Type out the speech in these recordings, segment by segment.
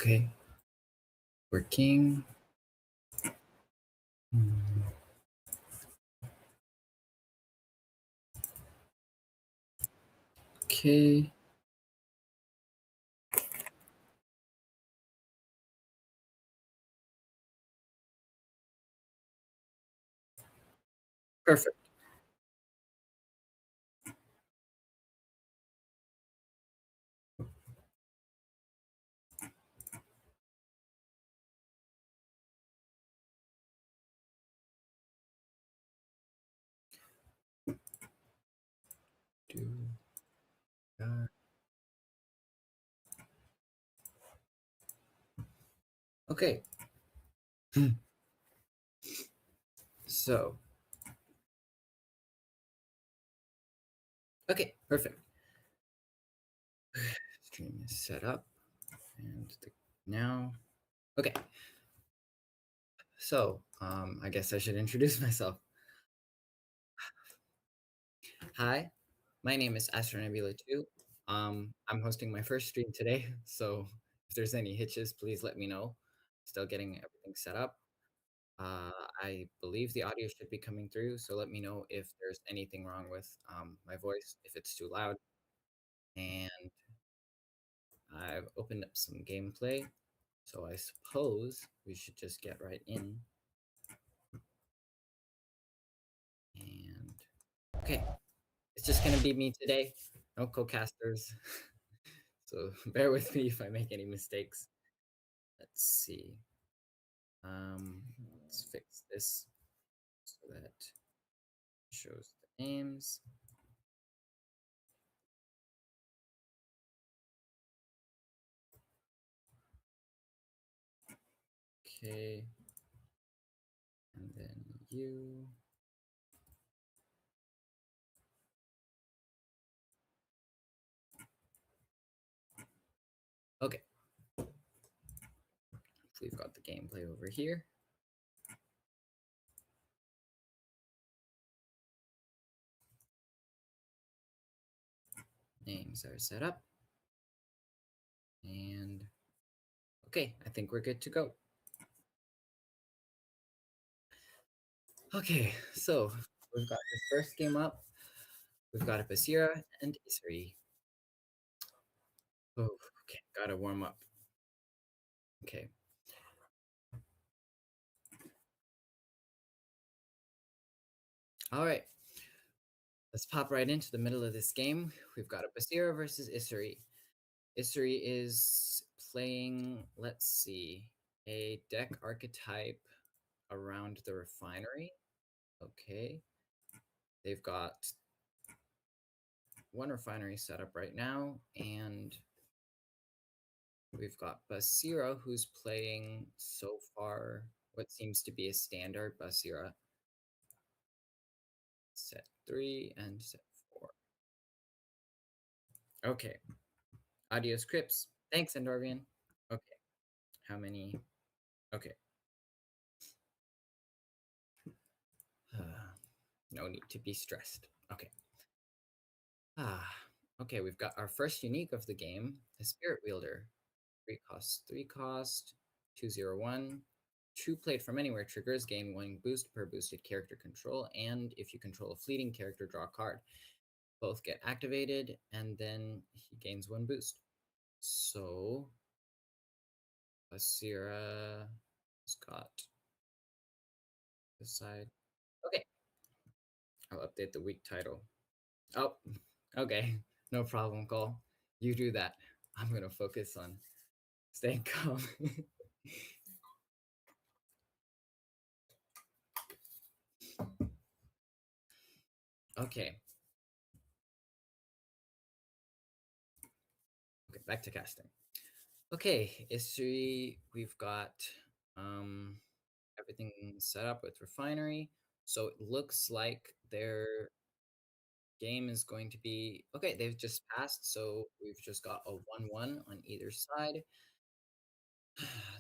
Okay, working. Mm, Okay, perfect. Do that. Okay, so perfect. Stream is set up, and now, okay. I guess I should introduce myself. Hi, my name is AstroNebula 2. I'm hosting my first stream today, so if there's any hitches, please let me know. Still getting everything set up. Uh, I believe the audio should be coming through, so let me know if there's anything wrong with my voice, if it's too loud. And I've opened up some gameplay, so I suppose we should just get right in. And okay, it's just gonna be me today, no co-casters. So bear with me if I make any mistakes. Let's see. Let's fix this so that it shows the names. Okay, and then you. Okay, we've got the gameplay over here. Names are set up. And okay, I think we're good to go. Okay, so we've got the first game up. We've got a Basira and Isri. Oh, okay, gotta warm up. Okay. All right. Let's pop right into the middle of this game. We've got a Basira versus Isri. Isri is playing, let's see, a deck archetype around the refinery. Okay. They've got one refinery set up right now, and we've got Basira, who's playing so far what seems to be a standard Basira. Set 3 and set 4. Okay. Audio scripts. Thanks, Endorvian. Okay. How many? Okay. No need to be stressed. Okay. Okay, we've got our first unique of the game, the Spirit Wielder. 3 cost, 201. 2 played from anywhere triggers gain 1 boost per boosted character control, and if you control a fleeting character, draw a card. Both get activated, and then he gains 1 boost. So, Asira has got this side. Okay, I'll update the week title. Oh, okay, no problem, Cole. You do that. I'm gonna focus on staying calm. Okay. Okay, back to casting. Okay, history. We've got um everything set up with refinery. So it looks like their game is going to be okay. They've just passed, so we've just got a 1-1 on either side.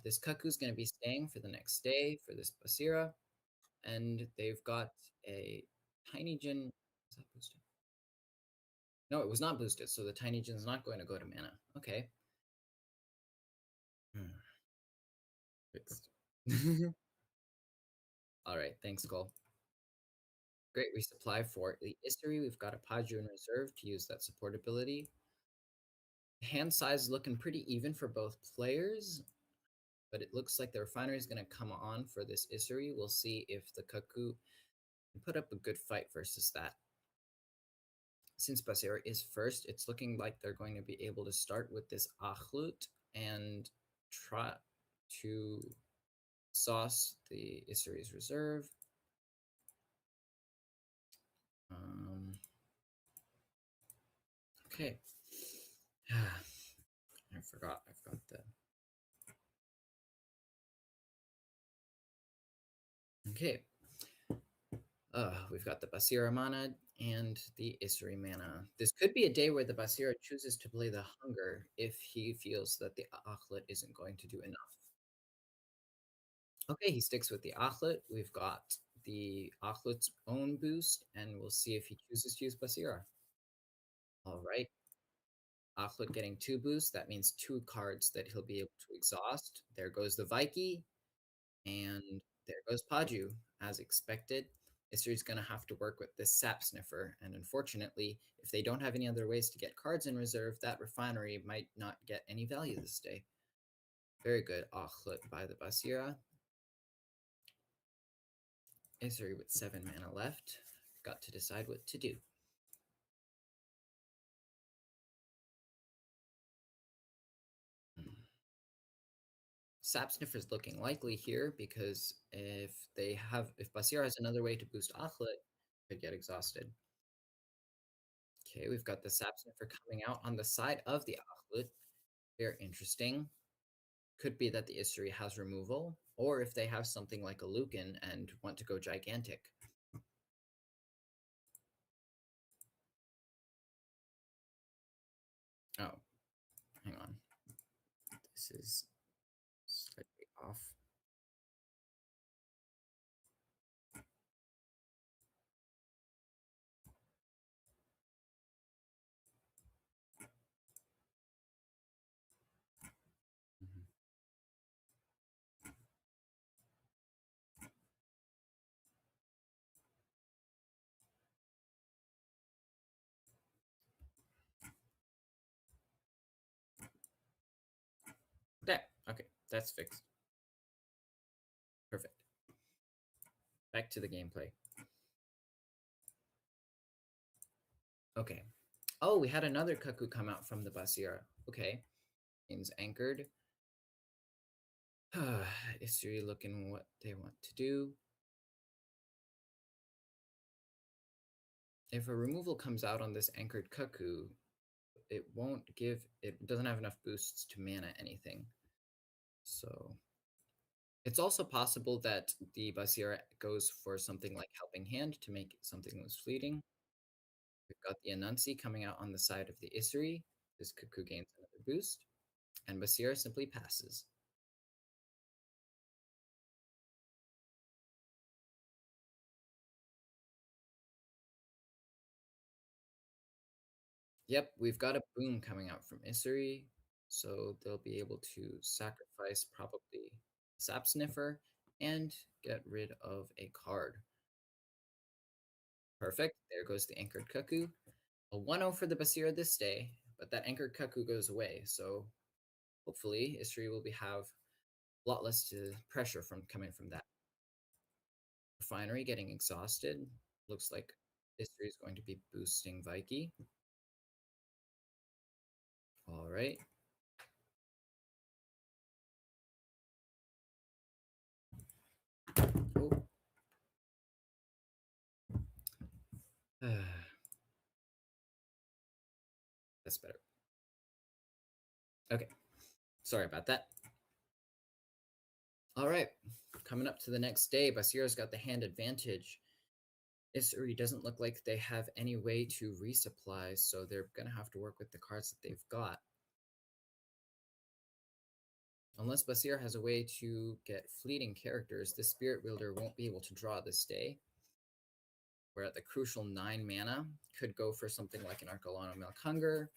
This Kaku's going to be staying for the next day for this Basira, and they've got a Tiny Jin. Is that boosted? No, it was not boosted, so the Tiny Jin's not going to go to mana. Okay. Hmm, fixed. All right, thanks, Cole. Great resupply for the History. We've got a Paju in reserve to use that support ability. Hand size is looking pretty even for both players, but it looks like the Refinery is going to come on for this Isuri. We'll see if the Cuckoo can put up a good fight versus that. Since Basira is first, it's looking like they're going to be able to start with this Achlut and try to sauce the Isuri's reserve. Okay. I forgot. I've got the. Okay. We've got the Basira mana and the Isri mana. This could be a day where the Basira chooses to play the Hunger if he feels that the Achlet isn't going to do enough. Okay, he sticks with the Achlet. We've got the Achlet's own boost, and we'll see if he chooses to use Basira. All right. Achlet getting 2 boosts. That means 2 cards that he'll be able to exhaust. There goes the Vaiki, and there goes Paju. As expected, Isri's going to have to work with this Sap Sniffer, and unfortunately, if they don't have any other ways to get cards in reserve, that Refinery might not get any value this day. Very good Achlet by the Basira. Isri with 7 mana left. Got to decide what to do. Sap Sniffer's looking likely here because if Basir has another way to boost Achlet, could get exhausted. Okay, we've got the Sap Sniffer coming out on the side of the Achlet. Very interesting. Could be that the Isuri has removal, or if they have something like a Lucan and want to go gigantic. Oh, hang on. This is slightly off. Mhm. There. Okay, that's fixed. Perfect. Back to the gameplay. Okay. Oh, we had another Cuckoo come out from the Basira. Okay. Game's anchored. Isuri looking what they want to do. If a removal comes out on this anchored Cuckoo, it doesn't have enough boosts to mana anything. So it's also possible that the Basira goes for something like Helping Hand to make something less fleeting. We've got the Anansi coming out on the side of the Isuri. This Cuckoo gains another boost, and Basira simply passes. Yep, we've got a boom coming out from Isuri, so they'll be able to sacrifice probably Sap Sniffer and get rid of a card. Perfect. There goes the Anchored Cuckoo. A 1-0 for the Basira this day, but that Anchored Cuckoo goes away, so hopefully Isuri will have a lot less pressure from coming from that. Refinery getting exhausted. Looks like Isuri is going to be boosting Vaiki. All right. Oh. That's better. Okay. Sorry about that. All right. Coming up to the next day, Basira's got the hand advantage. Isuri doesn't look like they have any way to resupply, so they're going to have to work with the cards that they've got. Unless Basir has a way to get fleeting characters, the Spirit Wielder won't be able to draw this day. We're at the crucial 9 mana. Could go for something like an Arcolano Milk Hunger.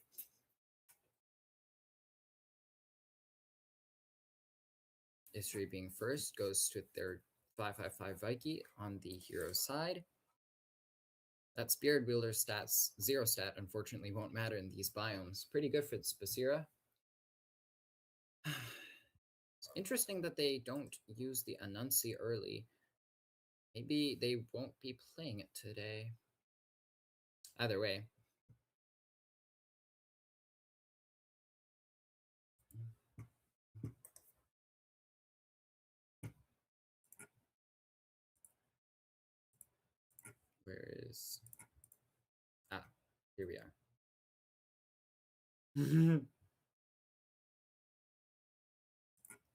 Isri being first goes to their 5/5/5 Vaiki on the hero side. That Spirit Wielder stats, 0 stat, unfortunately won't matter in these biomes. Pretty good for the Spacira. It's interesting that they don't use the Anansi early. Maybe they won't be playing it today. Either way. Where is... Ah, here we are.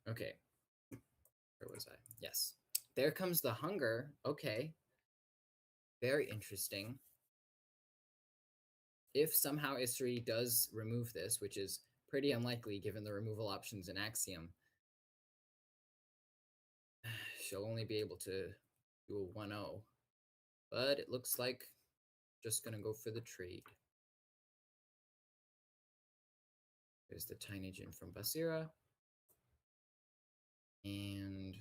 Okay. Where was I? Yes. There comes the hunger. Okay. Very interesting. If somehow Isri does remove this, which is pretty unlikely given the removal options in Axiom, she'll only be able to do a 1-0. But it looks like just going to go for the trade. There's the Tiny Jin from Basira. And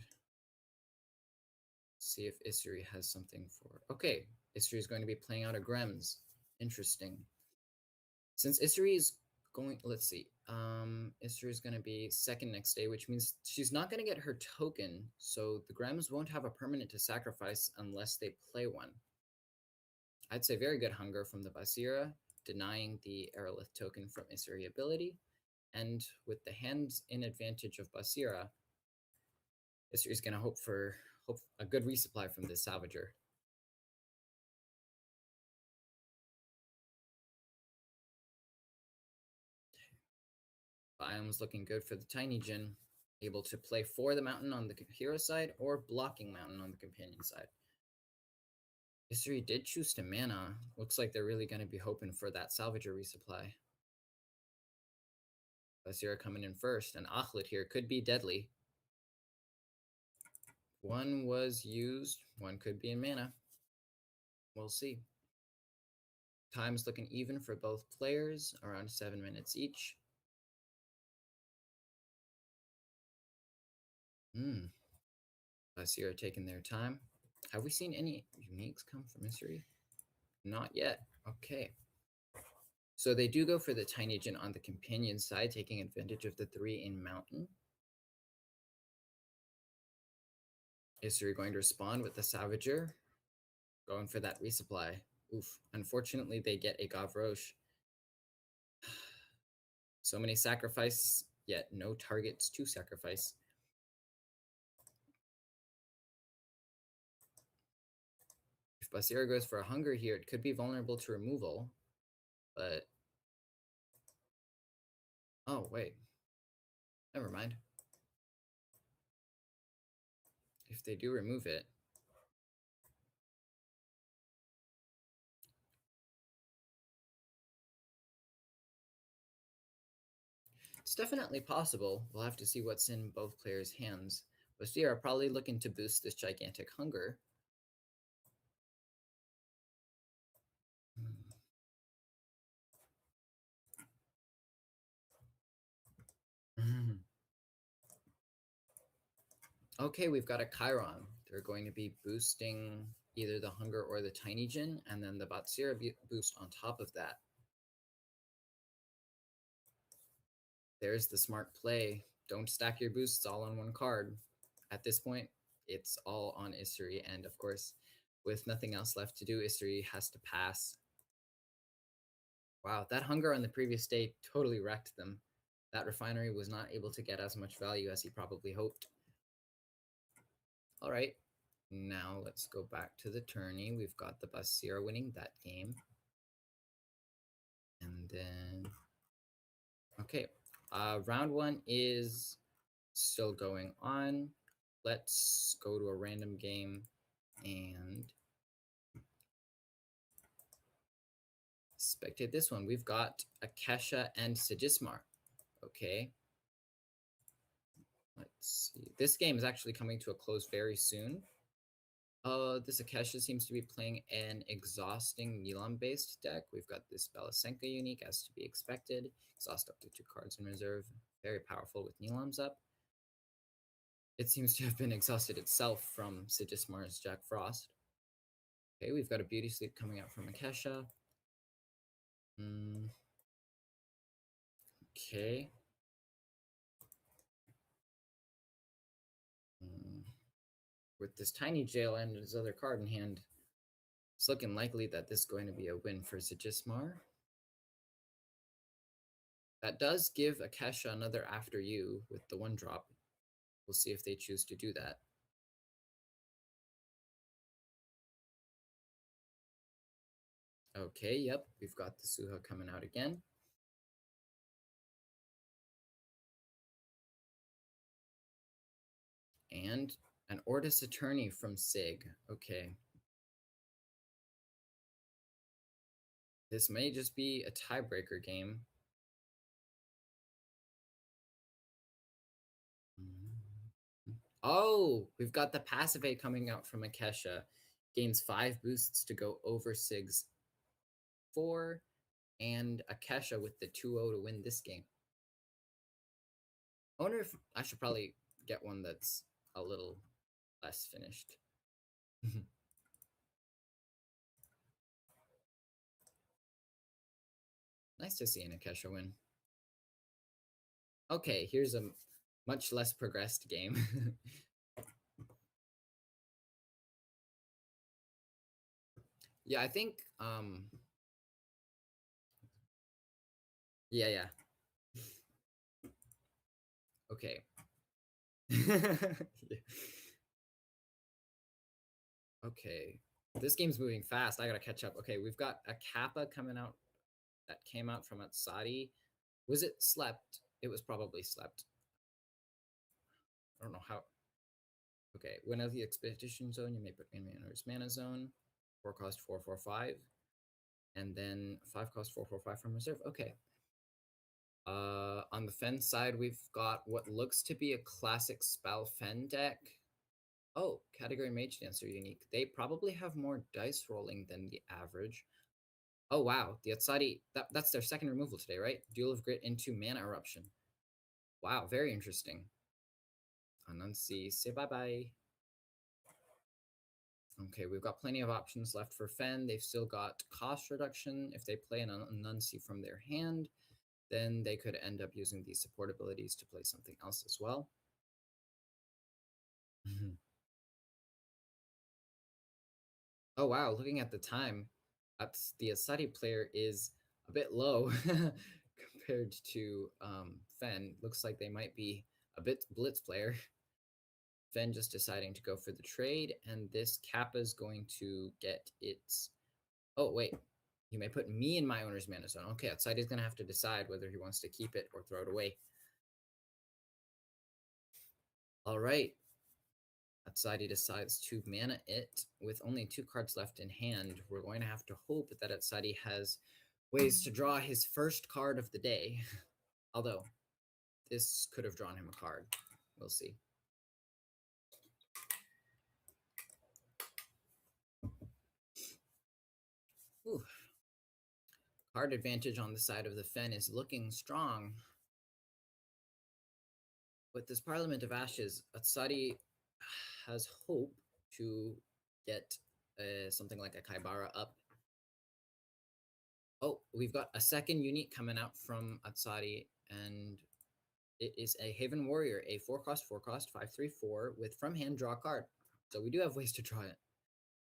see if Isri has something for... Okay, Isri is going to be playing out a Grems. Interesting. Since Isri is going... Let's see. Isri is going to be second next day, which means she's not going to get her token, so the Grems won't have a permanent to sacrifice unless they play one. I'd say very good hunger from the Basira, denying the Aerolith token from Isri ability, and with the hands in advantage of Basira, Isri is going to hope for a good resupply from this Salvager. Biome's looking good for the Tiny Jin, able to play for the mountain on the hero side or blocking mountain on the companion side. Isri did choose to mana. Looks like they're really going to be hoping for that Salvager resupply. Basira coming in first, and Achlit here could be deadly. One was used, one could be in mana. We'll see. Time's looking even for both players, around 7 minutes each. Basira taking their time. Have we seen any uniques come from Isri? Not yet. Okay. So they do go for the Tiny Jin on the companion side, taking advantage of the 3 in mountain. Isri going to respond with the Savager, going for that resupply. Oof. Unfortunately, they get a Gavroche. So many sacrifices, yet no targets to sacrifice. If Basira goes for a hunger here, it could be vulnerable to removal, but... Oh, wait. Never mind. If they do remove it... It's definitely possible. We'll have to see what's in both players' hands. Basira are probably looking to boost this gigantic hunger. Okay, we've got a Chiron. They're going to be boosting either the Hunger or the Tiny Jin, and then the Batsira boost on top of that. There's the smart play. Don't stack your boosts all on one card. At this point, it's all on Isri, and of course, with nothing else left to do, Isri has to pass. Wow, that Hunger on the previous day totally wrecked them. That refinery was not able to get as much value as he probably hoped. All right, now let's go back to the tourney. We've got the Basira winning that game. And then, okay, round 1 is still going on. Let's go to a random game and spectate this one. We've got Akesha and Sigismar. Okay. Let's see. This game is actually coming to a close very soon. This Akesha seems to be playing an exhausting Nilam-based deck. We've got this Belasenka unique, as to be expected. Exhaust up to 2 cards in reserve. Very powerful with Nilam's up. It seems to have been exhausted itself from Sigismar's Jack Frost. Okay, we've got a Beauty Sleep coming out from Akesha. Okay. Mm, with this tiny jail and his other card in hand, it's looking likely that this is going to be a win for Sigismar. That does give Akesha another After You with the 1-drop. We'll see if they choose to do that. Okay, yep, we've got the Suha coming out again. And an Ortis Attorney from Sig. Okay. This may just be a tiebreaker game. Oh, we've got the passive A coming out from Akesha. Gains 5 boosts to go over Sig's 4. And Akesha with the 2-0 to win this game. I wonder if I should probably get one that's a little less finished. Nice to see an Akesha win. Okay, here's a much less progressed game. Yeah, I think yeah. Okay. Yeah. Okay. This game's moving fast. I gotta catch up. Okay, we've got a Kappa coming out that came out from Atsadi. Was it slept? It was probably slept. I don't know how. Okay, when out of the expedition zone, you may put enemy enters mana zone. 4 cost 4/4/5. And then 5 cost 4/4/5 from reserve. Okay. On the Fen side, we've got what looks to be a classic spell Fen deck. Oh, category Mage Dancer unique. They probably have more dice rolling than the average. Oh wow, the Atsadi, that's their second removal today, right? Duel of Grit into Mana Eruption. Wow, very interesting. Anansi, say bye-bye. Okay, we've got plenty of options left for Fen. They've still got cost reduction. If they play an Anansi from their hand, then they could end up using these support abilities to play something else as well. Oh wow, looking at the time, the Asadi player is a bit low compared to Fen. Looks like they might be a bit blitz player. Fen just deciding to go for the trade, and this Kappa is going to get its. Oh wait, you may put me in my owner's mana zone. Okay, Asadi is going to have to decide whether he wants to keep it or throw it away. All right, Atsadi decides to mana it with only 2 cards left in hand. We're going to have to hope that Atsadi has ways to draw his first card of the day. Although, this could have drawn him a card. We'll see. Ooh. Card advantage on the side of the Fen is looking strong. With this Parliament of Ashes, Atsadi has hope to get something like a Kaibara up. Oh, we've got a second unique coming out from Atsadi, and it is a Haven Warrior, a 4-cost, 4-cost, 5/3/4 with from hand draw card. So we do have ways to draw it.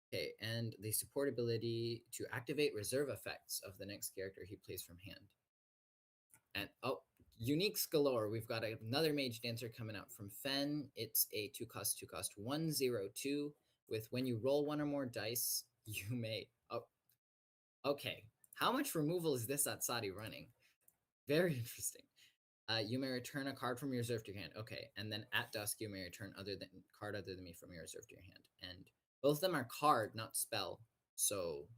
Okay, and the support ability to activate reserve effects of the next character he plays from hand. And oh, uniques galore. We've got another Mage Dancer coming out from Fen. It's a 2-cost, 2-cost, 1/0/2 with when you roll 1 or more dice, you may. Oh, okay. How much removal is this Atsadi running? Very interesting. You may return a card from your reserve to your hand. Okay, and then at dusk you may return card other than me from your reserve to your hand. And both of them are card, not spell. So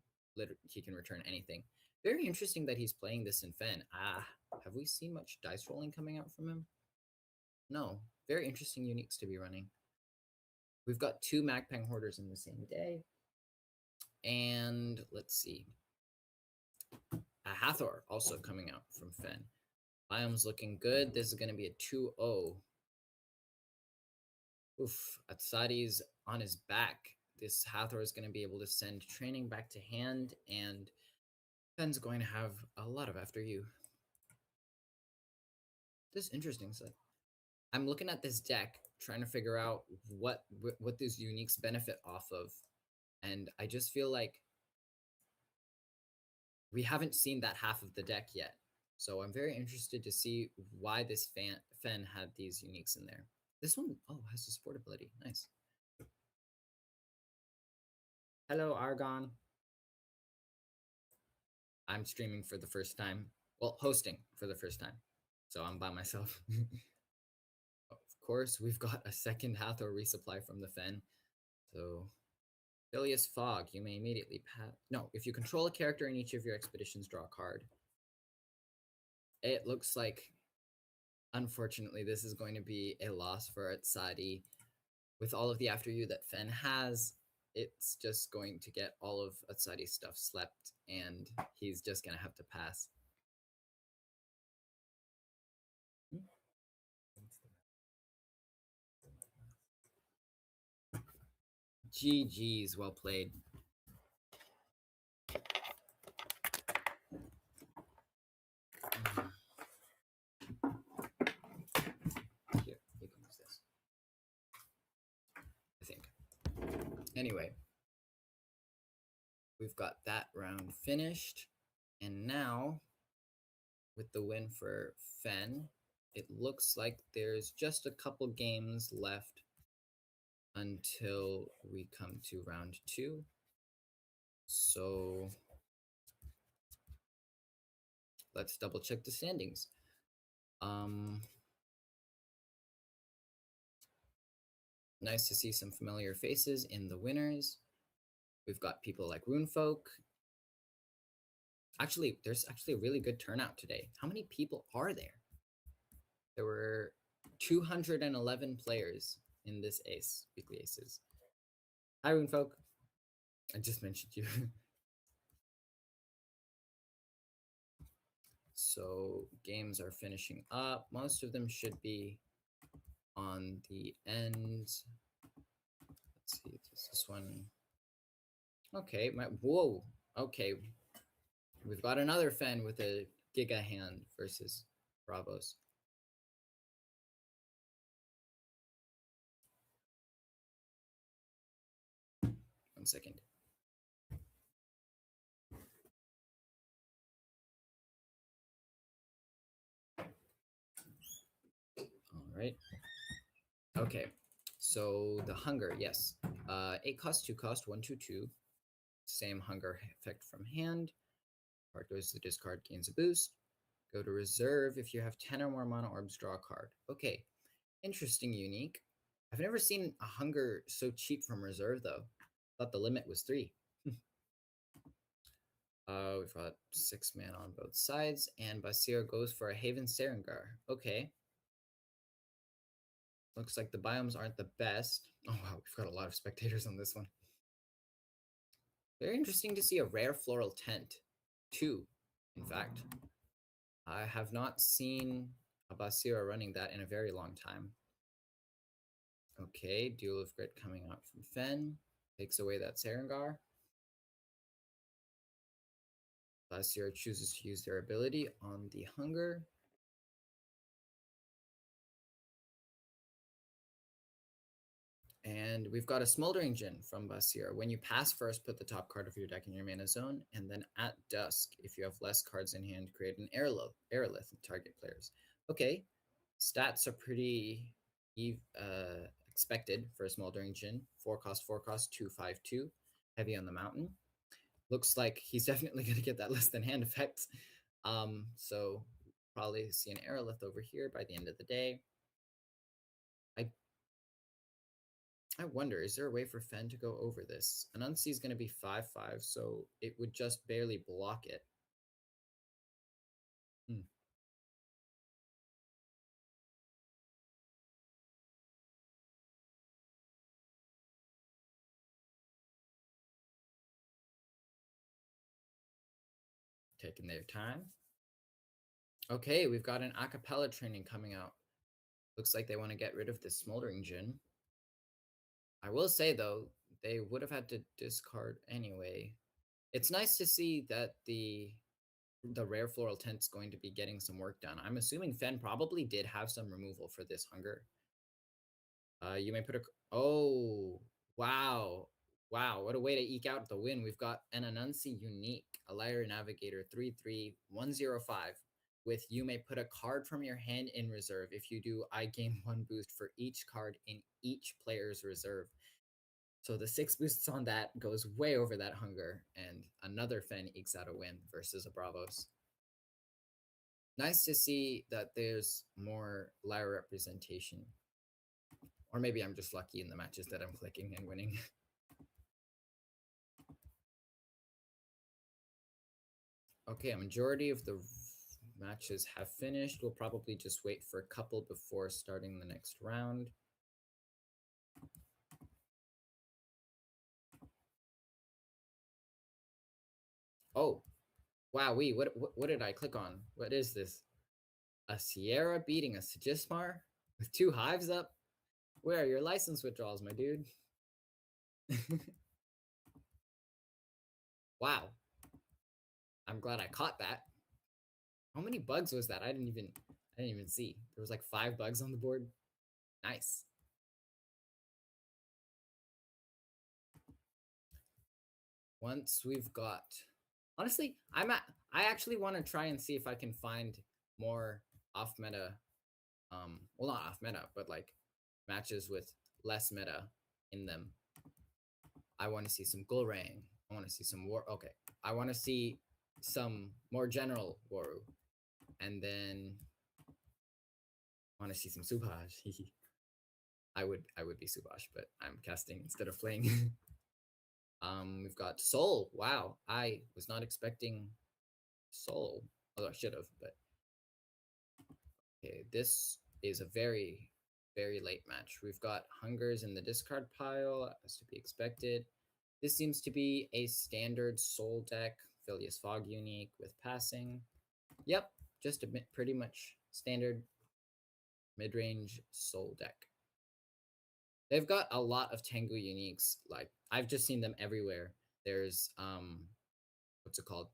he can return anything. Very interesting that he's playing this in Fen. Have we seen much dice rolling coming out from him? No. Very interesting uniques to be running. We've got 2 Magpang Hoarders in the same day. And let's see. A Hathor also coming out from Fen. Biome's looking good. This is going to be a 2-0. Oof, Atsadi's on his back. This Hathor is going to be able to send training back to hand, and Fenn's going to have a lot of after you. This is interesting. So I'm looking at this deck, trying to figure out what these uniques benefit off of, and I just feel like we haven't seen that half of the deck yet. So I'm very interested to see why this Fen had these uniques in there. This one, oh, has a support ability. Nice. Hello, Argon. I'm streaming for the first time. Well, hosting for the first time. So I'm by myself. Of course, we've got a second Hathor resupply from the Fen. So, Phileas Fogg, you may immediately pass. No, if you control a character in each of your expeditions, draw a card. It looks like, unfortunately, this is going to be a loss for Atsadi. With all of the after you that Fen has, it's just going to get all of Atsadi's stuff slept, and he's just going to have to pass. GG's, well played. Here, you can use this. I think. Anyway, we've got that round finished, and now, with the win for Fen, it looks like there's just a couple games left until we come to round 2. So let's double check the standings. Nice to see some familiar faces in the winners. We've got people like Runefolk. Actually, there's actually a really good turnout today. How many people are there? There were 211 players in this weekly aces. Hi, Runefolk. I just mentioned you. So games are finishing up. Most of them should be on the end. Let's see, is this one? Okay, whoa. Okay, we've got another Fen with a Giga hand versus Bravos. One second. All right. Okay. So the hunger, yes. 8 cost, 2 cost, 1, 2, 2. Same hunger effect from hand. Card goes to the discard, gains a boost. Go to reserve. If you have 10 or more mana orbs, draw a card. Okay. Interesting, unique. I've never seen a hunger so cheap from reserve, though. Thought the limit was 3. We've got 6 mana on both sides, and Basir goes for a Haven Serengar. Okay. Looks like the biomes aren't the best. Oh wow, we've got a lot of spectators on this one. Very interesting to see a rare floral tent. 2, in fact. I have not seen a Basira running that in a very long time. Okay, Duel of Grit coming out from Fen. Takes away that Serengar. Basira chooses to use their ability on the hunger. And we've got a Smoldering Gin from Basir. When you pass first, put the top card of your deck in your mana zone, and then at dusk, if you have less cards in hand, create an Aerolith and target players. Okay, stats are pretty expected for a Smoldering Gin. 4 cost, 4 cost, 2, 5, 2. Heavy on the mountain. Looks like he's definitely going to get that less than hand effect. So probably see an Aerolith over here by the end of the day. I wonder, is there a way for Fen to go over this? Anansi is going to be 5/5, so it would just barely block it. Hmm. Taking their time. Okay, we've got an acapella training coming out. Looks like they want to get rid of this Smoldering Gin. I will say though, they would have had to discard anyway. It's nice to see that the rare floral tint's going to be getting some work done. I'm assuming Fen probably did have some removal for this hunger. You may put a oh, wow. Wow, what a way to eke out the win. We've got an Anansi Unique, a Lyra Navigator 33105 with you may put a card from your hand in reserve. If you do, I gain 1 boost for each card in each player's reserve. So the 6 boosts on that goes way over that hunger, and another Fen ekes out a win versus a Bravos. Nice to see that there's more Lyra representation. Or maybe I'm just lucky in the matches that I'm clicking and winning. Okay, a majority of the matches have finished. We'll probably just wait for a couple before starting the next round. Oh, wow, what did I click on? What is this? A Sierra beating a Sigismar with 2 hives up? Where are your license withdrawals, my dude? Wow, I'm glad I caught that. How many bugs was that? I didn't even see. There was like 5 bugs on the board. Nice. Once we've got honestly, I actually want to try and see if I can find more off meta well, not off meta, but like matches with less meta in them. I want to see some Gulrang. I want to see some war. Okay, I want to see some more general Waru, and then I want to see some Subhaj. I would be Subhash, but I'm casting instead of playing. We've got Soul. Wow, I was not expecting Soul, although I should have. But okay, this is a very, very late match. We've got Hungers in the discard pile, as to be expected. This seems to be a standard Soul deck, Phileas Fog unique with passing. Yep, just a pretty much standard mid-range Soul deck. They've got a lot of Tengu uniques. Like I've just seen them everywhere. There's what's it called?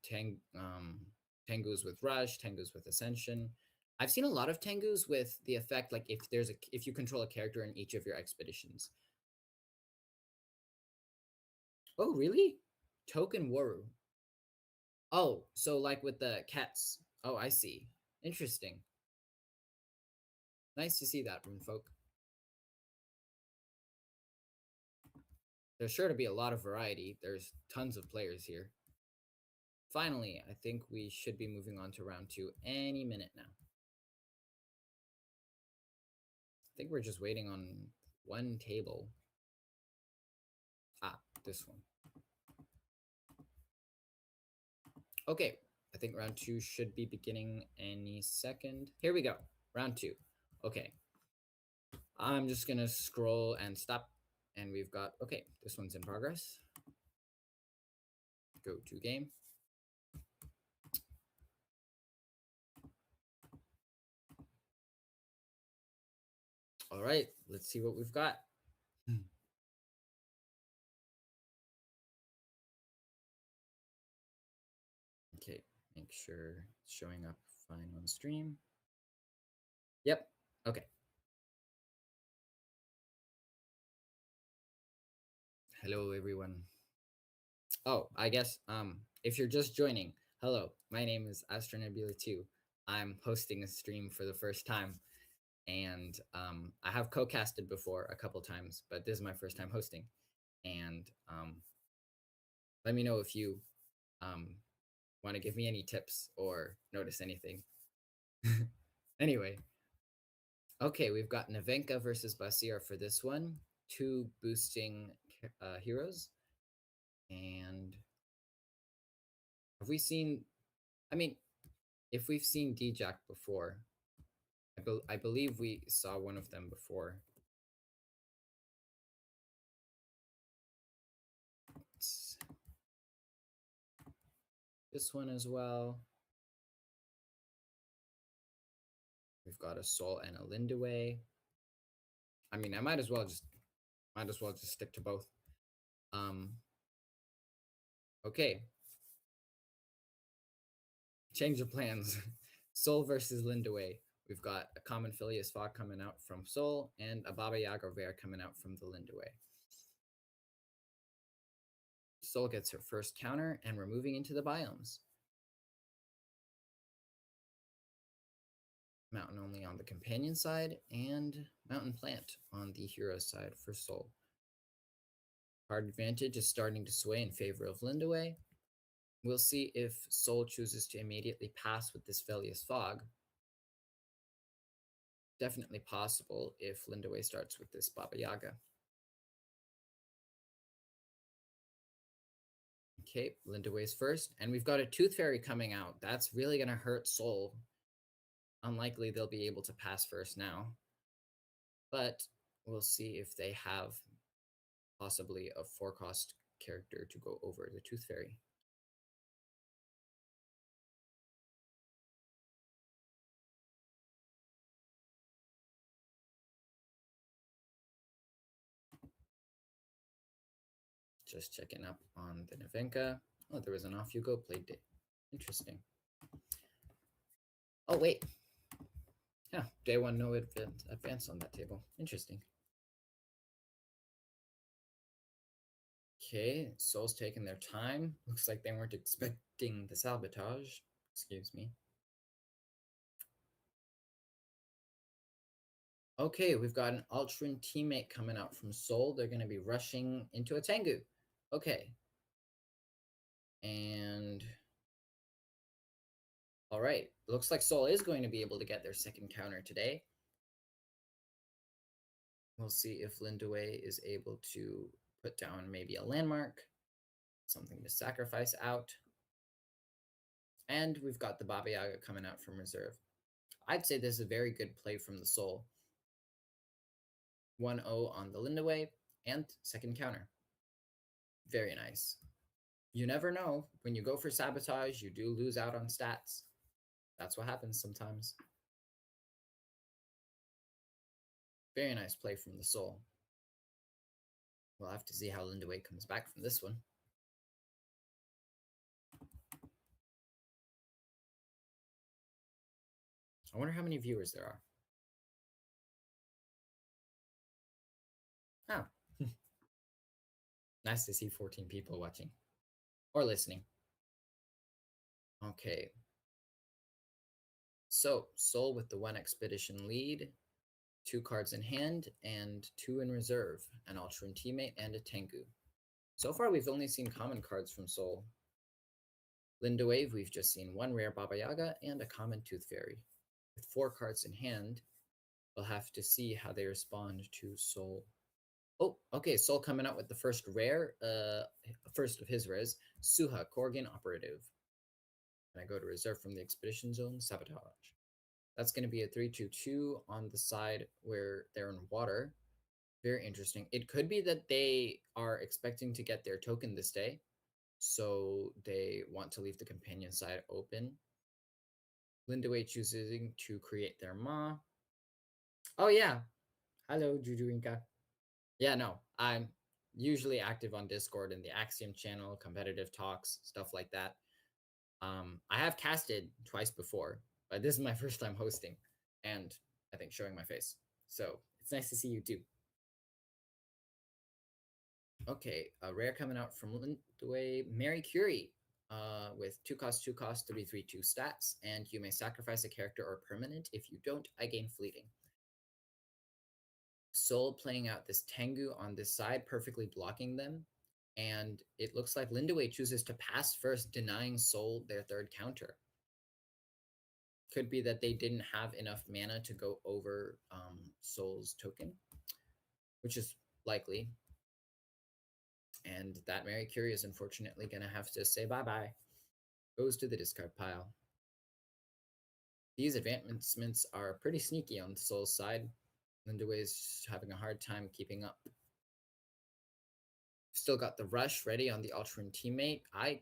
Tengus with Rush, Tengus with Ascension. I've seen a lot of Tengus with the effect like if you control a character in each of your expeditions. Oh, really? Token Waru. Oh, so like with the cats. Oh, I see. Interesting. Nice to see that, Runefolk. There's sure to be a lot of variety. There's tons of players here. Finally, I think we should be moving on to round 2 any minute now. I think we're just waiting on one table. Ah, this one. Okay, I think round 2 should be beginning any second. Here we go. Round 2. Okay. I'm just going to scroll and stop. And we've got, okay, this one's in progress. Go to game. All right, let's see what we've got. Okay, make sure it's showing up fine on stream. Yep, okay. Hello, everyone. Oh, I guess if you're just joining, hello, my name is AstroNebula 2. I'm hosting a stream for the first time. And I have co-casted before a couple times, but this is my first time hosting. And let me know if you want to give me any tips or notice anything. Anyway, okay, we've got Navenka versus Basir for this one. 2 boosting heroes. And have we seen, I mean, if we've seen D-Jack before, I believe we saw one of them before. This one as well. We've got a Soul and a Lindaway. I mean, I might as well just Might as well just stick to both. Okay. Change of plans. Soul versus Lindaway. We've got a common Phileas Fogg coming out from Soul and a Baba Yaga rare coming out from the Lindaway. Soul gets her first counter, and we're moving into the biomes. Mountain only on the companion side, and mountain plant on the hero side for Soul. Card advantage is starting to sway in favor of Lindaway. We'll see if Soul chooses to immediately pass with this Phileas Fogg. Definitely possible if Lindaway starts with this Baba Yaga. Okay, Lindaway's first, and we've got a Tooth Fairy coming out. That's really going to hurt Soul. Unlikely they'll be able to pass first now, but we'll see if they have possibly a 4-cost character to go over the Tooth Fairy. Just checking up on the Navenka. Oh, there was an Off You Go play day. Interesting. Oh, wait. Yeah, day one, no advance on that table. Interesting. Okay, Soul's taking their time. Looks like they weren't expecting the sabotage. Excuse me. Okay, we've got an Ultron teammate coming out from Soul. They're going to be rushing into a Tengu. Okay. And all right, looks like Soul is going to be able to get their second counter today. We'll see if Lindaway is able to put down maybe a landmark, something to sacrifice out. And we've got the Baba Yaga coming out from reserve. I'd say this is a very good play from the Soul. 1-0 on the Lindaway and second counter. Very nice. You never know. When you go for sabotage, you do lose out on stats. That's what happens sometimes. Very nice play from the Soul. We'll have to see how Lindaway comes back from this one. I wonder how many viewers there are. Oh. Nice to see 14 people watching or listening. Okay. So, Soul with the 1 expedition lead, 2 cards in hand, and 2 in reserve, an Ultron teammate and a Tengu. So far, we've only seen common cards from Soul. Lindaway, we've just seen 1 rare Baba Yaga and a common Tooth Fairy. With 4 cards in hand, we'll have to see how they respond to Soul. Oh, okay, Soul coming out with the first rare, first of his rares, Suha, Korgan Operative. And I go to reserve from the Expedition Zone, Sabotage. That's going to be a 3/2/2 on the side where they're in water. Very interesting. It could be that they are expecting to get their token this day, so they want to leave the companion side open. Lindaway choosing to create their Ma. Oh, yeah. Hello, Jujuinka. Yeah, no, I'm usually active on Discord in the Axiom channel, competitive talks, stuff like that. I have casted twice before, but this is my first time hosting and I think showing my face. So it's nice to see you too. Okay, a rare coming out from Lindaway, Mary Curie, with 2-cost, 2-cost, 3/3/2 stats, and you may sacrifice a character or permanent. If you don't, I gain fleeting. Soul playing out this Tengu on this side, perfectly blocking them. And it looks like Lindaway chooses to pass first, denying Soul their 3rd counter. Could be that they didn't have enough mana to go over Soul's token, which is likely. And that Mary Curie is unfortunately going to have to say bye-bye. Goes to the discard pile. These advancements are pretty sneaky on Soul's side. Lindaway's having a hard time keeping up. Still got the rush ready on the Ultron teammate. I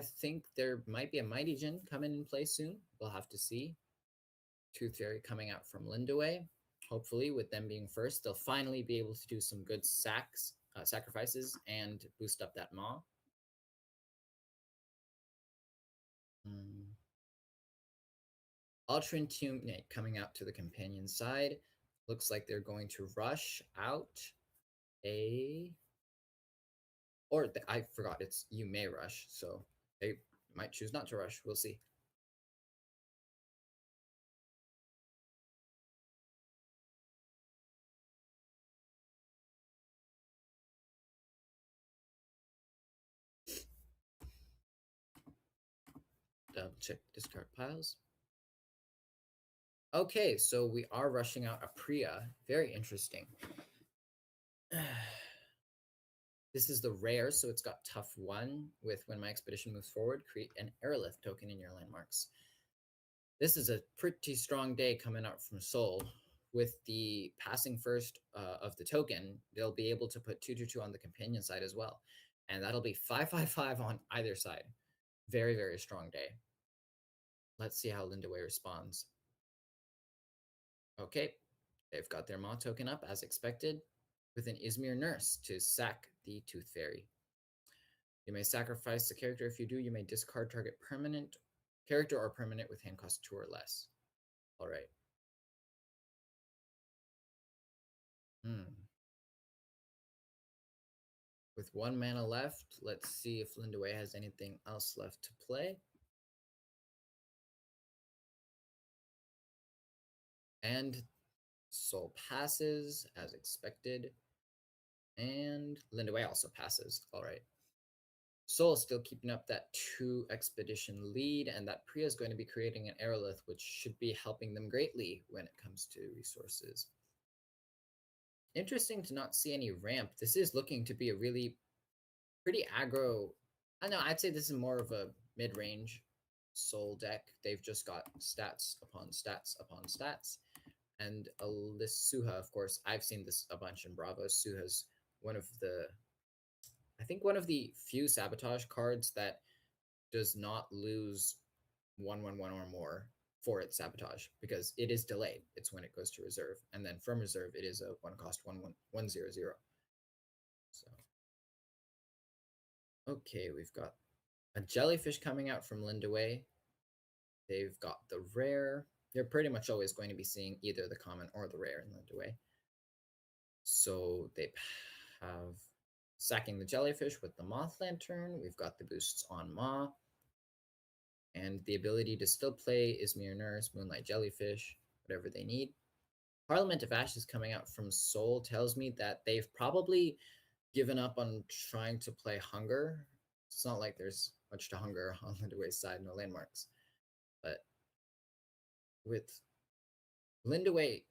think there might be a Mighty Jin coming in play soon. We'll have to see. Tooth Fairy coming out from Lindaway. Hopefully, with them being first, they'll finally be able to do some good sacrifices and boost up that maw. Mm. Ultra Intimidate coming out to the companion side. Looks like they're going to rush out a. I forgot, it's you may rush, so they might choose not to rush. We'll see. Double check discard piles. Okay, so we are rushing out a Priya. Very interesting. This is the rare, so it's got tough one with when my expedition moves forward, create an aerolith token in your landmarks. This is a pretty strong day coming out from Soul. With the passing first of the token, they'll be able to put 2/2/2 on the companion side as well. And that'll be 5/5/5 on either side. Very, very strong day. Let's see how Linda Way responds. Okay, they've got their Maw token up as expected with an Izmir Nurse to sack the Tooth Fairy. You may sacrifice the character. If you do, you may discard target permanent character or permanent with hand cost 2 or less. All right. With 1 mana left, let's see if Lindaway has anything else left to play. And Soul passes as expected. And Lindaway also passes. All right. Soul is still keeping up that 2 expedition lead, and that Priya is going to be creating an aerolith, which should be helping them greatly when it comes to resources. Interesting to not see any ramp. This is looking to be a really pretty aggro. I know, I'd say this is more of a mid-range Soul deck. They've just got stats upon stats upon stats. And this Suha, of course, I've seen this a bunch in Bravo. Suha's one of the, I think one of the few sabotage cards that does not lose 1/1/1 or more for its sabotage because it is delayed. It's when it goes to reserve. And then from reserve, it is a 1 cost 1/1/1/0/0. So, okay, we've got a jellyfish coming out from Lindaway. They've got the rare. You're pretty much always going to be seeing either the common or the rare in Lindaway. So they have sacking the jellyfish with the Moth Lantern. We've got the boosts on Maw. And the ability to still play Izmir Nurse, Moonlight Jellyfish, whatever they need. Parliament of Ashes coming out from Soul tells me that they've probably given up on trying to play Hunger. It's not like there's much to Hunger on Lindaway's side, no landmarks. But with Lindaway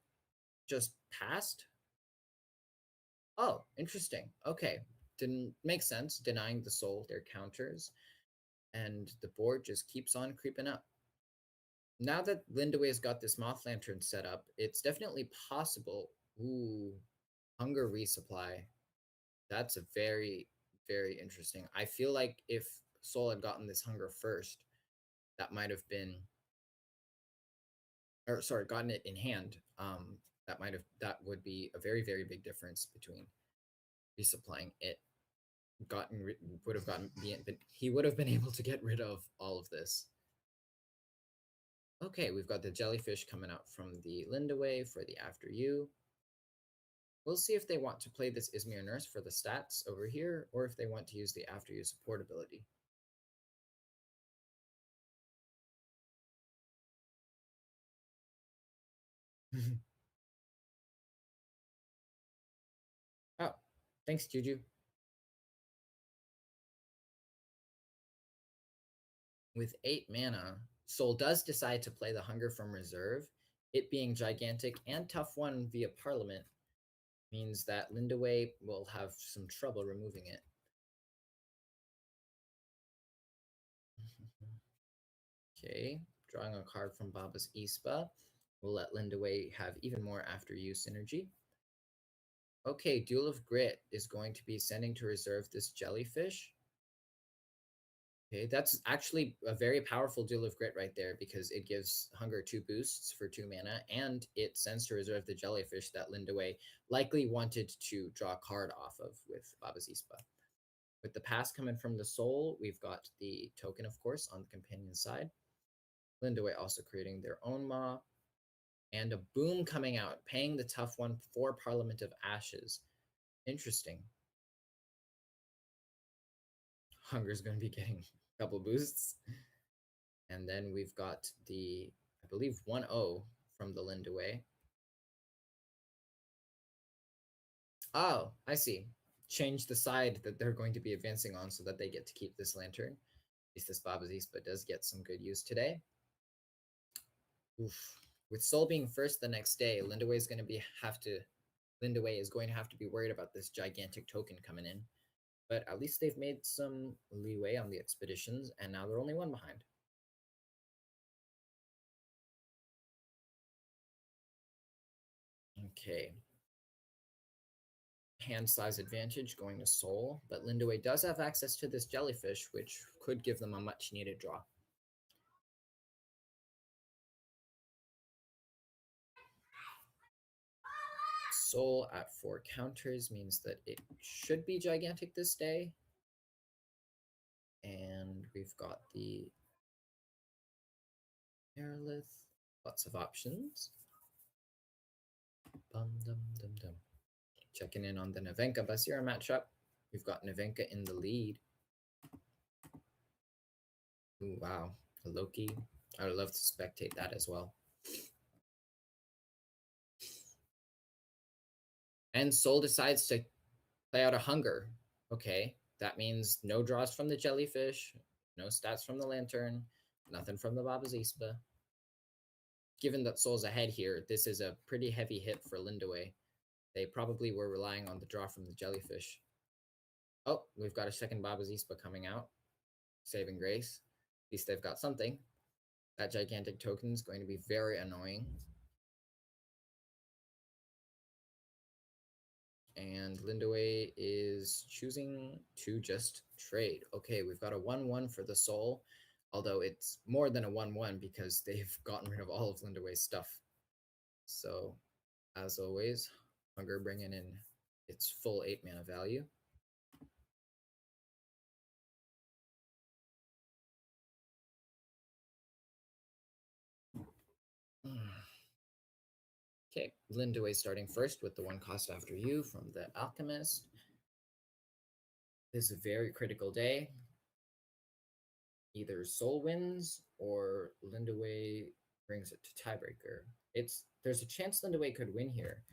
just passed. Oh, interesting. Okay. Didn't make sense denying the Soul their counters. And the board just keeps on creeping up. Now that Lindaway's got this Moth Lantern set up, it's definitely possible. Ooh, Hunger resupply. That's a very, very interesting. I feel like if Soul had gotten this Hunger first, that might have been, or sorry, gotten it in hand. That would be a very, very big difference between resupplying it. Would have gotten he would have been able to get rid of all of this. Okay, we've got the jellyfish coming out from the Lindaway for the After You. We'll see if they want to play this Izmir Nurse for the stats over here, or if they want to use the After You support ability. Oh, thanks, Juju. With 8 mana, Soul does decide to play the Hunger from reserve. It being gigantic and tough one via Parliament means that Lindaway will have some trouble removing it. Okay, drawing a card from Baba's Ispa will let Lindaway have even more After You synergy. Okay, Duel of Grit is going to be sending to reserve this jellyfish. Okay, that's actually a very powerful Duel of Grit right there because it gives Hunger 2 boosts for 2 mana, and it sends to reserve the Jellyfish that Lindaway likely wanted to draw a card off of with Baba's Ispa. With the pass coming from the Soul, we've got the token, of course, on the companion side. Lindaway also creating their own Maw, and a Boom coming out, paying the tough one for Parliament of Ashes. Interesting. Hunger's going to be getting a couple boosts. And then we've got the, I believe, 1-0 from the Lindaway. Oh, I see. Change the side that they're going to be advancing on so that they get to keep this lantern. At least this Baba's Ispa does get some good use today. Oof. With Soul being first the next day, Lindaway is going to have to be worried about this gigantic token coming in. But at least they've made some leeway on the expeditions, and now they're only one behind. Okay. Hand size advantage going to Soul, but Lindaway does have access to this Jellyfish, which could give them a much needed draw. Soul at 4 counters means that it should be gigantic this day. And we've got the Aerolith, lots of options. Bum, dum, dum, dum. Checking in on the Nevenka Basira matchup. We've got Nevenka in the lead. Ooh, wow. A Loki. I would love to spectate that as well. And Soul decides to play out a Hunger. Okay, that means no draws from the Jellyfish, no stats from the Lantern, nothing from the Baba's Ispa. Given that Soul's ahead here, this is a pretty heavy hit for Lindaway. They probably were relying on the draw from the Jellyfish. Oh, we've got a second Baba's Ispa coming out. Saving grace. At least they've got something. That gigantic token is going to be very annoying. And Lindaway is choosing to just trade. Okay, we've got a 1-1 for the Soul, although it's more than a 1-1 because they've gotten rid of all of Lindaway's stuff. So, as always, Hunger bringing in its full 8 mana value. Okay, Lindaway starting first with the 1 cost after you from the Alchemist. This is a very critical day. Either Soul wins or Lindaway brings it to tiebreaker. There's a chance Lindaway could win here.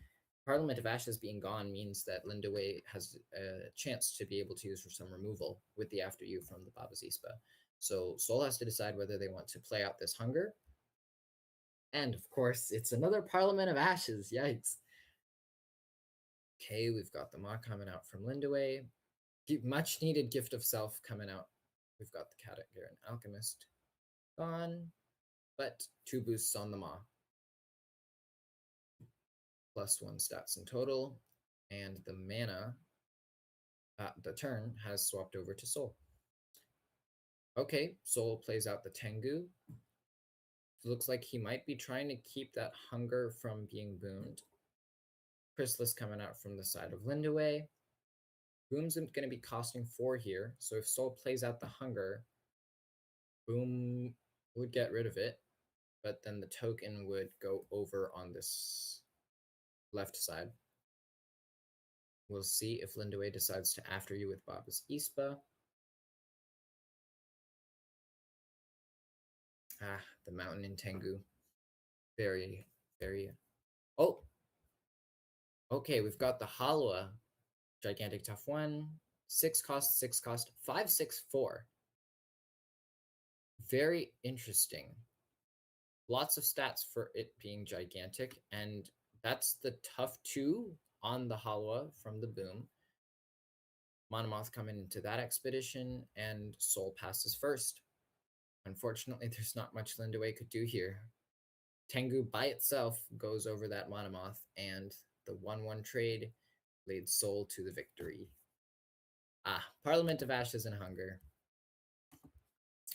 Parliament of Ashes being gone means that Lindaway has a chance to be able to use for some removal with the after you from the Baba's Ispa. So Soul has to decide whether they want to play out this Hunger. And of course, it's another Parliament of Ashes. Yikes. Okay, we've got the Maw coming out from Lindaway. Much needed Gift of Self coming out. We've got the Catagaran Alchemist gone, but 2 boosts on the Maw. +1 stats in total, and the mana at the turn has swapped over to Soul. Okay, Soul plays out the Tengu. Looks like he might be trying to keep that Hunger from being boomed. Chrysalis coming out from the side of Lindaway. Boom's going to be costing 4 here, so if Soul plays out the Hunger, Boom would get rid of it, but then the token would go over on this left side. We'll see if Lindaway decides to after you with Baba's Ispa. Ah, the mountain in Tengu. Very, very... Oh! Okay, we've got the Halwa. Gigantic tough 1. 6 cost, 6 cost, 5, 6, 4. Very interesting. Lots of stats for it being gigantic, and that's the tough 2 on the Halwa from the Boom. Monomoth coming into that expedition, and Soul passes first. Unfortunately, there's not much Lindaway could do here. Tengu by itself goes over that Monomoth, and the 1-1 trade leads Soul to the victory. Ah, Parliament of Ashes and Hunger.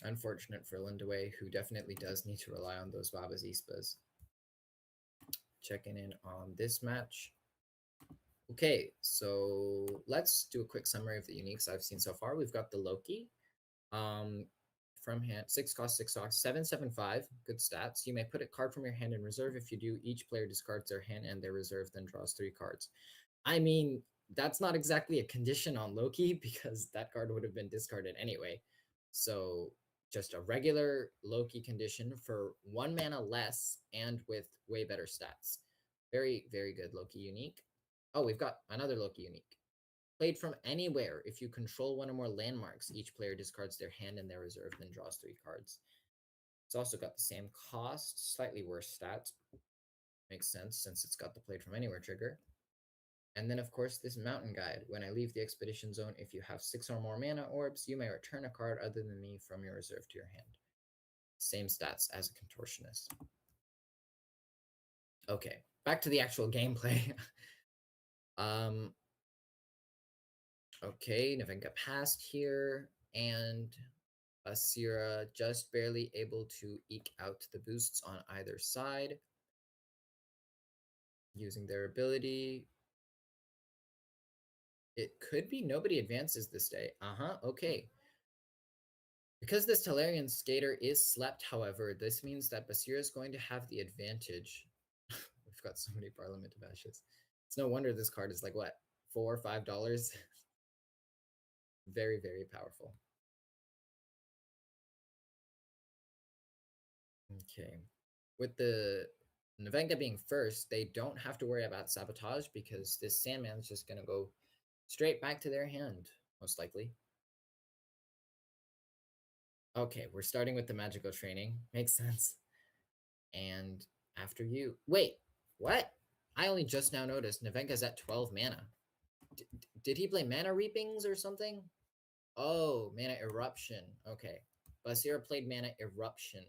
Unfortunate for Lindaway, who definitely does need to rely on those Babas Ispas. Checking in on this match. Okay, so let's do a quick summary of the uniques I've seen so far. We've got the Loki. From hand, 6 cost, 6 cost, 775. Good stats. You may put a card from your hand in reserve. If you do, each player discards their hand and their reserve, then draws 3 cards. I mean, that's not exactly a condition on Loki because that card would have been discarded anyway. So just a regular Loki condition for 1 mana less and with way better stats. Very, very good Loki unique. Oh, we've got another Loki unique. Played from anywhere. If you control one or more landmarks, each player discards their hand and their reserve, then draws 3 cards. It's also got the same cost, slightly worse stats. Makes sense since it's got the played from anywhere trigger. And then, of course, this mountain guide. When I leave the expedition zone, if you have 6 or more mana orbs, you may return a card other than me from your reserve to your hand. Same stats as a contortionist. Okay, back to the actual gameplay. Okay, Navenka passed here, and Asira just barely able to eke out the boosts on either side using their ability. It could be nobody advances this day. Okay. Because this Talarian skater is slept, however, this means that Basira is going to have the advantage. We've got so many Parliament of Ashes. It's no wonder this card is like, what, $4 or $5? Very, very powerful. Okay. With the Navenga being first, they don't have to worry about sabotage because this Sandman's just going to go straight back to their hand, most likely. Okay, we're starting with the magical training. Makes sense. And after you... Wait, what? I only just now noticed Navenka's at 12 mana. Did he play Mana Reapings or something? Oh, Mana Eruption. Okay. Basira played Mana Eruption,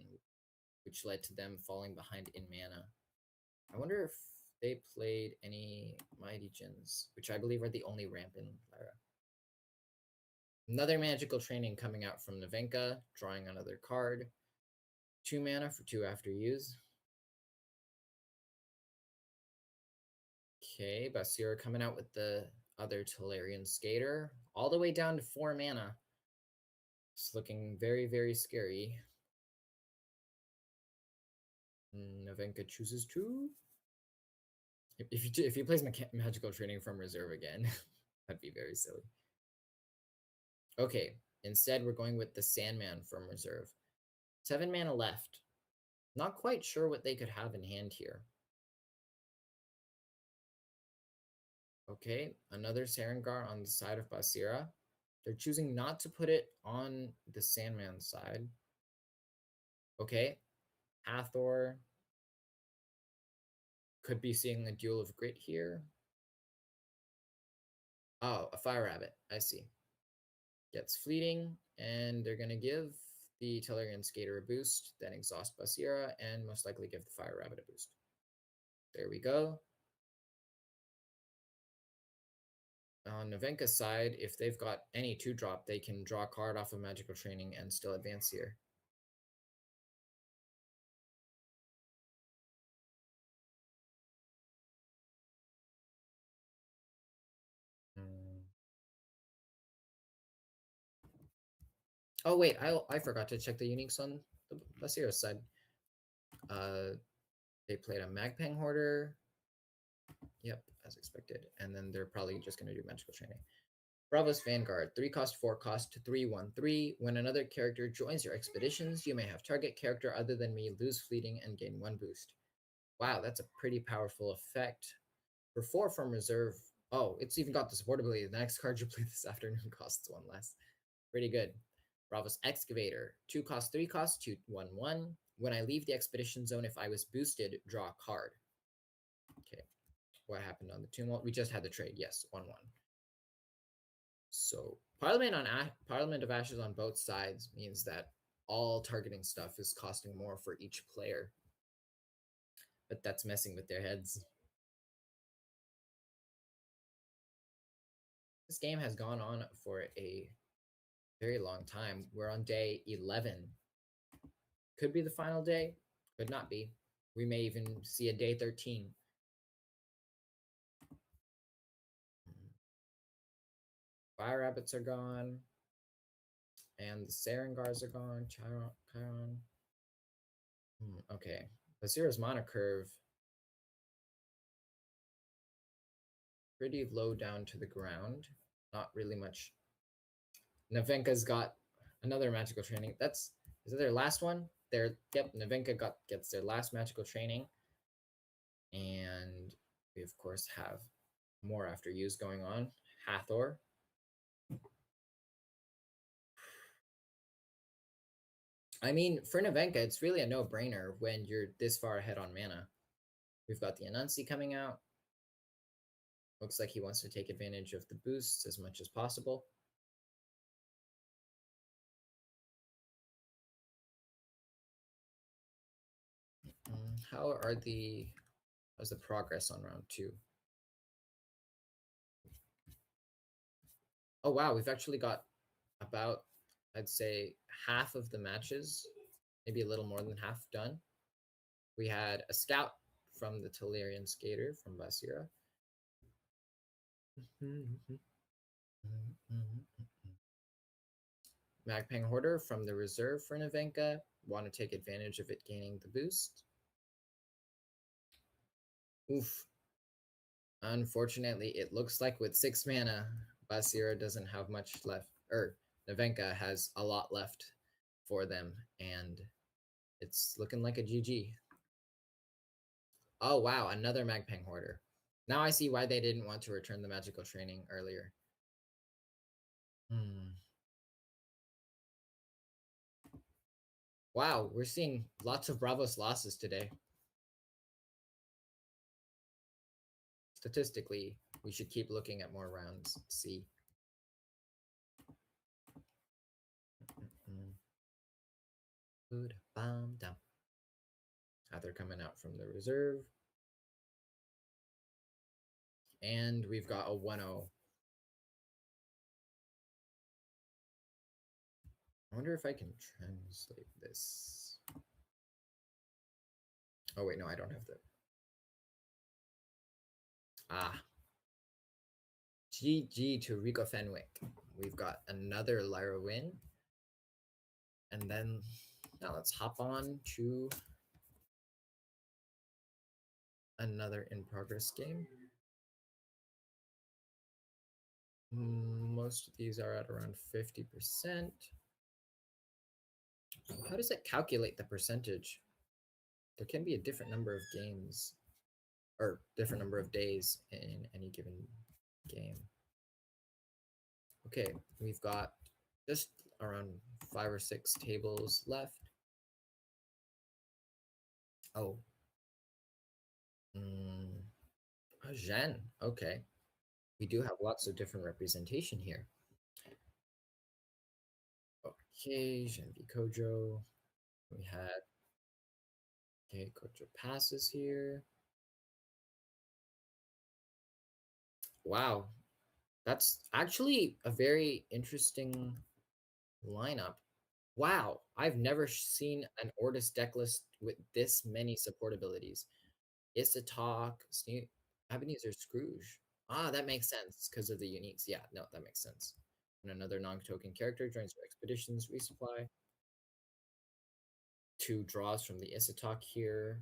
which led to them falling behind in mana. I wonder if they played any Mighty Djinns, which I believe are the only ramp in Lyra. Another magical training coming out from Navenka, drawing another card. 2 mana for 2 after use. Okay, Basira coming out with the other Talarian Skater, all the way down to 4 mana. It's looking very, very scary. Navenka chooses to. If he plays magical training from reserve again, that'd be very silly. Okay, instead we're going with the Sandman from reserve. 7 mana left. Not quite sure what they could have in hand here. Okay, another Sarengar on the side of Basira. They're choosing not to put it on the Sandman side. Okay, Hathor could be seeing a Duel of Grit here. Oh, a Fire Rabbit. I see. Gets fleeting, and they're going to give the Talarian Skater a boost, then exhaust Basira, and most likely give the Fire Rabbit a boost. There we go. On Navenka's side, if they've got any 2-drop, they can draw a card off of Magical Training and still advance here. Oh wait, I forgot to check the uniques on the Basira side. They played a Magpang Hoarder. Yep, as expected. And then they're probably just going to do Magical Training. Bravos Vanguard, 3 cost, 4 cost, 3/1/3. When another character joins your expeditions, you may have target character other than me lose fleeting and gain 1 boost. Wow, that's a pretty powerful effect. For 4 from reserve, oh, it's even got the support ability. The next card you play this afternoon costs 1 less. Pretty good. Bravos Excavator, 2 cost, 3 cost, 2/1/1. When I leave the expedition zone, if I was boosted, draw a card. Okay, what happened on the Tumult? We just had the trade. Yes, 1/1. So Parliament of Ashes on both sides means that all targeting stuff is costing more for each player. But that's messing with their heads. This game has gone on for a Very long time. We're on day 11. Could be the final day, could not be. We may even see a day 13. Fire rabbits are gone, and the Sarangars are gone. Chiron. Okay. Basira's mana curve pretty low down to the ground. Not really much. Navenka's got another magical training. Is it their last one? Navenka gets their last magical training. And we of course have more after use going on. Hathor. I mean, for Navenka, it's really a no-brainer when you're this far ahead on mana. We've got the Anansi coming out. Looks like he wants to take advantage of the boosts as much as possible. How's the progress on round 2? Oh wow, we've actually got about, I'd say, half of the matches, maybe a little more than half done. We had a scout from the Telerian skater from Basira. Magpang Hoarder from the reserve for Navenka. Want to take advantage of it gaining the boost. Oof. Unfortunately, it looks like with 6 mana, Basira doesn't have much left, or Navenka has a lot left for them, and it's looking like a GG. Oh wow, another Magpang Hoarder. Now I see why they didn't want to return the magical training earlier. Wow, we're seeing lots of Bravos losses today. Statistically, we should keep looking at more rounds. See. Good. Bomb down. They're coming out from the reserve. And we've got a 1-0. I wonder if I can translate this. Oh, wait, no, I don't have the. GG to Rico Fenwick. We've got another Lyra win. And then now let's hop on to another in progress game. Most of these are at around 50%. How does it calculate the percentage? There can be a different number of games or different number of days in any given game. Okay, we've got just around 5 or 6 tables left. Oh. Zhen. Okay. We do have lots of different representation here. Okay, Zhen v Kojo. We had, okay, Kojo passes here. Wow. That's actually a very interesting lineup. Wow, I've never seen an Ortis deck list with this many support abilities. Isatalk, Ebenezer Scrooge. That makes sense because of the uniques. Yeah, no, that makes sense. When another non-token character joins your expeditions, resupply. 2 draws from the Isatalk here.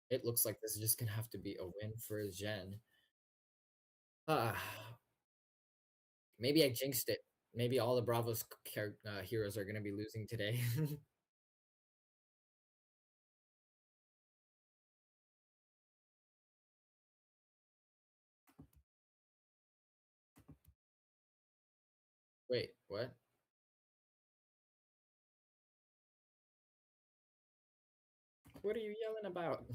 It looks like this is just going to have to be a win for Zhen. Maybe I jinxed it. Maybe all the Bravos heroes are going to be losing today. Wait, what? What are you yelling about?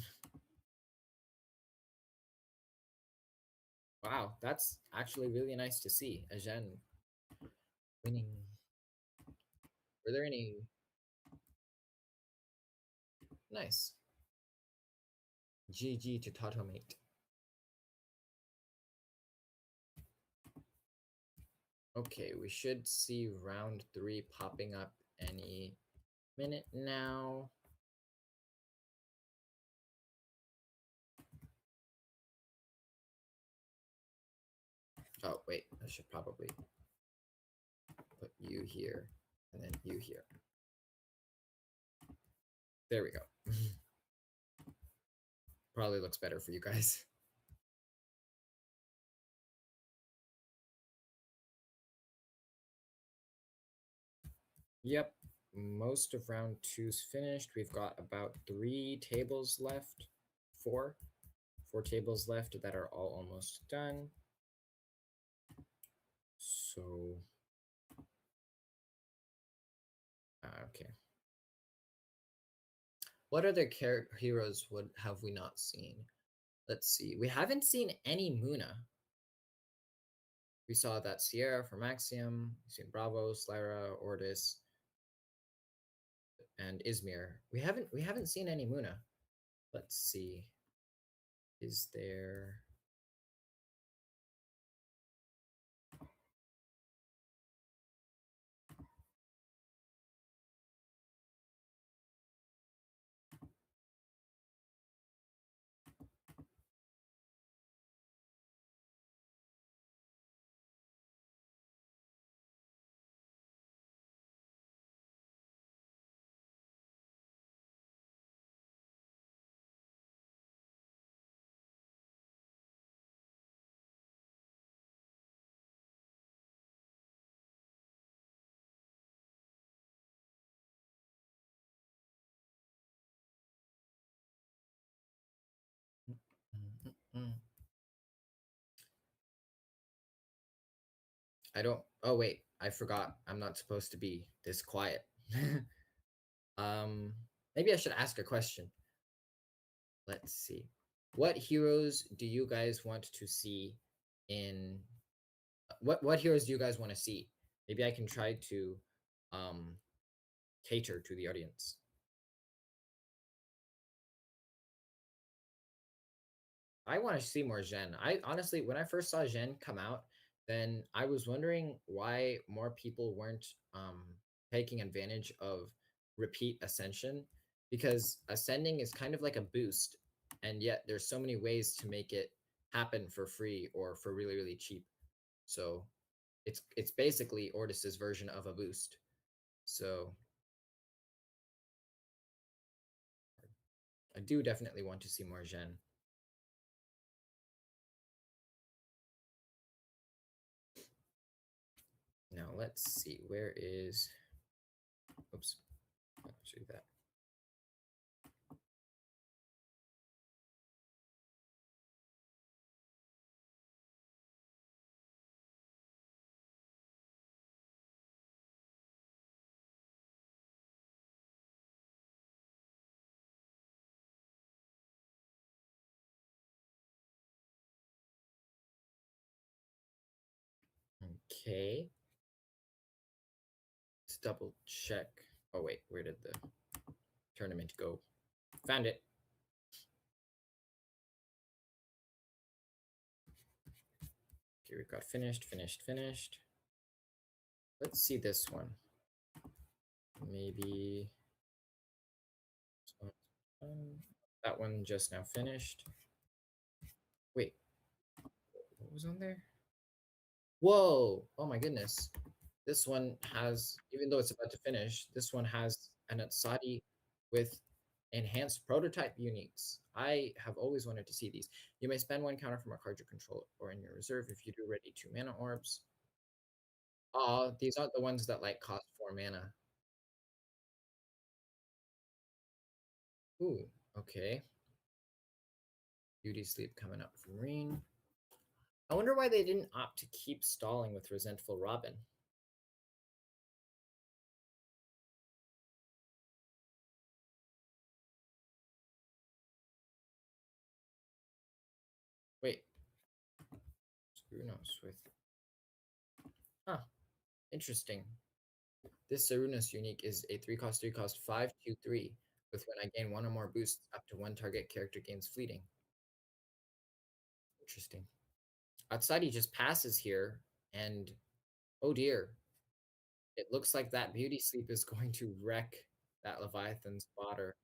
Wow, that's actually really nice to see. A Zhen winning. Were there any? Nice. GG to Tatomate. Okay, we should see round 3 popping up any minute now. Oh, wait, I should probably put you here and then you here. There we go. Probably looks better for you guys. Yep, most of round 2's finished. We've got about 3 tables left. 4. 4 tables left that are all almost done. So, okay. What other heroes would have we not seen? Let's see. We haven't seen any Muna. We saw that Sierra from Axiom, we've seen Bravo, Slyra, Ordis, and Izmir. We haven't seen any Muna. Let's see. Is there Mm-mm-mm. I don't oh wait, I forgot. I'm not supposed to be this quiet. um Maybe I should ask a question. Let's see. What heroes do you guys want to see in what heroes do you guys want to see? Maybe I can try to um cater to the audience. I want to see more Zhen. I honestly, when I first saw Zhen come out, then I was wondering why more people weren't taking advantage of repeat ascension, because ascending is kind of like a boost, and yet there's so many ways to make it happen for free or for really really cheap. So it's basically Ordis's version of a boost. So I do definitely want to see more Zhen. Now let's see, where is, oops, let's do that. Okay, let's double check. Oh wait, where did the tournament go? Found it. Okay, we've got finished, finished, finished. Let's see this one. Maybe that one just now finished. Wait, what was on there? Whoa! Oh my goodness. This one has, even though it's about to finish, this one has an Atsadi with enhanced prototype uniques. I have always wanted to see these. You may spend 1 counter from a card you control or in your reserve if you do ready 2 mana orbs. Oh, these aren't the ones that like cost 4 mana. Ooh, okay. Beauty Sleep coming up from Reen. I wonder why they didn't opt to keep stalling with Resentful Robin. Wait, screw knows with. Huh, interesting. This Sarunas unique is a 3 cost 5 2 3 with when I gain 1 or more boosts up to 1 target character gains fleeting. Interesting. Outside he just passes here and Oh dear. It looks like that beauty sleep is going to wreck that Leviathan's fodder.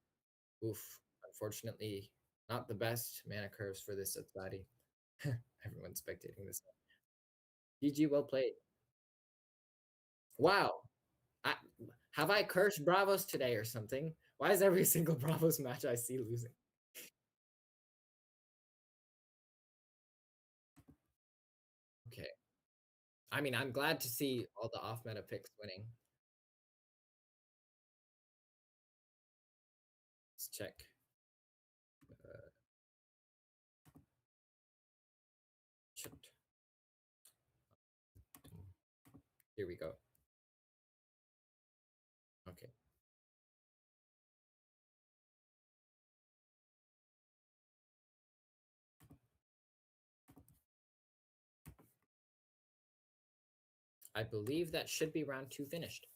Oof. Unfortunately, not the best mana curves for this Satsadi. Everyone's spectating this. GG, well played. Wow. I, have I cursed Bravos today or something? Why is every single Bravos match I see losing? Okay. I mean, I'm glad to see all the off meta picks winning. Let's check. Uh, Shoot. Here we go. Okay. I believe that should be round 2 finished.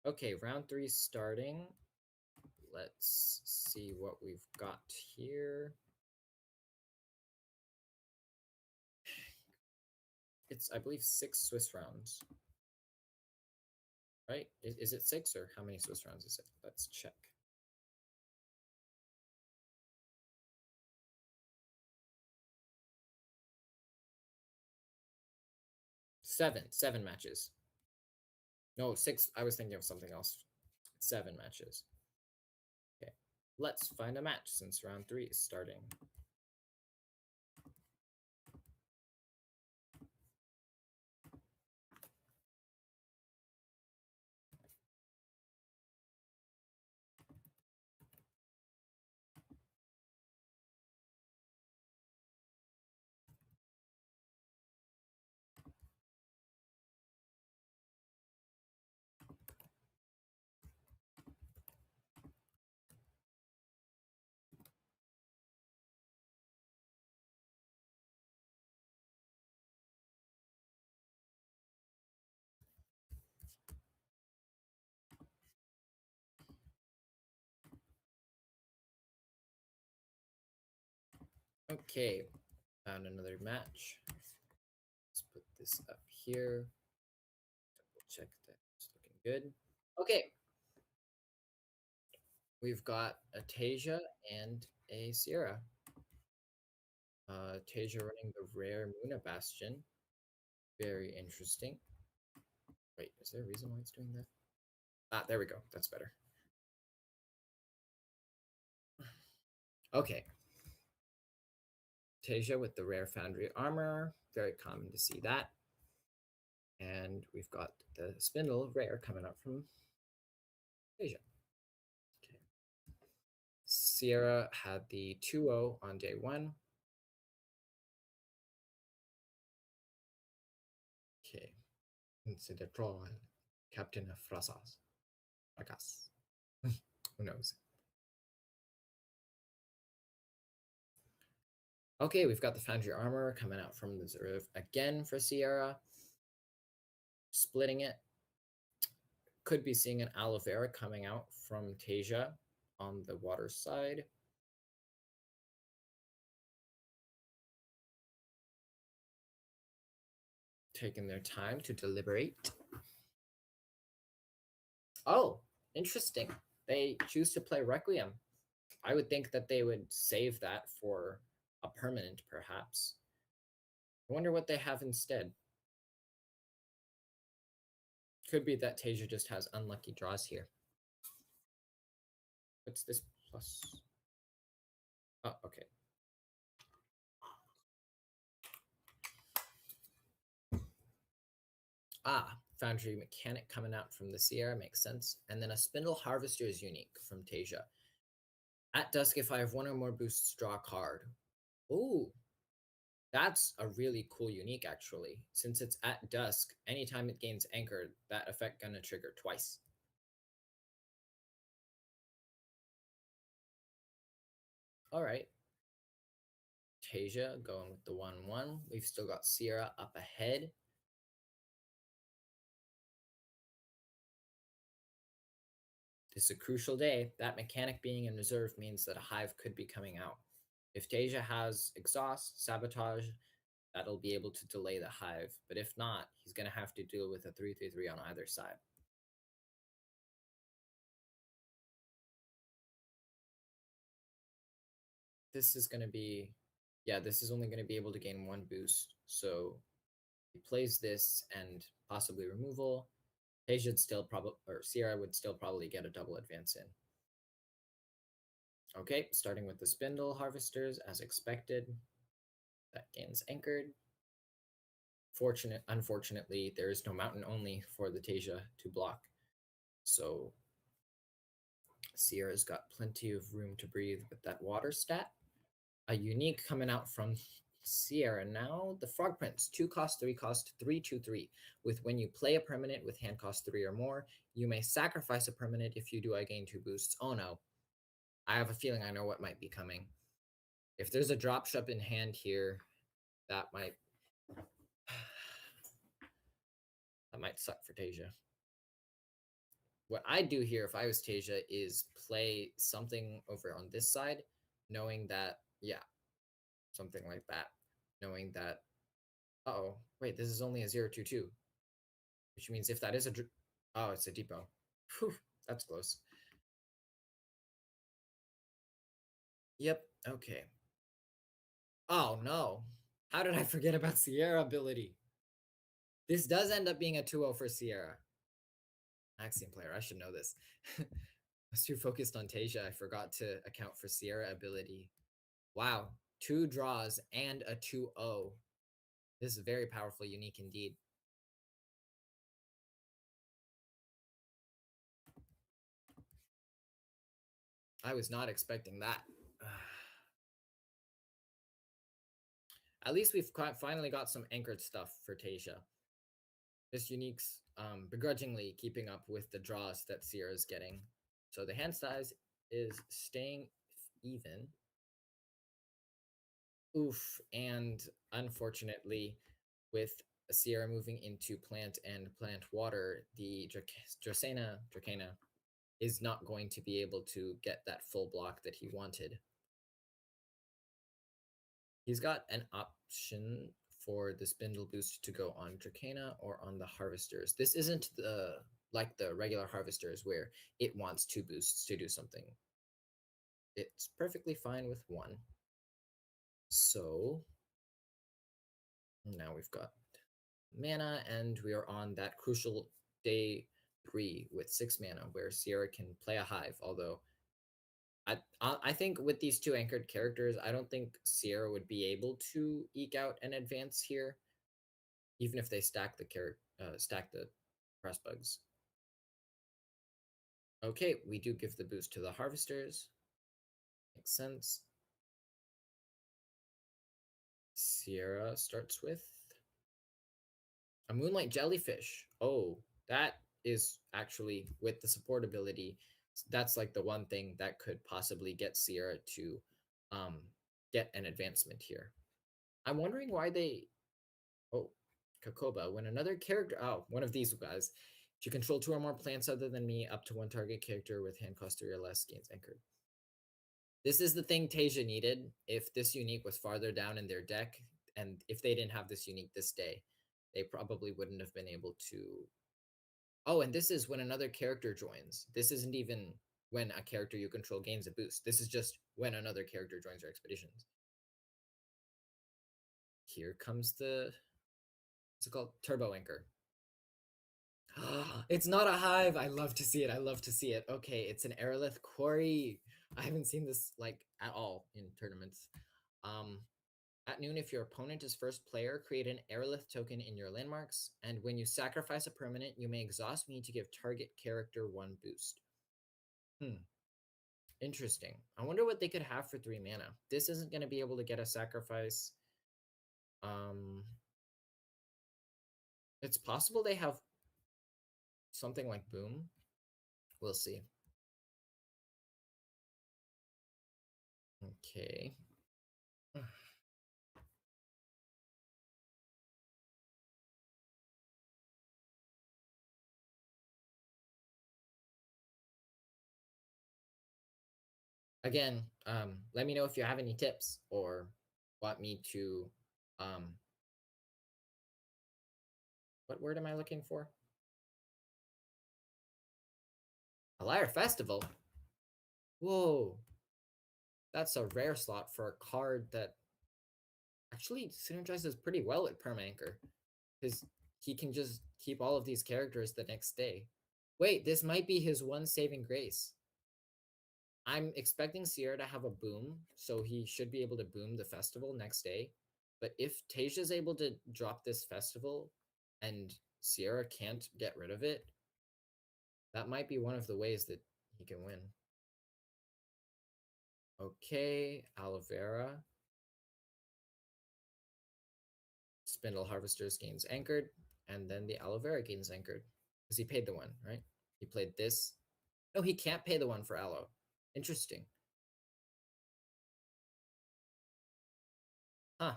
Okay, round 3 starting. Let's see what we've got here. It's, I believe, 6 Swiss rounds. Right? Is it 6 or how many Swiss rounds is it? Let's check. 7 matches. No, 6. I was thinking of something else. 7 matches. Okay. Let's find a match since round 3 is starting. Okay, found another match. Let's put this up here. Double check that it's looking good. Okay, we've got a Tasia and a Sierra. Tasia running the rare Muna Bastion. Very interesting. Wait, is there a reason why it's doing that? Ah, there we go. That's better. Okay. Tasia with the rare Foundry armor. Very common to see that. And we've got the Spindle rare coming up from Tasia. Okay. Sierra had the 2-0 on day 1. Okay. Into the draw, Captain of Frasas. Fracas. Who knows? Okay, we've got the Foundry armor coming out from the reserve again for Sierra. Splitting it. Could be seeing an aloe vera coming out from Tasia on the water side. Taking their time to deliberate. Oh, interesting. They choose to play Requiem. I would think that they would save that for a permanent, perhaps. I wonder what they have instead. Could be that Tasia just has unlucky draws here. What's this plus? Oh, okay. Ah, Foundry Mechanic coming out from the Sierra makes sense. And then a Spindle Harvester is unique from Tasia. At dusk, if I have 1 or more boosts, draw a card. Ooh, that's a really cool unique, actually. Since it's at dusk, anytime it gains Anchor, that effect gonna trigger twice. All right. Tasia going with the 1-1. We've still got Sierra up ahead. This is a crucial day. That mechanic being in reserve means that a hive could be coming out. If Tasia has exhaust, sabotage, That'll be able to delay the hive, but if not, he's going to have to deal with a 3/3/3 on either side. This is going to be, yeah, this is only going to be able to gain one boost. So he plays this and possibly removal. They should still probably, or Sierra would still probably get a double advance in. Okay, starting with the spindle harvesters as expected. That gains anchored. Unfortunately, there is no mountain only for the Tasia to block. So Sierra's got plenty of room to breathe with that water stat. A unique coming out from Sierra now. The Frog Prince, 2 cost, 3 cost, 3/2/3. With when you play a permanent with hand cost 3 or more, you may sacrifice a permanent. If you do, I gain 2 boosts. Oh no. I have a feeling I know what might be coming. If there's a drop ship in hand here, that might that might suck for Tasia. What I'd do here if I was Tasia is play something over on this side, knowing that, yeah, something like that. Knowing that, oh, wait, this is only a 0/2/2, which means if that is oh, it's a depot. Whew, that's close. Yep, okay. Oh, no. How did I forget about Sierra ability? This does end up being a 2-0 for Sierra. Axiom player, I should know this. I was too focused on Tasia, I forgot to account for Sierra ability. Wow, 2 draws and a 2-0. This is very powerful, unique indeed. I was not expecting that. At least we've finally got some anchored stuff for Tasia. This unique's begrudgingly keeping up with the draws that Sierra's getting. So the hand size is staying even. Oof, and unfortunately, with Sierra moving into plant and plant water, the Dracena is not going to be able to get that full block that he wanted. He's got an option for the spindle boost to go on Dracena or on the harvesters. This isn't like the regular harvesters where it wants 2 boosts to do something. It's perfectly fine with 1. So now we've got mana, and we are on that crucial day 3 with 6 mana, where Sierra can play a hive. Although I think with these 2 anchored characters, I don't think Sierra would be able to eke out an advance here, even if they stack the press bugs. Okay, we do give the boost to the harvesters. Makes sense. Sierra starts with a Moonlight Jellyfish. Oh, that is actually with the support ability. That's like the one thing that could possibly get Sierra to get an advancement here. I'm wondering why they. Oh, Kakoba. When another character. Oh, one of these guys. If you control 2 or more plants other than me, up to 1 target character with hand cost 3 or less gains anchored. This is the thing Tasia needed. If this unique was farther down in their deck, and if they didn't have this unique this day, they probably wouldn't have been able to. Oh, and this is when another character joins. This isn't even when a character you control gains a boost. This is just when another character joins your expeditions. Here comes what's it called? Turbo Anchor. It's not a hive. I love to see it. I love to see it. Okay, it's an Aerolith Quarry. I haven't seen this like at all in tournaments. Um, At noon, if your opponent is first player, create an Aerolith token in your landmarks, and when you sacrifice a permanent, you may exhaust me to give target character 1 boost. Interesting. I wonder what they could have for 3 mana. This isn't going to be able to get a sacrifice. It's possible they have something like Boom. We'll see. Okay. Again, let me know if you have any tips or want me to What word am I looking for? A Lyre Festival? Whoa. That's a rare slot for a card that actually synergizes pretty well with Permanker. Because he can just keep all of these characters the next day. Wait, this might be his one saving grace. I'm expecting Sierra to have a boom, so he should be able to boom the festival next day. But if Tasia's able to drop this festival and Sierra can't get rid of it, that might be one of the ways that he can win. Okay, aloe vera. Spindle Harvesters gains anchored, and then the aloe vera gains anchored. Because he paid the one, right? He played this. No, he can't pay the one for aloe. Interesting. Huh.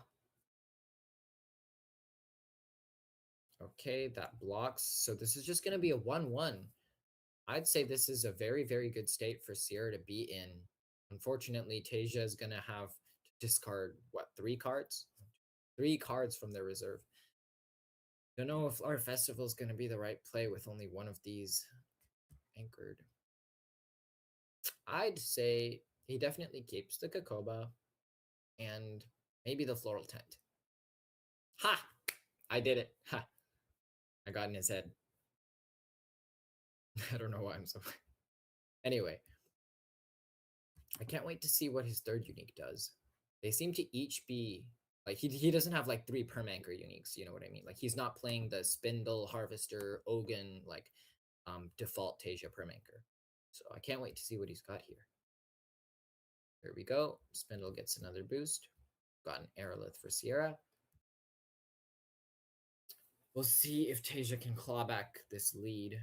Okay, that blocks. So this is just going to be a 1-1. I'd say this is a very, very good state for Sierra to be in. Unfortunately, Tasia is going to have to discard, what, 3 cards? 3 cards from their reserve. Don't know if our festival is going to be the right play with only one of these anchored. I'd say he definitely keeps the Kakoba and maybe the Floral Tent. Ha! I did it. Ha! I got in his head. I don't know why I'm so... Anyway, I can't wait to see what his third unique does. They seem to each be... Like, he doesn't have, like, 3 permanker uniques, you know what I mean? Like, he's not playing the Spindle, Harvester, Ogun, like, default Tasia permanker. So I can't wait to see what he's got here. There we go. Spindle gets another boost. Got an Aerolith for Sierra. We'll see if Tasia can claw back this lead.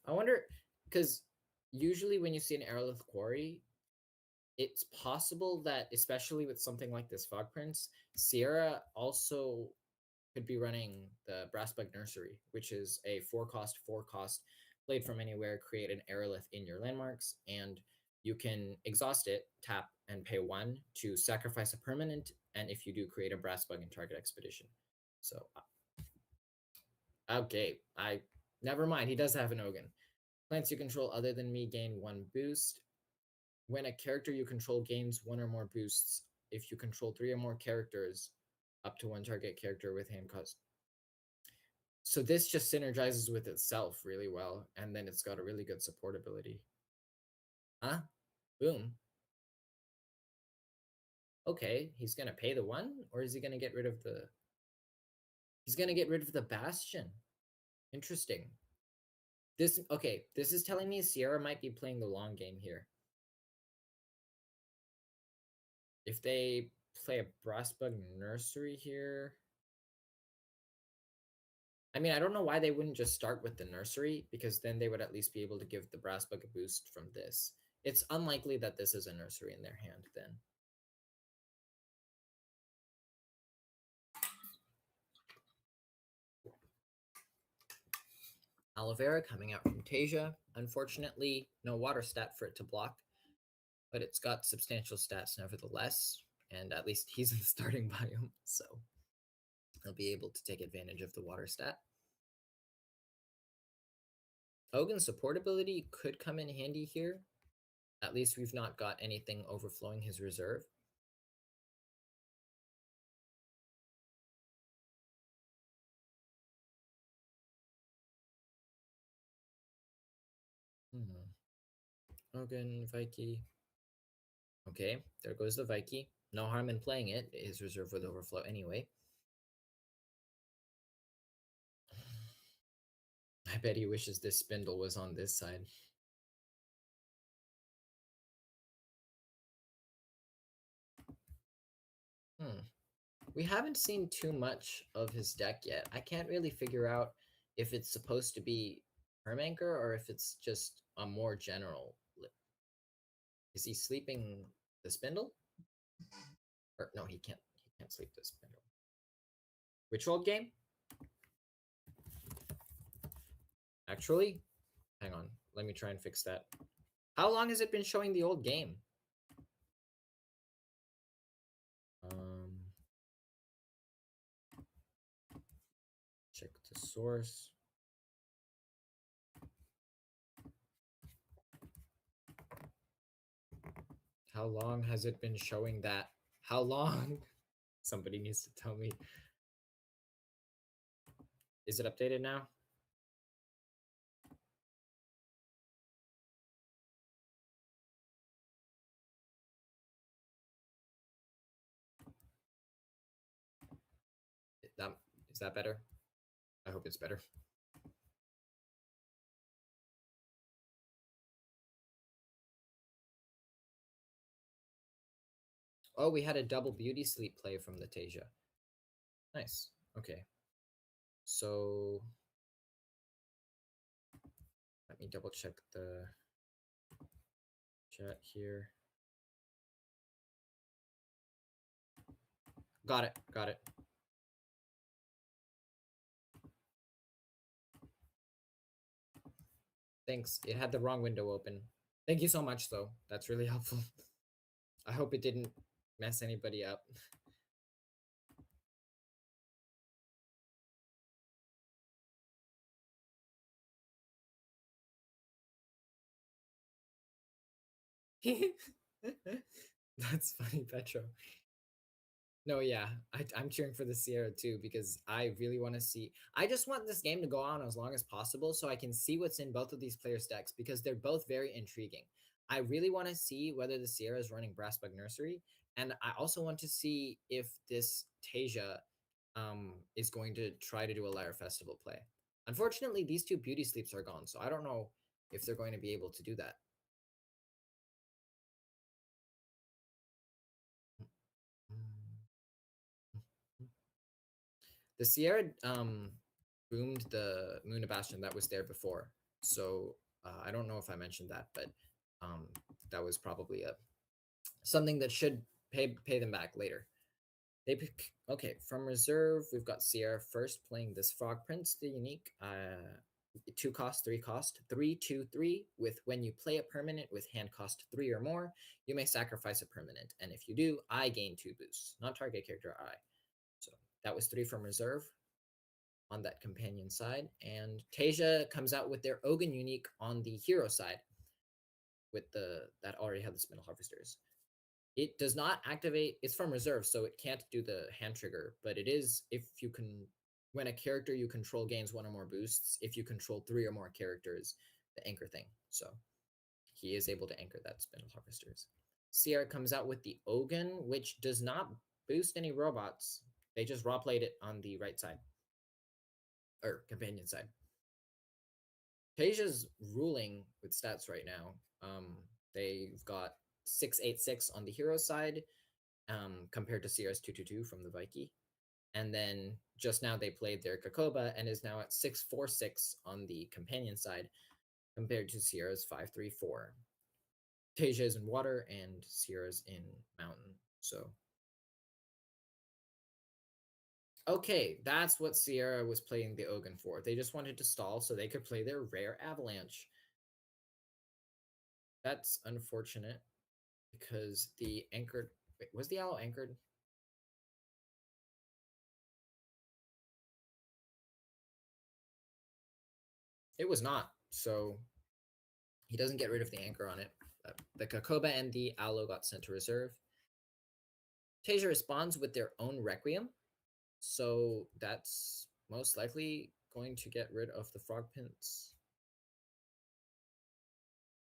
I wonder, because usually when you see an Aerolith Quarry, it's possible that, especially with something like this Fog Prince, Sierra also could be running the Brassbug Nursery, which is a 4-cost, played from anywhere, create an Aerolith in your landmarks, and you can exhaust it, tap, and pay 1 to sacrifice a permanent, and if you do, create a Brassbug in target expedition. So, okay, never mind, he does have an Ogun. Plants you control other than me gain 1 boost. When a character you control gains 1 or more boosts, if you control 3 or more characters, up to 1 target character with hand cost. So this just synergizes with itself really well, and then it's got a really good support ability. Huh? Boom. Okay, he's gonna pay the 1, or is he gonna get rid of the... He's gonna get rid of the Bastion. Interesting. This is telling me Sierra might be playing the long game here. If they play a Brassbug Nursery here... I mean, I don't know why they wouldn't just start with the Nursery, because then they would at least be able to give the Brassbug a boost from this. It's unlikely that this is a Nursery in their hand then. Aloe Vera coming out from Tasia. Unfortunately, no water stat for it to block, but it's got substantial stats nevertheless, and at least he's in the starting biome, so he'll be able to take advantage of the water stat. Ogun's support ability could come in handy here. At least we've not got anything overflowing his reserve. Ogun, Vikey. Okay, there goes the Vikey. No harm in playing it. His reserve would overflow anyway. I bet he wishes this Spindle was on this side. We haven't seen too much of his deck yet. I can't really figure out if it's supposed to be Permanker or if it's just a more general. Is he sleeping the Spindle? Or no, he can't. He can't sleep the Spindle. Which old game? Actually, hang on. Let me try and fix that. How long has it been showing the old game? source. How long has it been showing that? How long? Somebody needs to tell me. Is it updated now? That, is that better? I hope it's better. Oh, we had a double beauty sleep play from the Tasia. Nice. Okay. So let me double check the chat here. Got it. Got it. Thanks. It had the wrong window open. Thank you so much, though. That's really helpful. I hope it didn't mess anybody up. That's funny, Petro. No, yeah, I'm cheering for the Sierra too because I really want to see. I just want this game to go on as long as possible so I can see what's in both of these players' decks because they're both very intriguing. I really want to see whether the Sierra is running Brassbug Nursery, and I also want to see if this Tasia is going to try to do a Lyre Festival play. Unfortunately, these two Beauty Sleeps are gone, so I don't know if they're going to be able to do that. The Sierra boomed the Moon Bastion that was there before. So I don't know if I mentioned that, but um, that was probably a something that should pay them back later. They pick okay from reserve. We've got Sierra first playing this Frog Prince, the unique 2 cost, 3 cost, 3/2/3. With when you play a permanent with hand cost 3 or more, you may sacrifice a permanent, and if you do, I gain 2 boosts, not target character I. So that was 3 from reserve on that companion side. And Tasia comes out with their Ogun unique on the hero side with the that already had the Spindle Harvesters. It does not activate, it's from reserve, so it can't do the hand trigger, but it is if you can when a character you control gains 1 or more boosts, if you control 3 or more characters, the anchor thing. So he is able to anchor that Spindle Harvesters. Sierra comes out with the Ogun, which does not boost any robots. They just raw played it on the right side or companion side. Tasia's ruling with stats right now. They've got 686 on the hero side, compared to Sierra's 222 from the Viking. And then just now they played their Kakoba and is now at 646 on the companion side, compared to Sierra's 534. Tasia is in water and Sierra's in mountain. So okay, that's what Sierra was playing the Ogun for. They just wanted to stall so they could play their rare Avalanche. That's unfortunate because the anchored. Wait, was the owl anchored? It was not. So he doesn't get rid of the anchor on it. The Kakoba and the Aloe got sent to reserve. Tasia responds with their own Requiem. So that's most likely going to get rid of the Frog Prince.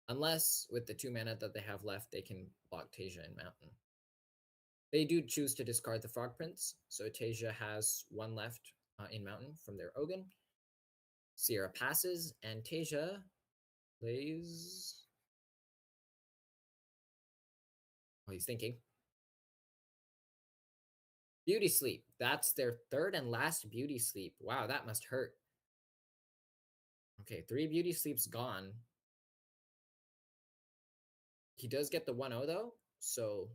Unless with the 2 mana that they have left, they can block Tasia in Mountain. They do choose to discard the Frog Prince, so Tasia has 1 left in Mountain from their Ogun. Sierra passes, and Tasia plays. Oh, he's thinking. Beauty Sleep. That's their 3rd and last Beauty Sleep. Wow, that must hurt. Okay, 3 Beauty Sleeps gone. He does get the 1/0 though, so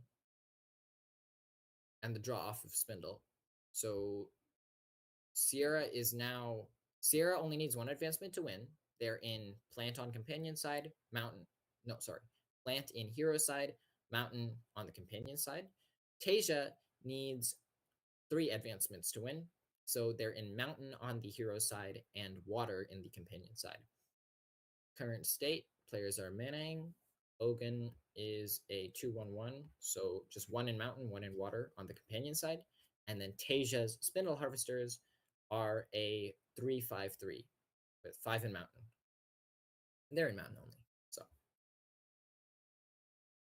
and the draw off of Spindle. So Sierra is now Sierra only needs 1 advancement to win. They're in Plant on companion side, Mountain. No, sorry. Plant in hero side, Mountain on the companion side. Tasia needs 3 advancements to win. So they're in mountain on the hero side and water in the companion side. Current state, players are Manang. Ogun is a 2/1/1, so just one in mountain, one in water on the companion side. And then Tasia's Spindle Harvesters are a 3/5/3 with 5 in mountain. They're in mountain only. So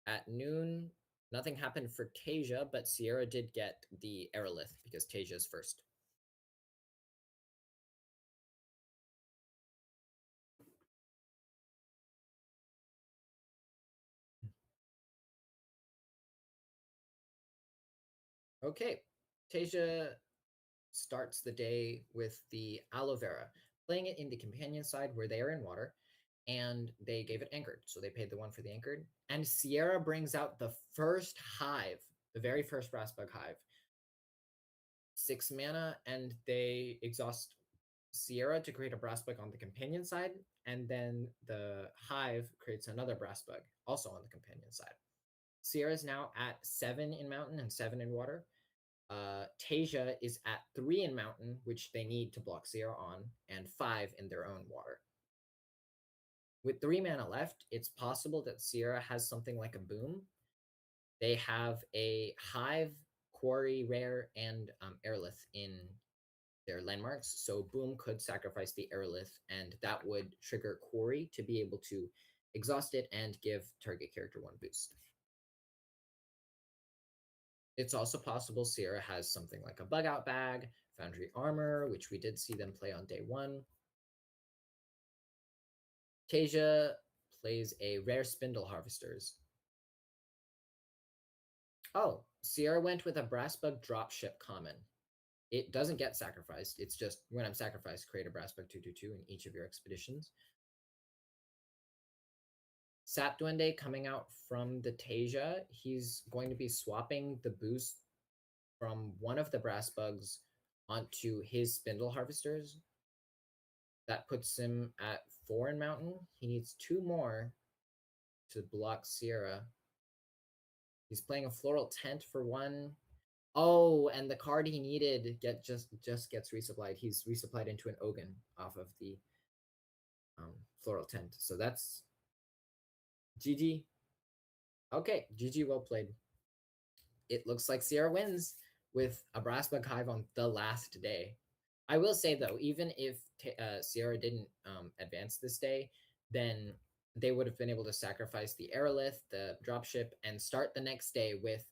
at noon, nothing happened for Tasia, but Sierra did get the Aerolith because Tasia's first. Okay, Tasia starts the day with the aloe vera, playing it in the companion side where they are in water, and they gave it anchored. So they paid the one for the anchored. And Sierra brings out the first hive, the very first brass bug hive. 6 mana, and they exhaust Sierra to create a brass bug on the companion side, and then the hive creates another brass bug also on the companion side. Sierra is now at 7 in mountain and 7 in water. Tasia is at 3 in mountain, which they need to block Sierra on, and 5 in their own water. With 3 mana left, it's possible that Sierra has something like a boom. They have a hive, quarry, rare, and airlith in their landmarks. So boom could sacrifice the airlith, and that would trigger quarry to be able to exhaust it and give target character 1 boost. It's also possible Sierra has something like a bug out bag, foundry armor, which we did see them play on day 1. Tasia plays a rare spindle harvesters. Oh, Sierra went with a brass bug dropship common. It doesn't get sacrificed. It's just when I'm sacrificed, create a brass bug 2/2/2 in each of your expeditions. Sap Duende coming out from the Tasia. He's going to be swapping the boost from one of the brass bugs onto his spindle harvesters. That puts him at 4 in mountain. He needs 2 more to block Sierra. He's playing a floral tent for 1. Oh, and the card he needed just gets resupplied. He's resupplied into an Ogun off of the floral tent. So that's GG. Okay, GG, well played. It looks like Sierra wins with a brass bug hive on the last day. I will say though, even if Sierra didn't advance this day, then they would have been able to sacrifice the aerolith, the dropship, and start the next day with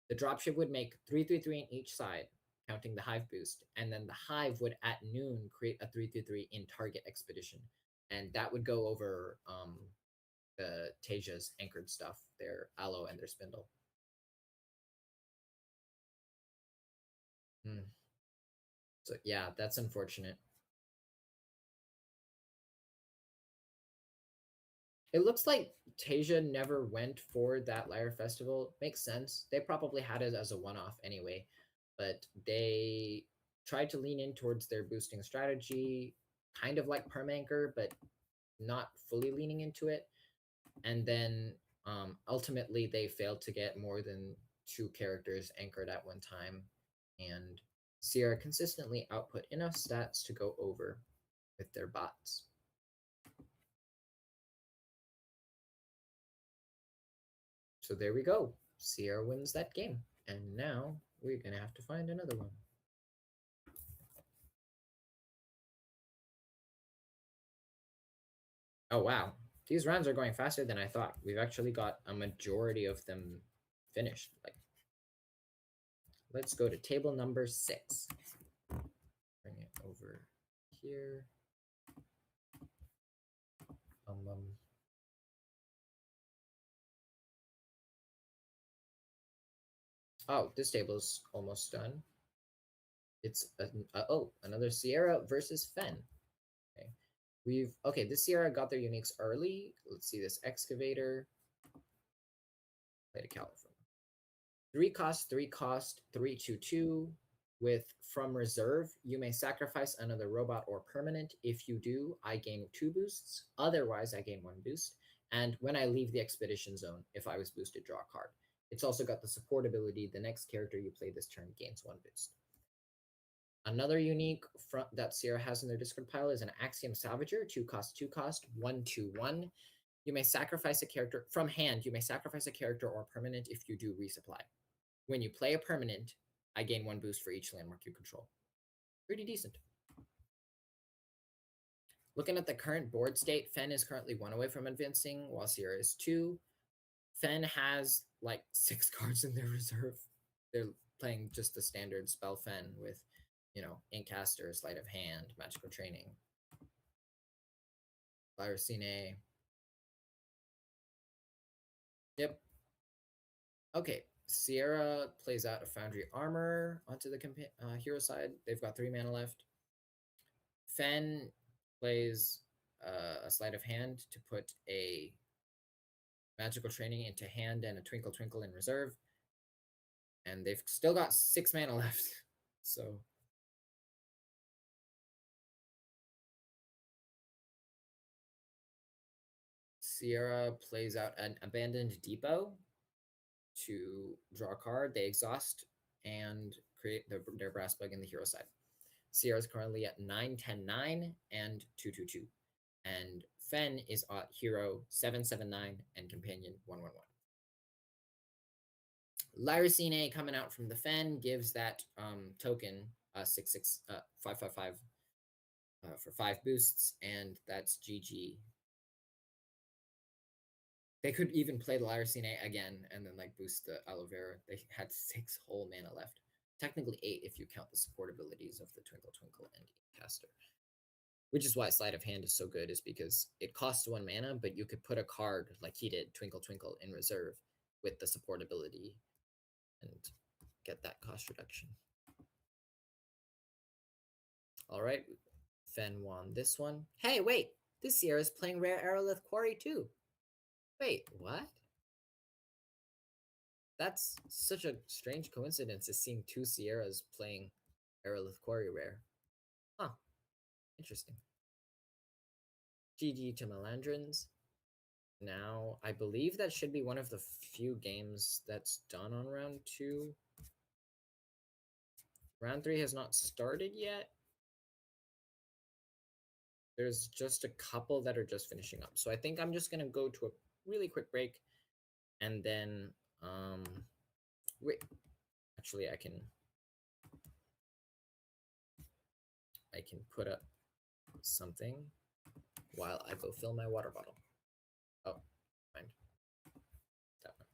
the dropship would make 3/3/3 in each side, counting the hive boost, and then the hive would at noon create a 3/3/3 in target expedition, and that would go over the Tasia's anchored stuff, their aloe and their spindle. Hmm. So yeah, that's unfortunate. It looks like Tasia never went for that Lyre Festival. Makes sense. They probably had it as a one-off anyway, but they tried to lean in towards their boosting strategy, kind of like Permanker, but not fully leaning into it. And then ultimately they failed to get more than 2 characters anchored at one time. And Sierra consistently output enough stats to go over with their bots. So there we go. Sierra wins that game. And now we're going to have to find another one. Oh, wow. These rounds are going faster than I thought. We've actually got a majority of them finished. Like, let's go to table number 6. Bring it over here. Um, oh, this table's almost done. It's another Sierra versus Fen. Okay, this Sierra got their uniques early. Let's see this excavator. Played a California. 3 cost, 3 cost, 3/2/2. With from reserve, you may sacrifice another robot or permanent. If you do, I gain 2 boosts. Otherwise, I gain 1 boost. And when I leave the expedition zone, if I was boosted, draw a card. It's also got the support ability. The next character you play this turn gains 1 boost. Another unique front that Sierra has in their discard pile is an Axiom Salvager, 2 cost, 1/1. You may sacrifice a character from hand. You may sacrifice a character or a permanent if you do resupply. When you play a permanent, I gain 1 boost for each landmark you control. Pretty decent. Looking at the current board state, Fen is currently 1 away from advancing, while Sierra is 2. Fen has like 6 cards in their reserve. They're playing just the standard spell Fen with, Inkcaster, Sleight of Hand, Magical Training, Lyricine. Yep. Okay. Sierra plays out a Foundry Armor onto the hero side. They've got 3 mana left. Fen plays a Sleight of Hand to put a Magical Training into hand and a Twinkle Twinkle in reserve. And they've still got 6 mana left. So Sierra plays out an Abandoned Depot to draw a card. They exhaust and create their Brass Bug in the hero side. Sierra is currently at 9/10/9 and 2/2/2. And Fen is at hero 7/7/9 and companion 1/1/1. Lyricine coming out from the Fen gives that token 6/6 5/5/5 for 5 boosts, and that's GG. They could even play the Lyricine again and then boost the Aloe Vera. They had 6 whole mana left. Technically 8 if you count the support abilities of the Twinkle Twinkle and Caster. Which is why Sleight of Hand is so good, is because it costs 1 mana, but you could put a card like he did, Twinkle Twinkle, in reserve with the support ability and get that cost reduction. All right, Fen won this one. Hey, wait, this Sierra is playing Rare Aerolith Quarry too. Wait, what? That's such a strange coincidence, is seeing 2 Sierras playing Aerolith Quarry Rare. Huh, interesting. GG to Melandrins. Now, I believe that should be one of the few games that's done on round 2. Round 3 has not started yet. There's just a couple that are just finishing up. So I think I'm just going to go to a really quick break. And then, wait, actually I can put up something while I go fill my water bottle. Oh, fine. That one.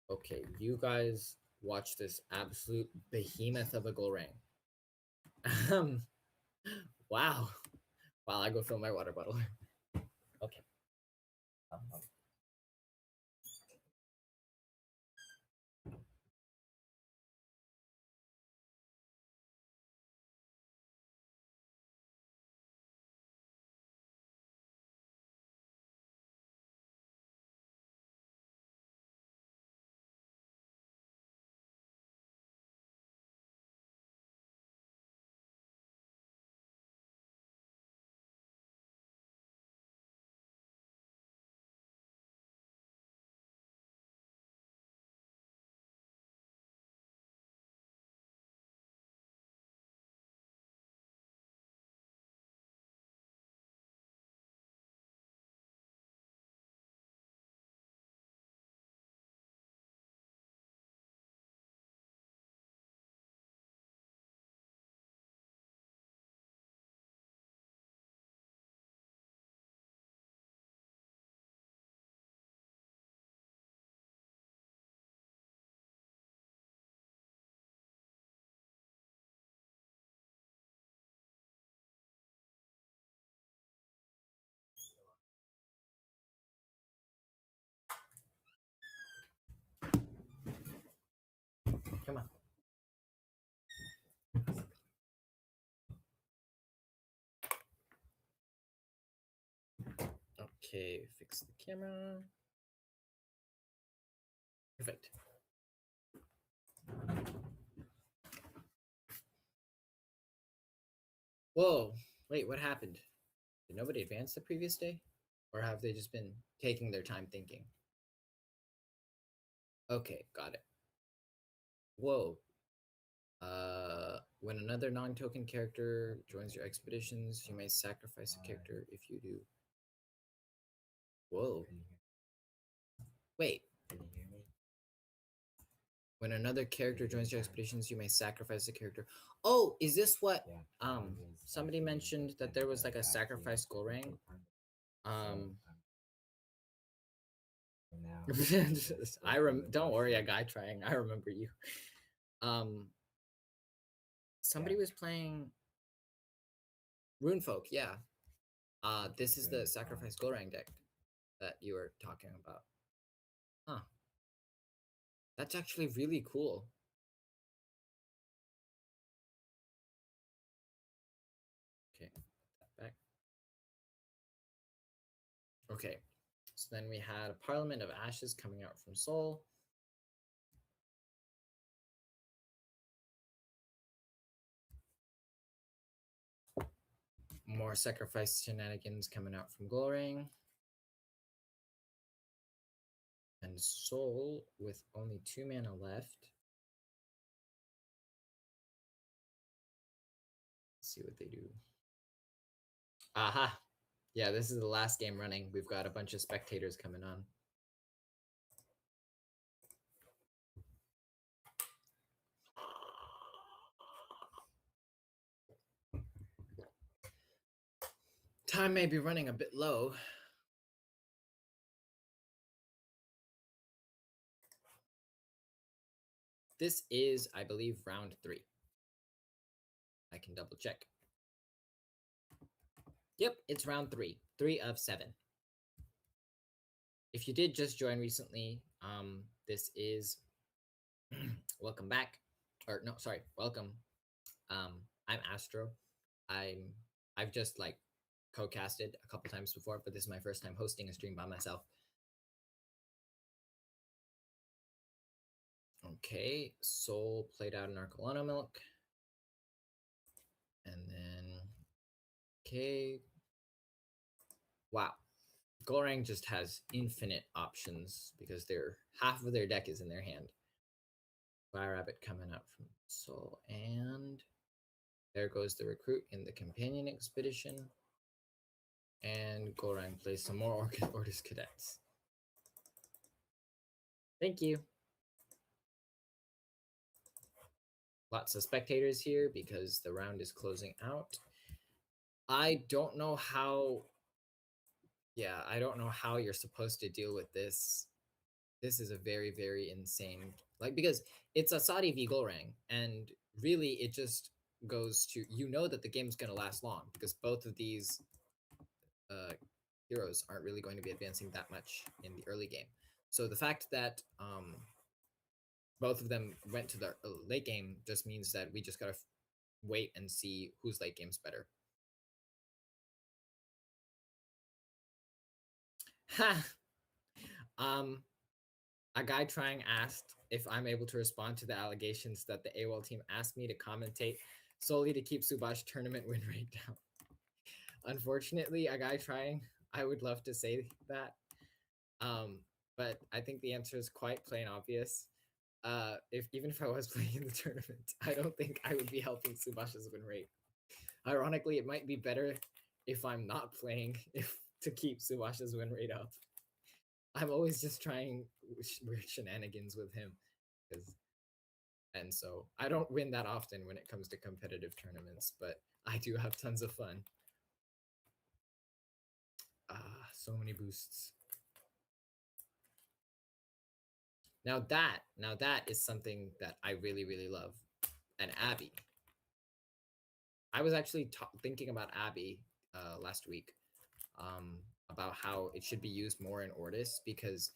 Okay, you guys watch this absolute behemoth of a Golrang. Wow. While I go fill my water bottle. Okay. Come on. Okay, fix the camera. Perfect. Whoa, Wait, what happened? Did nobody advance the previous day? Or have they just been taking their time thinking? Okay, got it. Whoa. When another non-token character joins your expeditions, you may sacrifice a character if you do. Whoa. Wait. When another character joins your expeditions, you may sacrifice a character. Oh, is this what somebody mentioned that there was like a sacrifice Gorang? Don't worry, a guy trying. I remember you. Um somebody was playing Runefolk, yeah. This is the sacrifice Gorang deck that you were talking about. Huh. That's actually really cool. Okay, put that back. Okay. So then we had a Parliament of Ashes coming out from Seoul. More sacrifice shenanigans coming out from Gorang. And Soul with only 2 mana left. Let's see what they do. Aha! Yeah, this is the last game running. We've got a bunch of spectators coming on. Time may be running a bit low. This is, I believe, round 3. I can double check. Yep, it's round 3. 3 of 7. If you did just join recently, this is welcome back. Or no, sorry, welcome. I'm Astro. I've just like co-casted a couple times before, but this is my first time hosting a stream by myself. Okay, Soul played out an Arcolano Milk. And then, okay. Wow. Gorang just has infinite options because half of their deck is in their hand. Fire Rabbit coming up from Soul, and there goes the recruit in the companion expedition. And Gorang plays some more Ordis Cadets. Thank you. Lots of spectators here because the round is closing out. I don't know how. Yeah, I don't know how you're supposed to deal with this. This is a very, very insane. Like, because it's a Saudi v Gorang, and really it just goes to, you know, that the game's going to last long because both of these heroes aren't really going to be advancing that much in the early game. So the fact that both of them went to the late game just means that we just gotta wait and see whose late game's better. Ha! A guy trying asked if I'm able to respond to the allegations that the A.W.O.L team asked me to commentate solely to keep Subash tournament win rate down. Unfortunately, a guy trying, I would love to say that, but I think the answer is quite plain obvious. Even if I was playing in the tournament, I don't think I would be helping Subash's win rate. Ironically, it might be better if I'm not playing to keep Subash's win rate up. I'm always just trying weird shenanigans with him, and so I don't win that often when it comes to competitive tournaments, but I do have tons of fun. So many boosts. Now that is something that I really, really love. And Abby. I was actually thinking about Abby last week, about how it should be used more in Ordis because,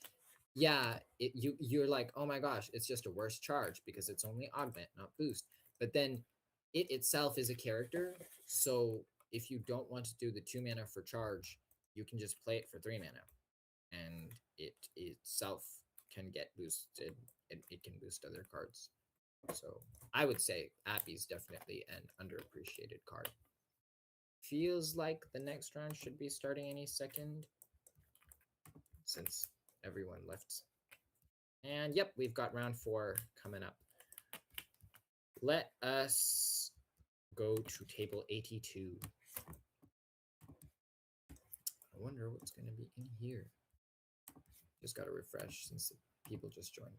yeah, you're like, oh my gosh, it's just a worse charge because it's only augment, not boost. But then it itself is a character, so if you don't want to do the 2 mana for charge, you can just play it for 3 mana, and it itself can get boosted, and it can boost other cards. So I would say Appy's definitely an underappreciated card. Feels like the next round should be starting any second since everyone left. And yep, we've got round 4 coming up. Let us go to table 82. I wonder what's going to be in here. Just got to refresh since people just joined.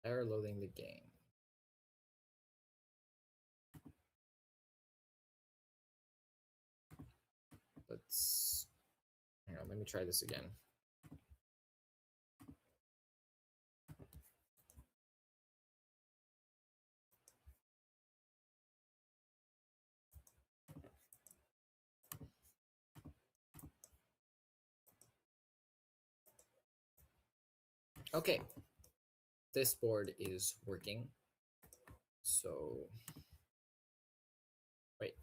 They're loading the game. Hang on, let me try this again. Okay, this board is working. So, wait.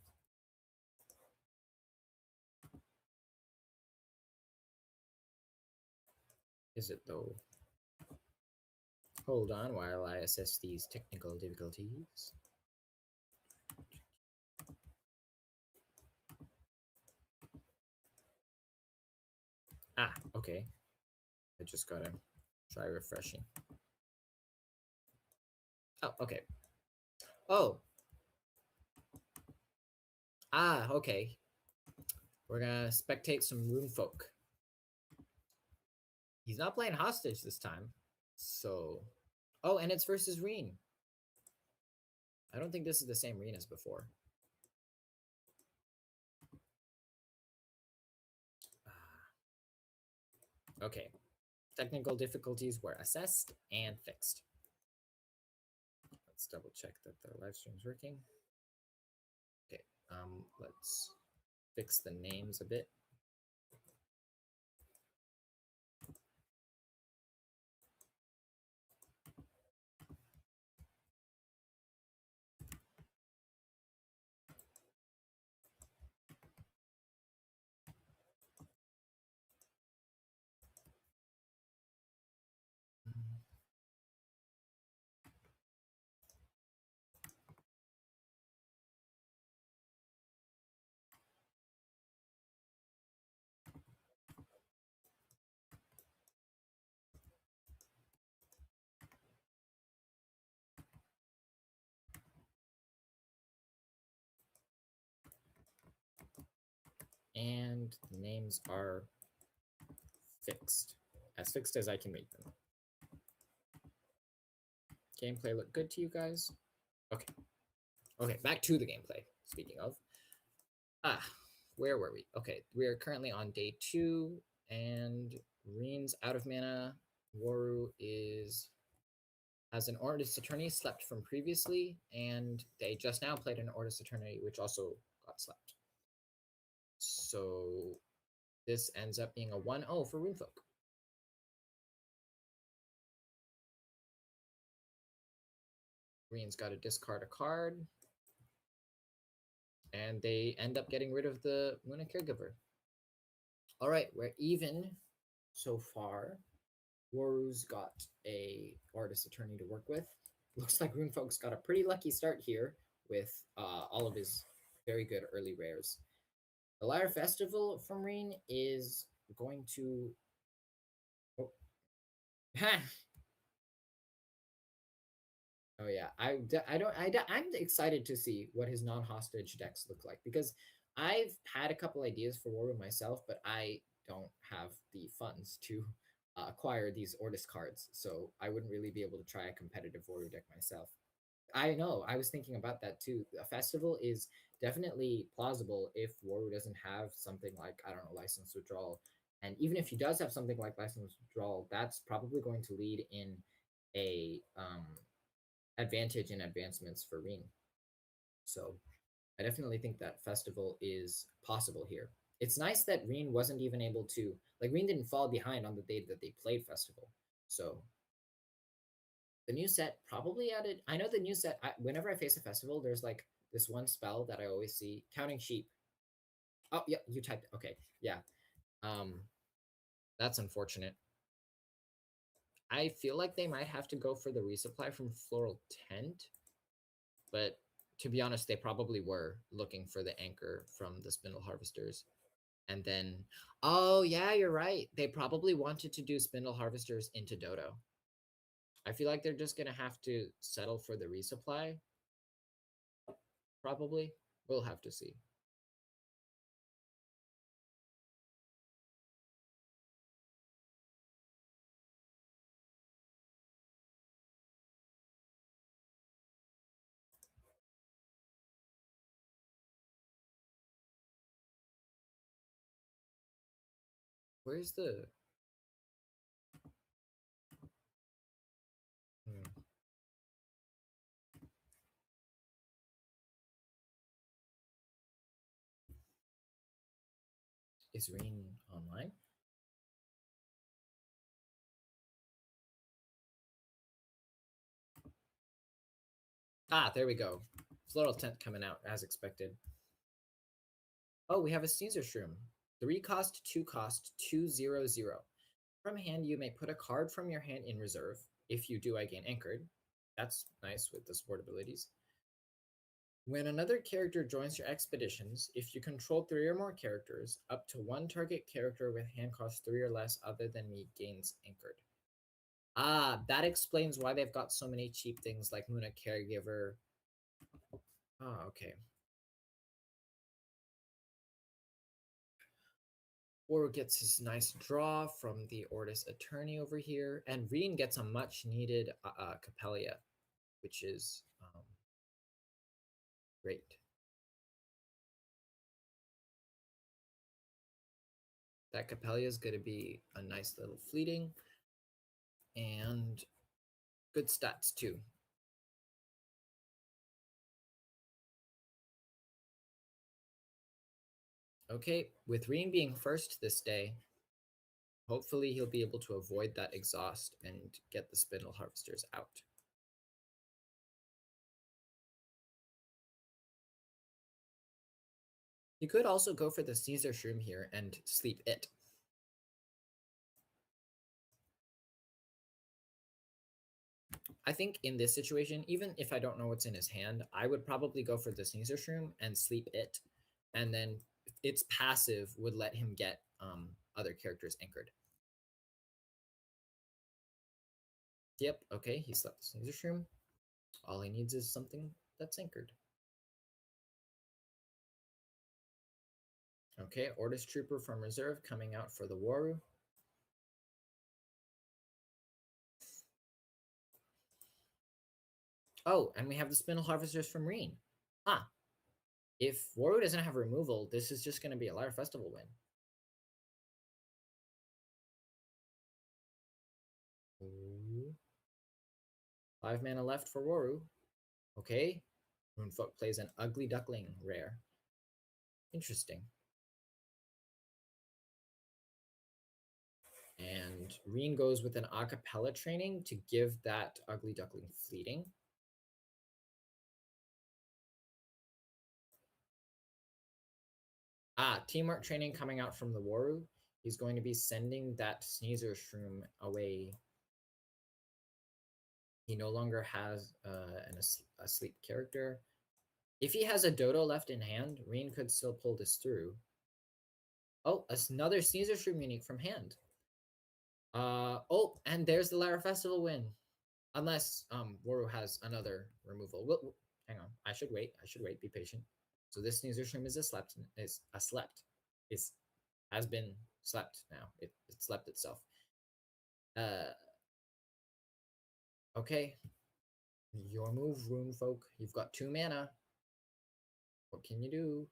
Is it though? Hold on while I assess these technical difficulties. Ah, okay. I just gotta try refreshing. Oh, okay. Oh. Ah, okay. We're gonna spectate some rune folk. He's not playing hostage this time. So, oh, and it's versus Reen. I don't think this is the same Reen as before. Okay. Technical difficulties were assessed and fixed. Let's double check that the live stream is working. Okay, let's fix the names a bit. And the names are fixed as I can make them. Gameplay look good to you guys? Okay. Okay, back to the gameplay. Speaking of. Where were we? Okay, we are currently on day 2, and Reen's out of mana. Waru has an Ordis Attorney slept from previously, and they just now played an Ordis Attorney, which also got slept. So this ends up being a 1-0 for Runefolk. Reen's got to discard a card, and they end up getting rid of the Luna Caregiver. All right, we're even so far. Waru's got a Artist Attorney to work with. Looks like Runefolk's got a pretty lucky start here with all of his very good early rares. The Lyre Festival from Reen is going to... Oh. Oh yeah, I'm excited to see what his non-hostage decks look like, because I've had a couple ideas for Waru myself, but I don't have the funds to acquire these Ordis cards, so I wouldn't really be able to try a competitive Waru deck myself. I know, I was thinking about that too. A festival is definitely plausible if Waru doesn't have something like, I don't know, License Withdrawal. And even if he does have something like License Withdrawal, that's probably going to lead in a advantage and advancements for Reen. So I definitely think that festival is possible here. It's nice that Reen wasn't even able to, like, Reen didn't fall behind on the day that they played festival. So the new set probably added, I know the new set, whenever I face a festival, there's like this one spell that I always see, Counting Sheep. Oh, yeah, you typed it. Okay, yeah. That's unfortunate. I feel like they might have to go for the resupply from Floral Tent, but to be honest, they probably were looking for the anchor from the Spindle Harvesters. And then, oh yeah, you're right. They probably wanted to do Spindle Harvesters into Dodo. I feel like they're just gonna have to settle for the resupply. Probably. We'll have to see. Where's the hmm. Is Reen online? Ah, there we go. Floral Tent coming out as expected. Oh, we have a Caesar Shroom. 3 cost, 2 cost, 2/0/0. From hand, you may put a card from your hand in reserve. If you do, I gain anchored. That's nice with the support abilities. When another character joins your expeditions, if you control 3 or more characters, up to 1 target character with hand cost 3 or less other than me gains anchored. Ah, that explains why they've got so many cheap things like Muna Caregiver. Ah, okay. Or gets his nice draw from the Ortis Attorney over here, and Reen gets a much needed Capelia, which is great. That Capelia is going to be a nice little fleeting and good stats too. Okay, with Reen being first this day, hopefully he'll be able to avoid that exhaust and get the Spindle Harvesters out. You could also go for the Caesar Shroom here and sleep it. I think in this situation, even if I don't know what's in his hand, I would probably go for the Caesar Shroom and sleep it. And then its passive would let him get other characters anchored. Yep, okay, he slept the Caesar Shroom. All he needs is something that's anchored. Okay, Ortis Trooper from reserve coming out for the Waru. Oh, and we have the Spindle Harvesters from Reen. Ah, if Waru doesn't have removal, this is just going to be a Lyre Festival win. Ooh. 5 mana left for Waru. Okay. Runefolk plays an Ugly Duckling rare. Interesting. And Reen goes with an acapella training to give that Ugly Duckling fleeting. Ah, teamwork training coming out from the Waru. He's going to be sending that Sneezer Shroom away. He no longer has a sleep character. If he has a Dodo left in hand, Reen could still pull this through. Oh, another Sneezer Shroom unique from hand. Oh, and there's the Lyra Festival win. Unless Waru has another removal. Hang on. I should wait. Be patient. So this Sneezer Shroom is a slept. Is has been slept now. It slept itself. Okay. Your move, Rune Folk. You've got 2 mana. What can you do?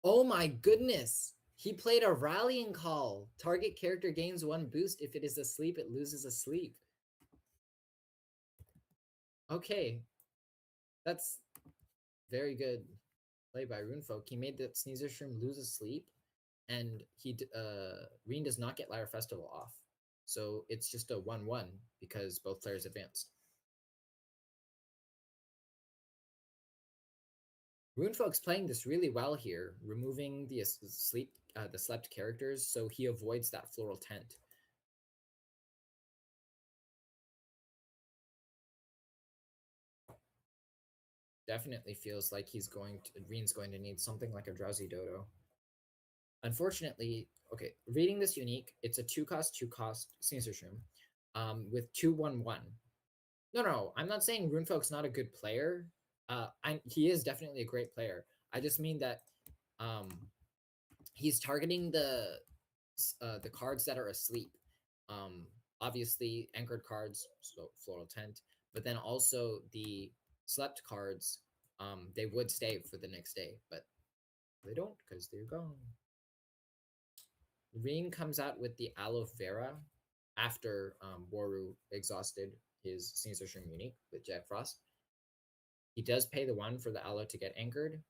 Oh my goodness! He played a rallying call. Target character gains 1 boost. If it is asleep, it loses a sleep. Okay. That's very good play by Runefolk. He made that Sneezer Shroom lose a sleep, and Reen does not get Lyre Festival off. So it's just a 1-1 because both players advanced. Runefolk's playing this really well here, removing the slept characters, so he avoids that Floral Tent. definitely feels like Reen's going to need something like a Drowsy Dodo. Unfortunately, okay, reading this unique, it's a 2 cost Caesar Shroom with 2/1/1. No, I'm not saying Runefolk's not a good player. He is definitely a great player. I just mean that um, he's targeting the cards that are asleep. Um, Obviously, anchored cards, so Floral Tent, but then also the slept cards. They would stay for the next day, but they don't because they're gone. Reen comes out with the Aloe Vera after Waru exhausted his Caesar Shroom Unique with Jack Frost. He does pay the 1 for the Aloe to get anchored.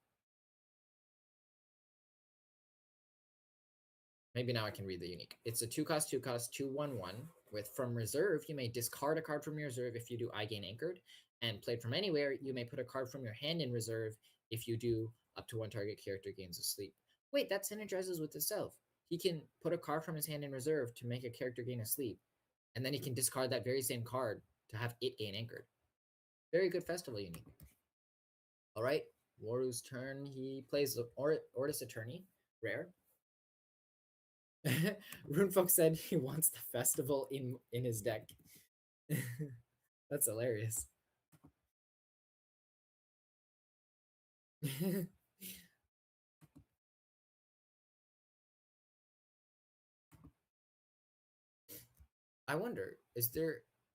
Maybe now I can read the unique. It's a 2 cost, 2/1/1 with from reserve. You may discard a card from your reserve if you do I gain anchored, and played from anywhere. You may put a card from your hand in reserve if you do up to 1 target character gains a sleep. Wait, that synergizes with itself. He can put a card from his hand in reserve to make a character gain a sleep, and then he can discard that very same card to have it gain anchored. Very good festival unique. All right, Waru's turn. He plays Ortis Attorney, rare. Runefolk said he wants the festival in his deck. That's hilarious. I wonder,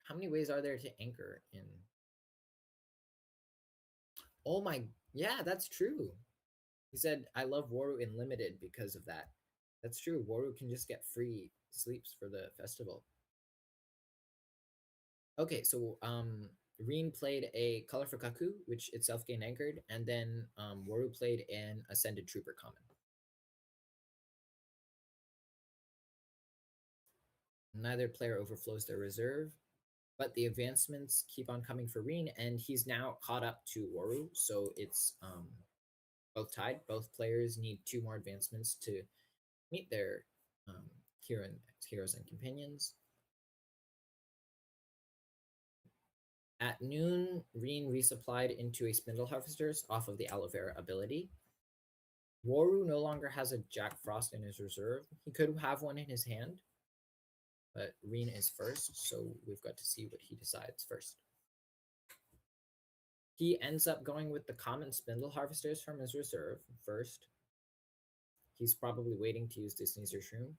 how many ways are there to anchor in? Oh my, yeah, that's true. He said, I love Waru in limited because of that. That's true. Waru can just get free sleeps for the festival. Okay, so Reen played a Color for Kaku, which itself gained anchored, and then Waru played an Ascended Trooper common. Neither player overflows their reserve, but the advancements keep on coming for Reen, and he's now caught up to Waru, so it's both tied. Both players need 2 more advancements to meet their um, heroes and companions. At noon, Reen resupplied into a Spindle Harvesters off of the Aloe Vera ability. Waru no longer has a Jack Frost in his reserve. He could have one in his hand, but Reen is first, so we've got to see what he decides first. He ends up going with the common Spindle Harvesters from his reserve first. He's probably waiting to use this Sneezer Shroom.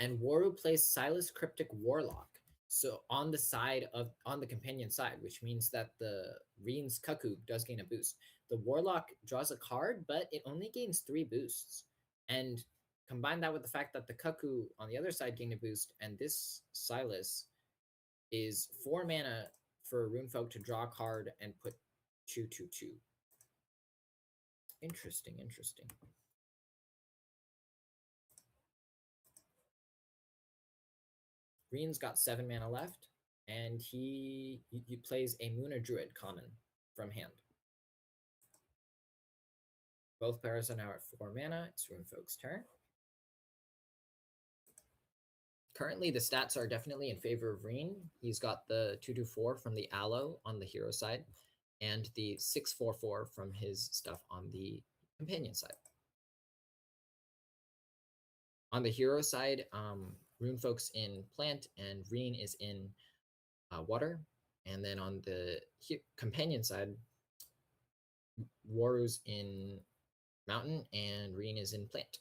And Waru plays Silas Cryptic Warlock. So on the companion side, which means that the Reen's Cuckoo does gain a boost. The Warlock draws a card, but it only gains 3 boosts. And combine that with the fact that the Cuckoo on the other side gained a boost, and this Silas is 4 mana for Runefolk to draw a card and put 2/2/2. Interesting. Reen's got 7 mana left, and he plays a Muna Druid common from hand. Both players are now at 4 mana. It's Runefolk's turn. Currently, the stats are definitely in favor of Reen. He's got the 2/4 from the Aloe on the hero side, and the 6/4 from his stuff on the companion side. On the hero side, Runefolk's in plant, and Reen is in water. And then on the companion side, Waru's in mountain, and Reen is in plant.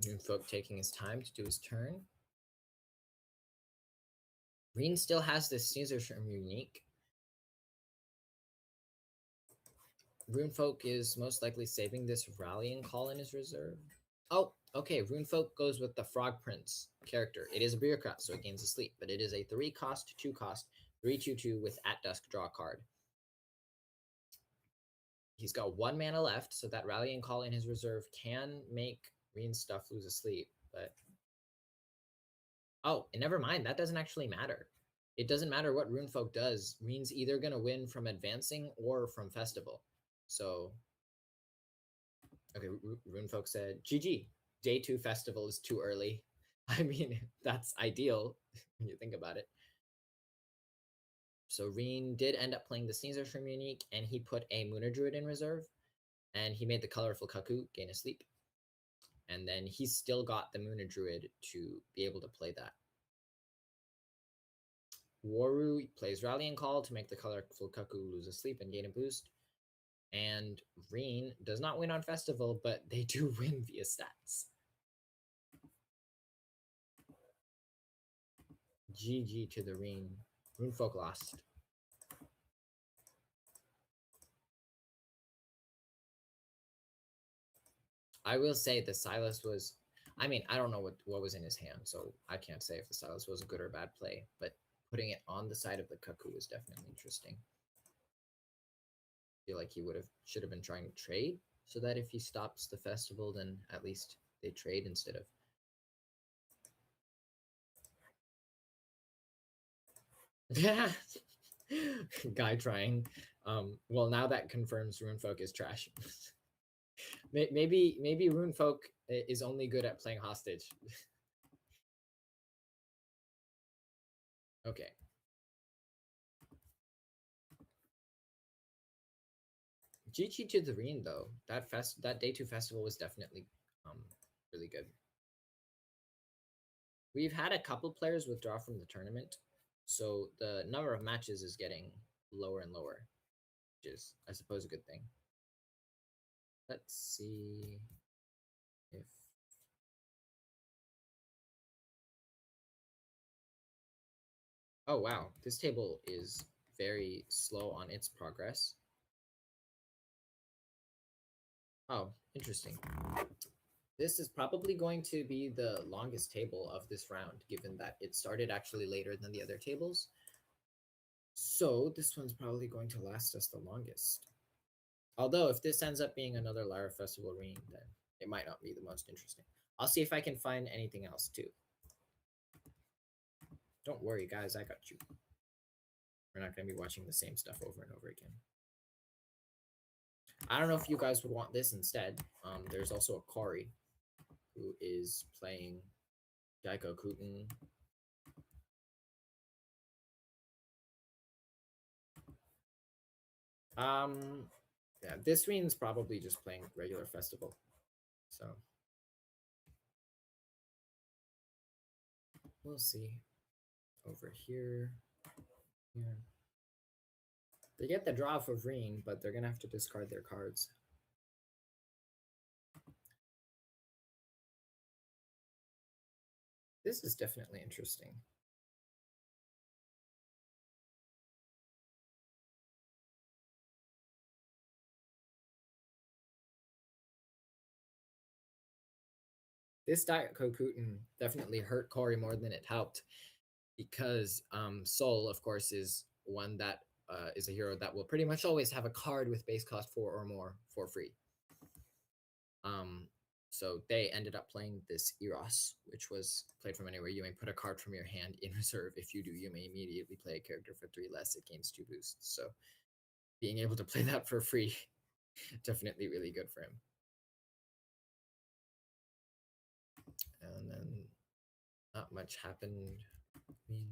Runefolk taking his time to do his turn. Reen still has this Caesar Shroom unique. Runefolk is most likely saving this Rallying Call in his reserve. Oh, okay. Runefolk goes with the Frog Prince character. It is a bureaucrat, so it gains a sleep, but it is a 3 cost, 2 cost, 3/2/2 with at dusk draw a card. He's got 1 mana left, so that Rallying Call in his reserve can make Reen's stuff lose a sleep, but oh, and never mind, that doesn't actually matter. It doesn't matter what Runefolk does. Reen's either going to win from advancing or from Festival. So, okay, Runefolk said, GG, day 2 Festival is too early. I mean, that's ideal when you think about it. So Reen did end up playing the Sneasel Shroom unique, and he put a Mooner Druid in reserve, and he made the Colorful Cuckoo gain a sleep. And then he's still got the Mooner Druid to be able to play that. Waru plays Rallying Call to make the Colorful Cuckoo lose a sleep and gain a boost. And Reen does not win on Festival, but they do win via stats. GG to the Reen. Runefolk lost. I will say the Silas was, I mean, I don't know what was in his hand, so I can't say if the Silas was a good or bad play, but putting it on the side of the Cuckoo was definitely interesting. I feel like he should have been trying to trade, so that if he stops the Festival, then at least they trade instead of. Yeah. Guy trying. Well, now that confirms Runefolk is trash. maybe Runefolk is only good at playing hostage. Okay. GG to the Reen though. That day 2 festival was definitely really good. We've had a couple players withdraw from the tournament, so the number of matches is getting lower and lower, which is, I suppose, a good thing. Let's see if. Oh, wow. This table is very slow on its progress. Oh, interesting. This is probably going to be the longest table of this round, given that it started actually later than the other tables. So this one's probably going to last us the longest. Although if this ends up being another Lyra Festival Reen, then it might not be the most interesting. I'll see if I can find anything else too. Don't worry, guys, I got you. We're not going to be watching the same stuff over and over again. I don't know if you guys would want this instead. There's also a Kori who is playing Daiko Kuten. Yeah, this Reen's probably just playing regular Festival. So we'll see. Over here. Yeah. They get the draw for Reen, but they're gonna have to discard their cards. This is definitely interesting. This Daiko Kuten definitely hurt Kori more than it helped, because Soul, of course, is one that is a hero that will pretty much always have a card with base cost 4 or more for free. So they ended up playing this Eros, which was played from anywhere. You may put a card from your hand in reserve. If you do, you may immediately play a character for 3 less. It gains 2 boosts. So being able to play that for free, definitely really good for him. And then not much happened. I mean,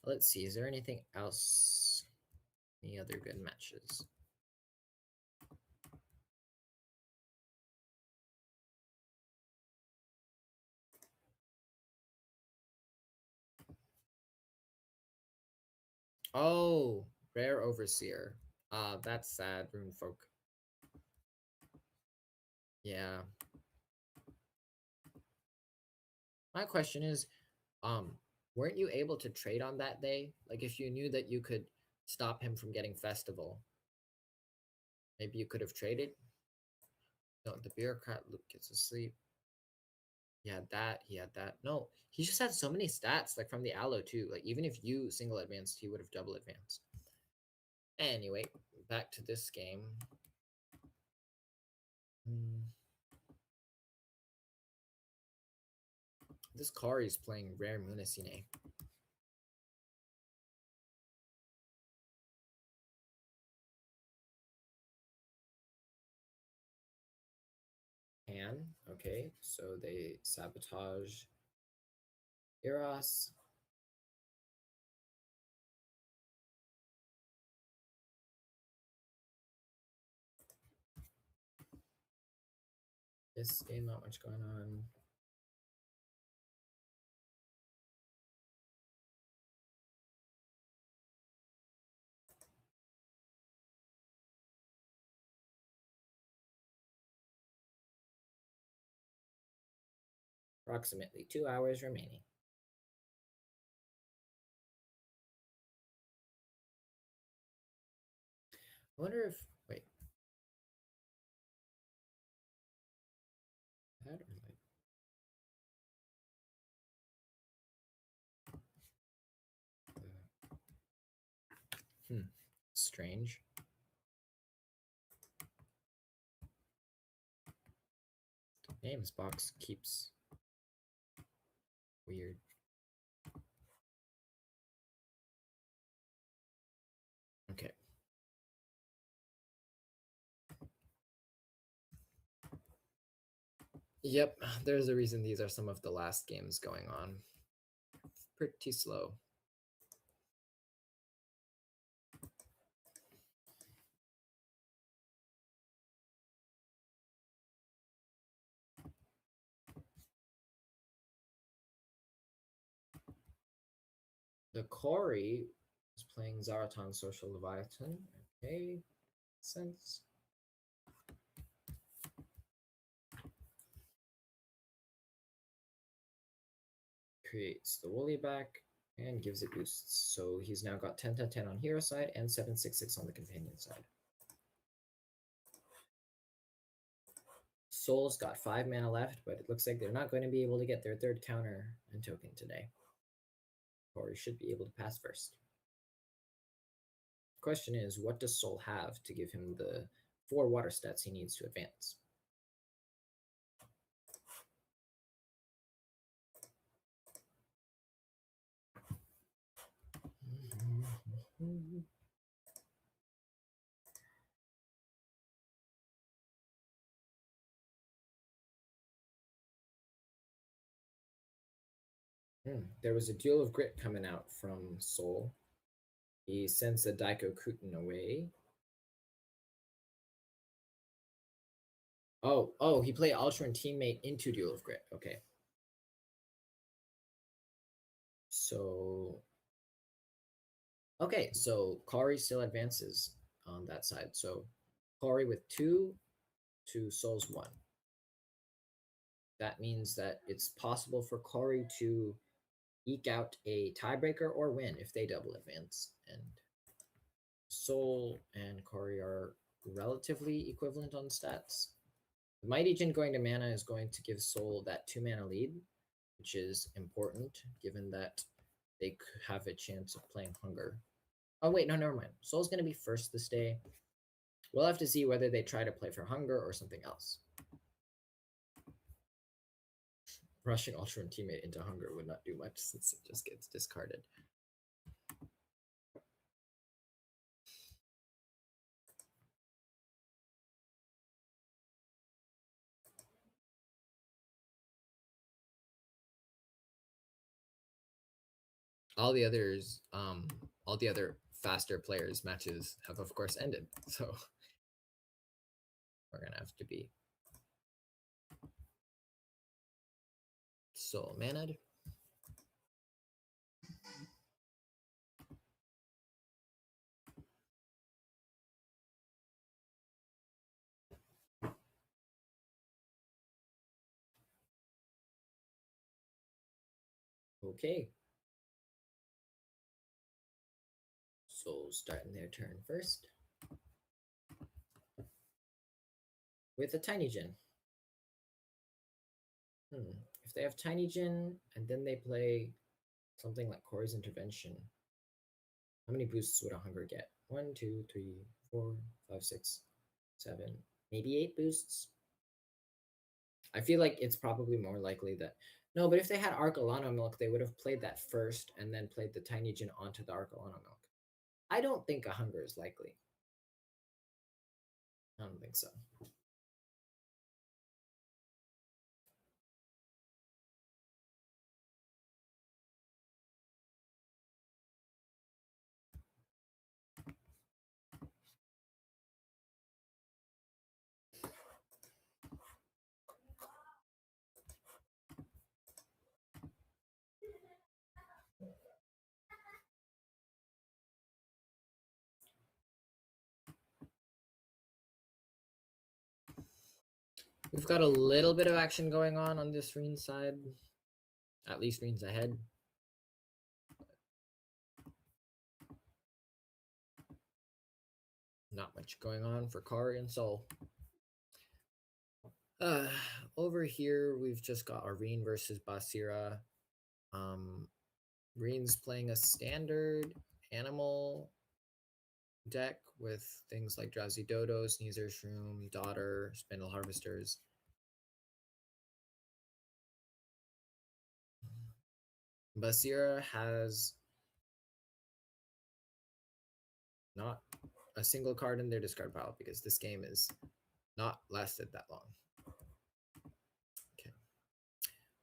let's see. Is there anything else? Any other good matches? Oh, Rare Overseer. That's sad, Runefolk. Yeah. My question is, weren't you able to trade on that day? Like, if you knew that you could stop him from getting Festival, maybe you could have traded? No, the Bureaucrat Luke gets asleep. He had that. He had that. No, he just had so many stats, like from the Aloe too. Like, even if you single advanced, he would have double advanced. Anyway, back to this game. Mm. This Kari is playing Rare Munasine. Okay, so they sabotage Eros. This game, not much going on. Approximately 2 hours remaining. I wonder if wait. That or like strange. Names box keeps weird. Okay. Yep, there's a reason these are some of the last games going on. Pretty slow. The Kori is playing Zaratan Social Leviathan. Okay, sense. Creates the Woolly back and gives it boosts. So he's now got 10/10 on hero side and 7/6/6 on the companion side. Soul's got 5 mana left, but it looks like they're not going to be able to get their third counter and token today. Or should be able to pass first. Question is, what does Soul have to give him the 4 water stats he needs to advance? There was a Duel of Grit coming out from Soul. He sends a Daiko Kuten away. Oh, he played Ultra and Teammate into Duel of Grit. Okay. So okay, so Kari still advances on that side. So Kari with 2 to Soul's 1. That means that it's possible for Kari to eke out a tiebreaker or win if they double advance. And Soul and Kari are relatively equivalent on stats. The Mighty Jin going to mana is going to give Soul that 2 mana lead, which is important given that they have a chance of playing Hunger. Oh, wait, no, never mind. Soul's going to be first this day. We'll have to see whether they try to play for Hunger or something else. Rushing Ultra and Teammate into Hunger would not do much since it just gets discarded. All the other faster players' matches have of course ended, so we're gonna have to be Soul maned. Okay. Soul starting their turn first with a Tiny Jin. If they have Tiny Jin and then they play something like Kori's Intervention, how many boosts would a Hunger get? 1, 2, 3, 4, 5, 6, 7, maybe 8 boosts. I feel like it's probably more likely that no, but if they had Arcolano milk, they would have played that first and then played the Tiny Gin onto the Arcolano milk. I don't think a hunger is likely. I don't think so. We've got a little bit of action going on this Reen side. At least Reen's ahead. Not much going on for Kari and Soul. Uh, Over here, we've just got Areen versus Basira. Reen's playing a standard animal deck with things like Drowsy Dodo, Sneezer Shroom, Daughter, Spindle Harvesters. Basira has not a single card in their discard pile because this game is not lasted that long. Okay.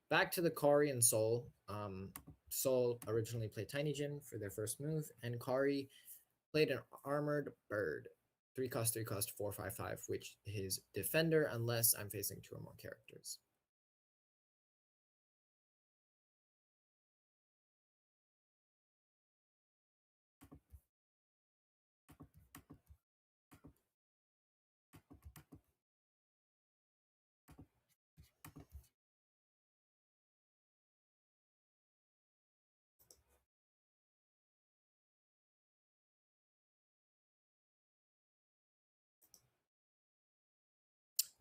Back to the Kari and Soul. Soul originally played Tiny Jin for their first move, and Kari played an Armored Bird. 3 cost, 3 cost, 4/5/5, which is Defender unless I'm facing 2 or more characters.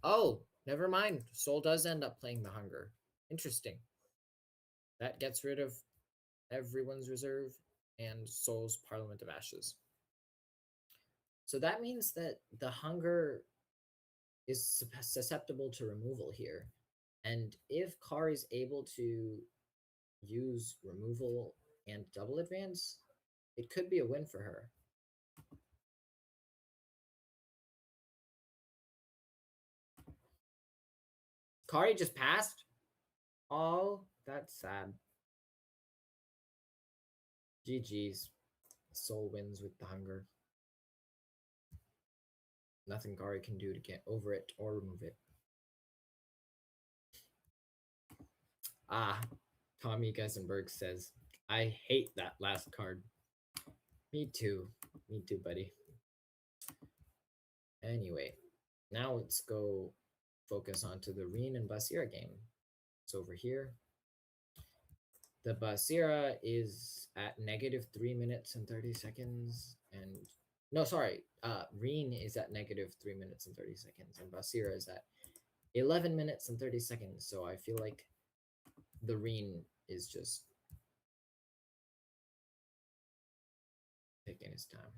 Oh, never mind. Soul does end up playing the Hunger. Interesting. That gets rid of everyone's reserve and Soul's Parliament of Ashes. So that means that the Hunger is susceptible to removal here. And if Kari is able to use removal and double advance, it could be a win for her. Kari just passed? Oh, that's sad. GG's. Soul wins with the Hunger. Nothing Kari can do to get over it or remove it. Ah, Tommy Gessenberg says, I hate that last card. Me too. Me too, buddy. Anyway, now let's go focus onto the Reen and Basira game. It's over here. The Basira is at -3 minutes and 30 seconds. And no, sorry. Reen is at -3 minutes and 30 seconds. And Basira is at 11 minutes and 30 seconds. So I feel like the Reen is just taking his time.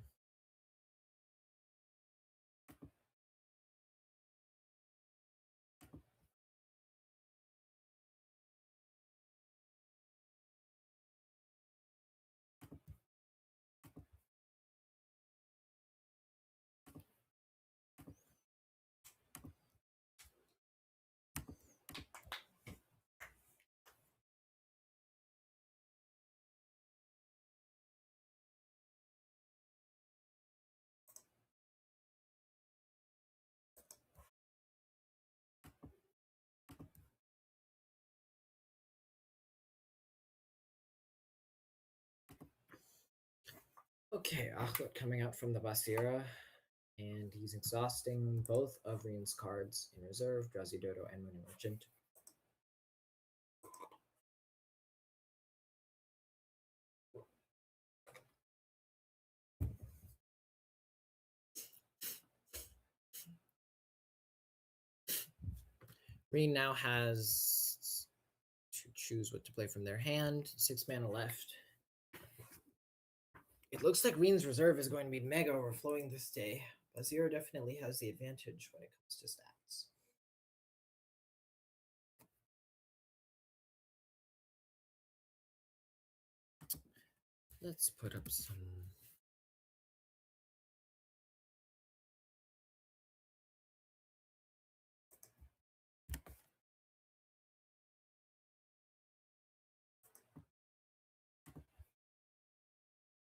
Okay, Achlet coming out from the Basira, and he's exhausting both of Reen's cards in reserve, Drowsy Dodo and Moon Merchant. Reen now has to choose what to play from their hand. 6 mana left. It looks like Reen's reserve is going to be mega overflowing this day. Basira definitely has the advantage when it comes to stats. Let's put up some.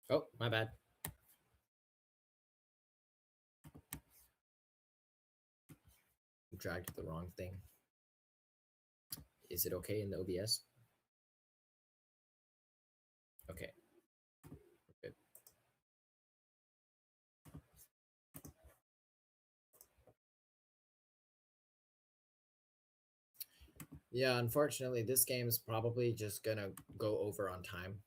Oh, my bad. Dragged the wrong thing. Is it okay in the OBS? Okay. Good. Yeah, unfortunately, this game is probably just gonna go over on time.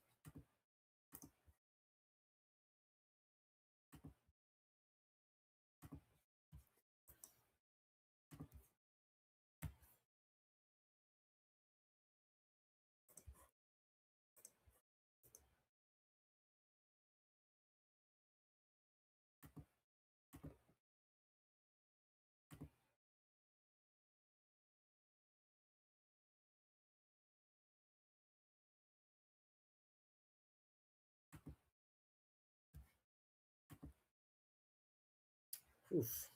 Oof.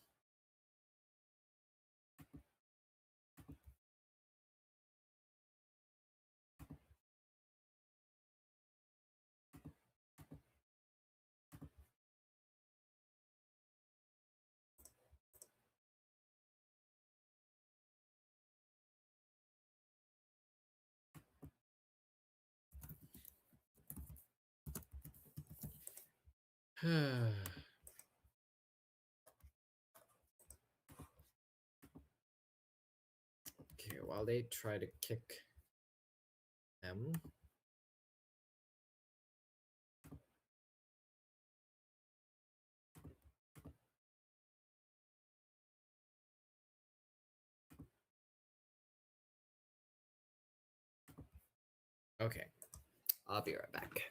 Okay, while they try to kick M. Okay, I'll be right back.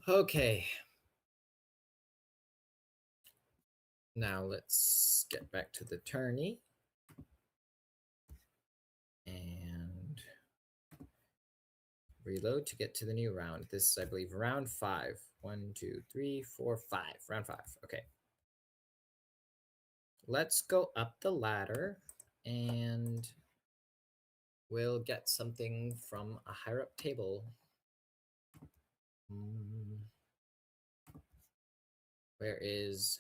Okay. Now let's get back to the tourney. And reload to get to the new round. This is, I believe, round 5. 1, 2, 3, 4, 5. Round 5. Okay. Let's go up the ladder and we'll get something from a higher up table. Where is...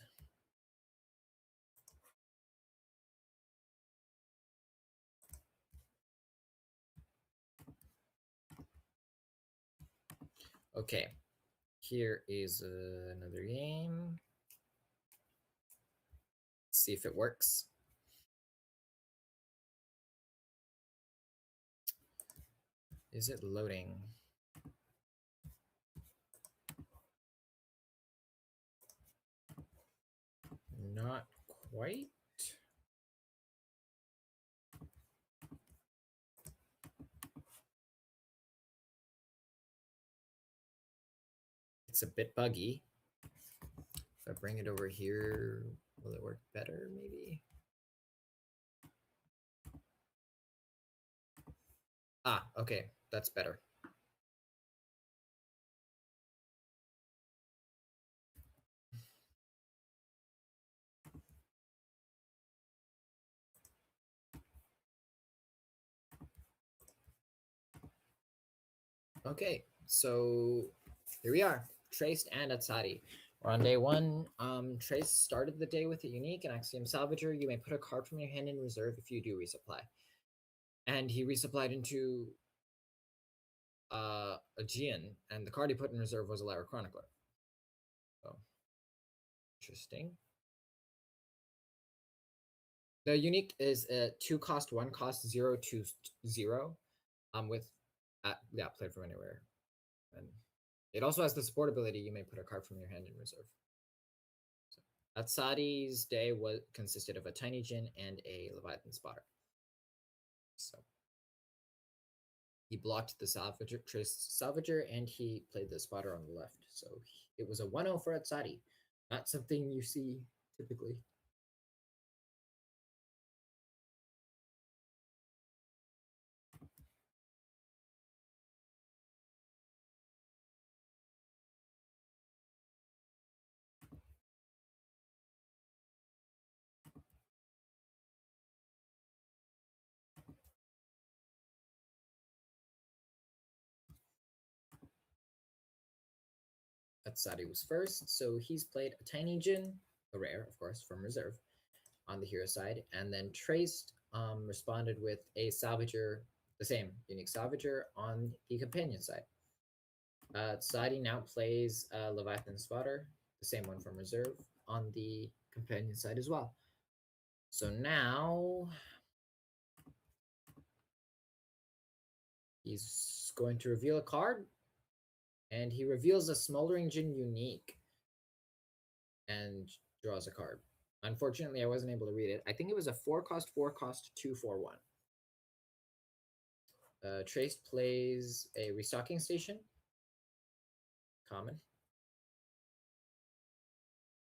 Okay. Here is another game. Let's see if it works. Is it loading? Not quite. it's a bit buggy. If I bring it over here, will it work better maybe? Ah, okay, that's better. Okay, so here we are, Traced and Atsari. We're on day one. Trace started the day with a unique and Axiom Salvager. You may put a card from your hand in reserve if you do resupply. And he resupplied into a Gian, and the card he put in reserve was a Lyra Chronicler. So interesting. The unique is a 2-cost, 1-cost, 0/2/0. With yeah, play from anywhere. And it also has the support ability. You may put a card from your hand in reserve. So Atsari's day consisted of a Tiny Djinn and a Leviathan Spotter. So he blocked the Salvager, and he played the Spotter on the left. So it was a 1-0 for Atsari. Not something you see typically. Atsari was first, so he's played a Tiny Djinn, a rare, of course, from reserve, on the hero side, and then Traced responded with a Salvager, the same unique Salvager, on the companion side. Sadi now plays Leviathan Spotter, the same one from reserve, on the companion side as well. So now he's going to reveal a card, and he reveals a Smoldering Djinn unique and draws a card. Unfortunately, I wasn't able to read it. I think it was a 4-cost, 4-cost, 2/4/1. Traced plays a Restocking Station, common.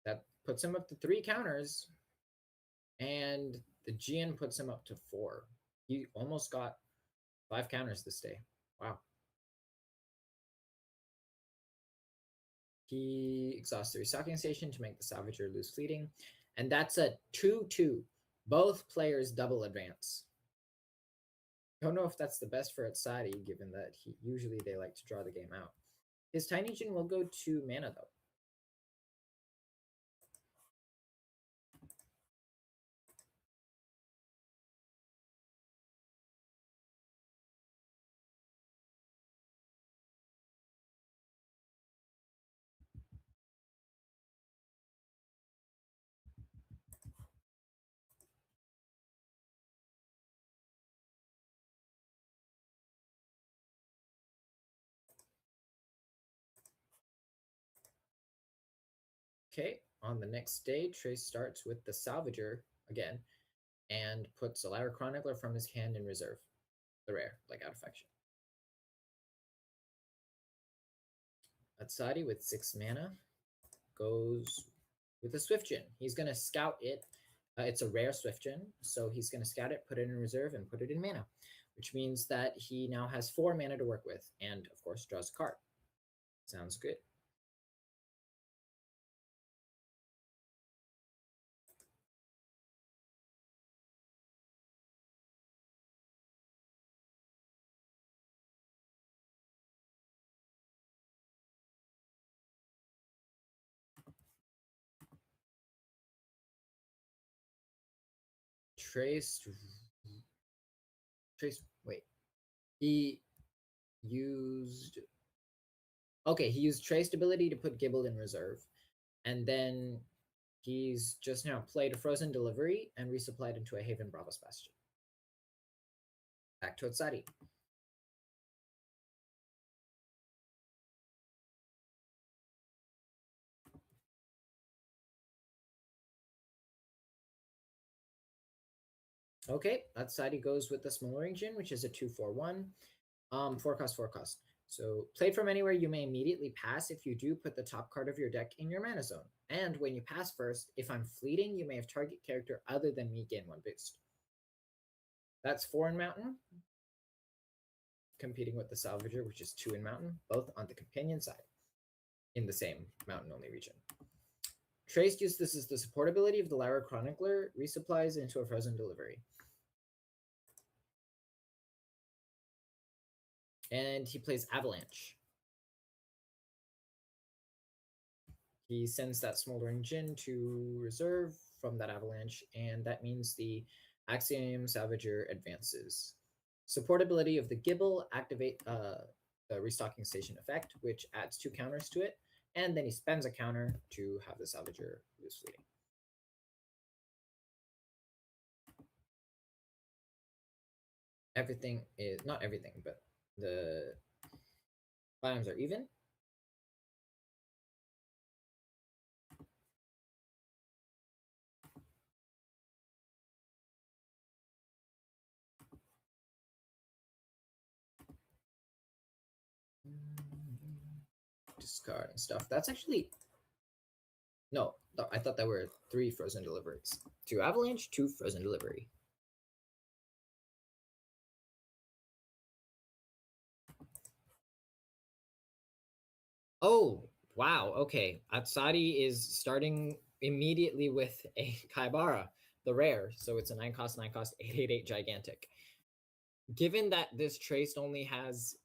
That puts him up to 3 counters, and the Gian puts him up to 4. He almost got 5 counters this day. Wow. He exhausts the Restocking Station to make the Salvager lose fleeting, and that's a 2/2. Both players double advance. Don't know if that's the best for Atsari, given that usually they like to draw the game out. His Tiny Djinn will go to mana, though. Okay, on the next day, Trace starts with the Salvager again and puts a Lyra Chronicler from his hand in reserve. The rare, like out of faction. Atsari with 6 mana goes with a Swift Djinn. He's going to scout it. It's a rare Swift Djinn, so he's going to scout it, put it in reserve, and put it in mana, which means that he now has 4 mana to work with, and of course draws a card. Sounds good. Trace. Wait. He used. Okay, he used Traced ability to put Gibble in reserve, and then he's just now played a Frozen Delivery and resupplied into a Haven Bravos Bastion. Back to Atsari. Okay, Atsari goes with the Smoldering Djinn, which is a 2/4/1. 4-cost, 4-cost. So, played from anywhere, you may immediately pass. If you do, put the top card of your deck in your mana zone. And when you pass first, if I'm fleeting, you may have target character other than me gain 1 boost. That's 4 in Mountain, competing with the Salvager, which is 2 in Mountain, both on the companion side in the same Mountain-only region. Trace uses this as the support ability of the Lyra Chronicler, resupplies into a frozen delivery. And he plays Avalanche. He sends that Smoldering Djinn to reserve from that Avalanche, and that means the Axiom Salvager advances. Support ability of the Gibble, activate the Restocking Station effect, which adds 2 counters to it, and then he spends a counter to have the Salvager lose fleeting. Everything is, not everything, but the biomes are even. Discard and stuff. That's actually no. I thought there were 3 frozen deliveries. 2 Avalanche, 2 frozen delivery. Oh, wow. Okay. Atsari is starting immediately with a Kaibara, the rare. So it's a 9 cost, 888 gigantic. Given that this trace only has,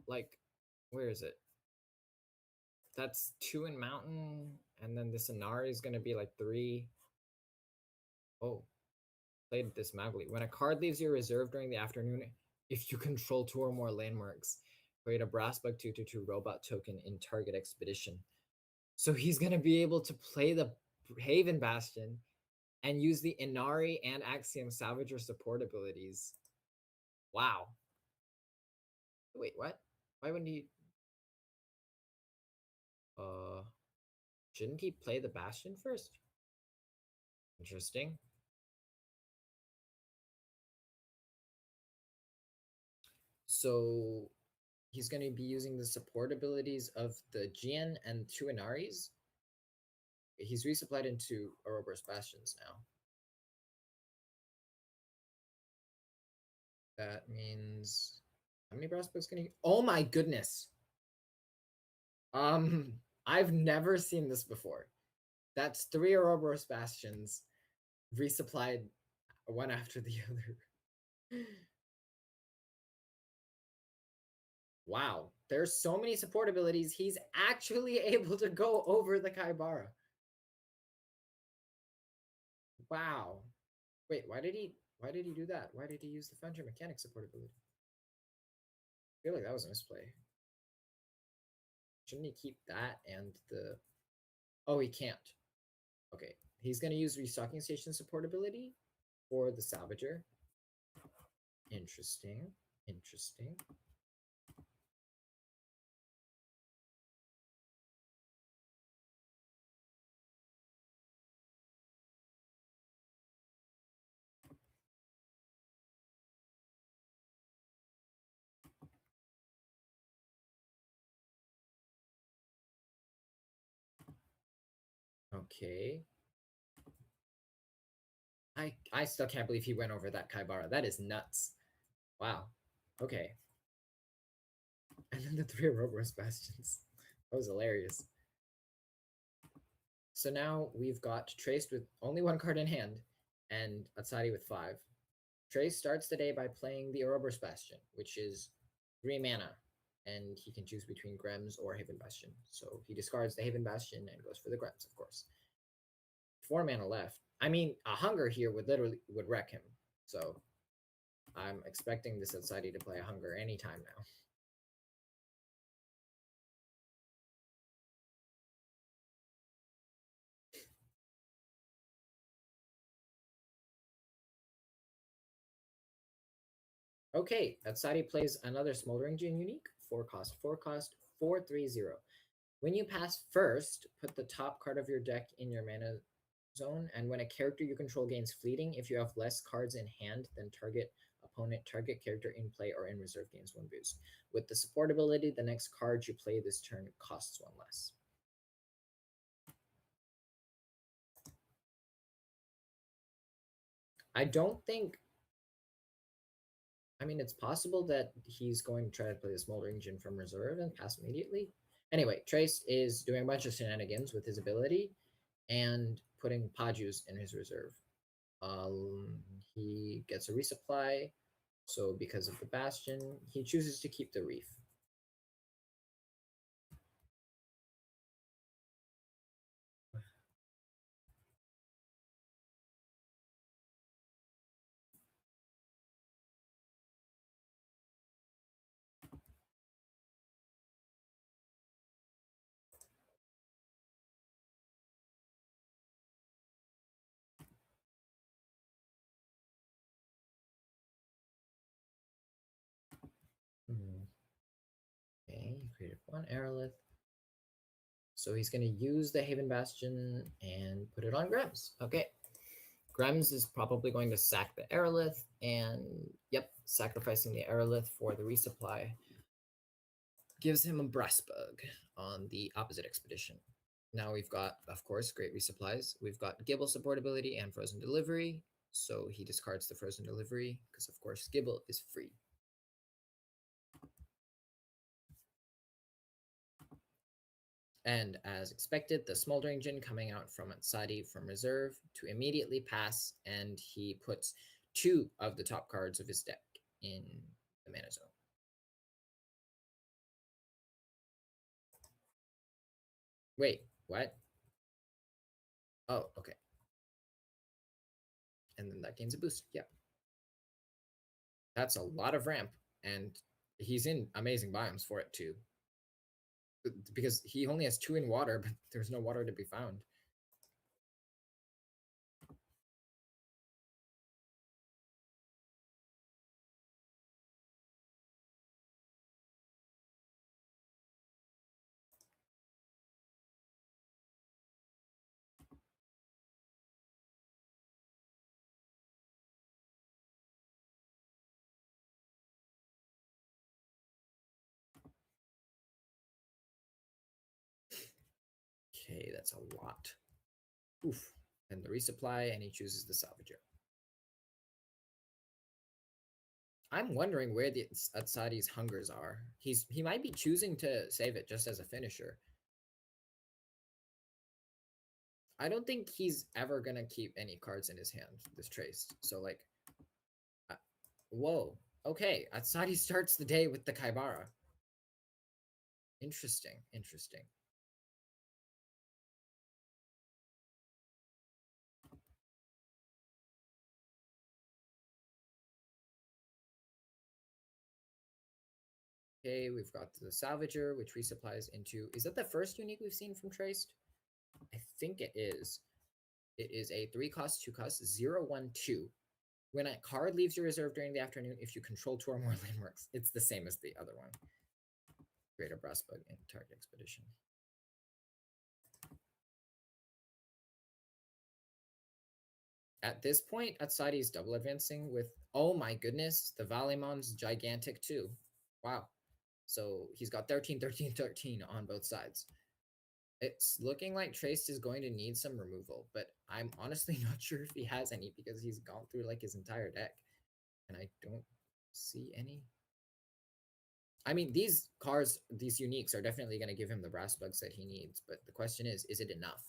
like, where is it? That's 2 in Mountain, and then this Inari is going to be like 3. Oh, played this Magli. When a card leaves your reserve during the afternoon, if you control 2 or more landmarks, create a brass bug 2/2 robot token in target expedition. So he's going to be able to play the Haven Bastion and use the Inari and Axiom Salvager support abilities. Wow. Wait, what? Why wouldn't he? Shouldn't he play the Bastion first? Interesting. So he's going to be using the support abilities of the Jian and 2 Inaris. He's resupplied into Ouroboros Bastions now. That means how many brass books can he? Oh my goodness. I've never seen this before. That's 3 Ouroboros Bastions resupplied one after the other. Wow, there's so many support abilities. He's actually able to go over the Kaibara. Wow. Wait, why did he do that? Why did he use the Foundry Mechanic support ability? I feel like that was a misplay. Shouldn't he keep that and the... Oh, he can't. Okay, he's going to use Restocking Station support ability for the Salvager. Interesting. Interesting. Okay. I still can't believe he went over that Kaibara. That is nuts. Wow. Okay. And then the 3 Ouroboros Bastions. That was hilarious. So now we've got Trace with only 1 card in hand and Atsari with 5. Trace starts the day by playing the Ouroboros Bastion, which is 3 mana, and he can choose between Grems or Haven Bastion. So he discards the Haven Bastion and goes for the Grems, of course. 4 mana left. I mean, a Hunger here would wreck him. So I'm expecting this Atsari to play a Hunger anytime now. Okay, Atsari plays another Smoldering Djinn unique, 4 cost, 4/3/0. When you pass first, put the top card of your deck in your mana zone, and when a character you control gains fleeting, if you have less cards in hand than target opponent, target character in play or in reserve gains 1 boost. With the support ability, the next card you play this turn costs 1 less. I don't think. I mean, it's possible that he's going to try to play the Smoldering Gin from reserve and pass immediately. Anyway, Trace is doing a bunch of shenanigans with his ability and putting Pajus in his reserve. He gets a resupply, so because of the Bastion, he chooses to keep the Reef. Okay, he created 1 Aerolith. So he's going to use the Haven Bastion and put it on Grems. Okay. Grems is probably going to sack the Aerolith and, yep, sacrificing the Aerolith for the resupply gives him a Breast Bug on the opposite expedition. Now we've got, of course, great resupplies. We've got Gibble support ability and Frozen Delivery. So he discards the Frozen Delivery because, of course, Gibble is free. And as expected, the Smoldering Gin coming out from Atsadi from reserve to immediately pass, and he puts 2 of the top cards of his deck in the mana zone. Wait, what? Oh, okay. And then that gains a boost. Yeah. That's a lot of ramp, and he's in amazing biomes for it too. Because he only has 2 in water, but there's no water to be found. Okay, that's a lot. Oof. And the resupply, and he chooses the Salvager. I'm wondering where the Atsadi's hungers are. He might be choosing to save it just as a finisher. I don't think he's ever gonna keep any cards in his hand, this Trace. So like, whoa. Okay, Atsadi starts the day with the Kaibara. Interesting, interesting. Okay, we've got the Salvager, which resupplies into... Is that the first unique we've seen from Traced? I think it is. It is a 3-cost, 2-cost, 0/1/2. When a card leaves your reserve during the afternoon, if you control 2 or more landmarks, it's the same as the other one. Greater Brass Bug and Target Expedition. At this point, Atsadi is double advancing with, oh my goodness, the Valimon's gigantic too. Wow. So he's got 13, 13, 13 on both sides. It's looking like Traced is going to need some removal, but I'm honestly not sure if he has any because he's gone through like his entire deck. And I don't see any. I mean, these cards, these uniques are definitely going to give him the Brass Bugs that he needs, but the question is it enough?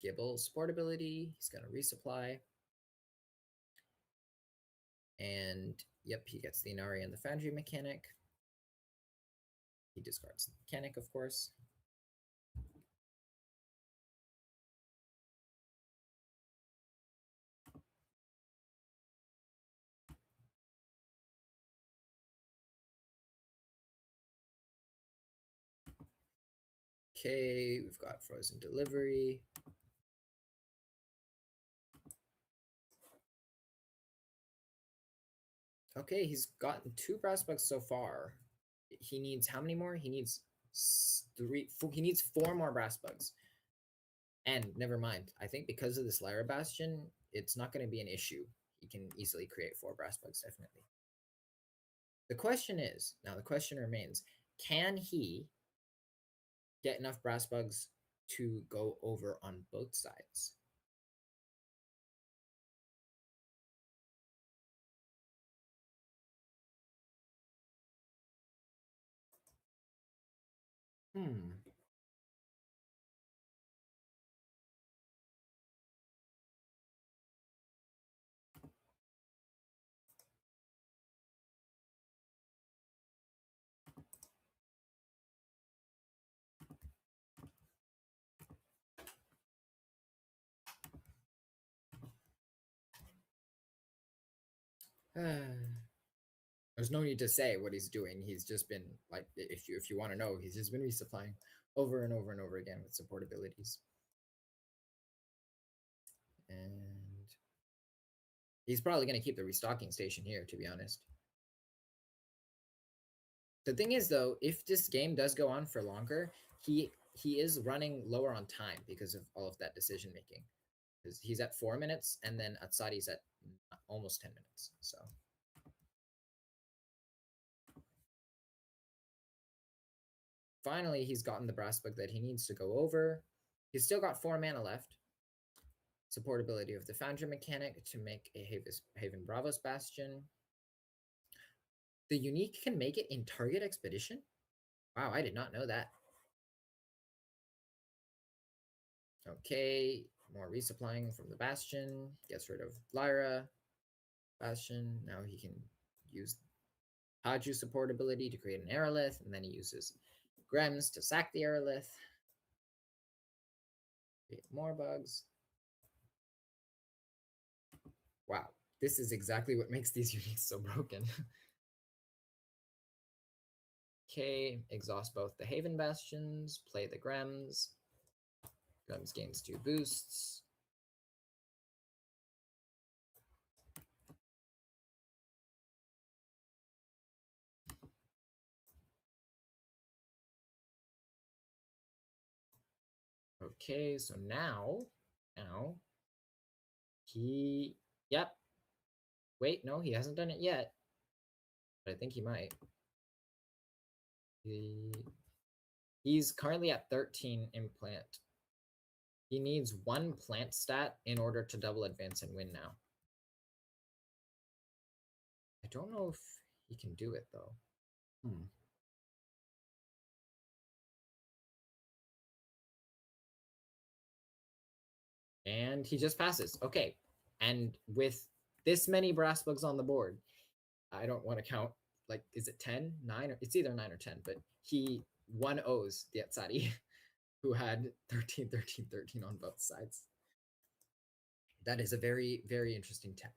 Gibble support ability, he's going to resupply. And yep, he gets the Inari and the Foundry mechanic. He discards the mechanic, of course. Okay, we've got Frozen Delivery. Okay, he's gotten 2 Brass Bugs so far. He needs how many more? He needs 3. He needs 4 more Brass Bugs. And never mind, I think because of this Lyra Bastion, it's not going to be an issue. He can easily create 4 Brass Bugs, definitely. The question is, now the question remains, can he get enough Brass Bugs to go over on both sides? Hmm. There's no need to say what he's doing. He's just been like, if you want to know, he's just been resupplying over and over and over again with support abilities. And he's probably going to keep the restocking station here, to be honest. The thing is, though, if this game does go on for longer, he is running lower on time because of all of that decision making. Because he's at 4 minutes, and then Atsari's at almost 10 minutes. So finally, he's gotten the brass bug that he needs to go over. He's still got 4 mana left. Supportability of the Foundry mechanic to make a Haven Bravos Bastion. The unique can make it in target expedition? Wow, I did not know that. Okay, more resupplying from the Bastion. Gets rid of Lyra. Bastion. Now he can use Haju support ability to create an Aerolith, and then he uses Grems to sack the Aerolith. Create more bugs. Wow, this is exactly what makes these uniques so broken. Okay, exhaust both the Haven Bastions, play the Grems. Grems gains 2 boosts. Okay, so now yep. Wait, no, he hasn't done it yet, but I think he might. He's currently at 13 implant. He needs 1 plant stat in order to double advance and win now. I don't know if he can do it, though. And he just passes. Okay. And with this many brass bugs on the board, I don't want to count, like, is it 10, 9? Or, it's either 9 or 10, but he 1-0s the Atsari, who had 13, 13, 13 on both sides. That is a very, very interesting tech.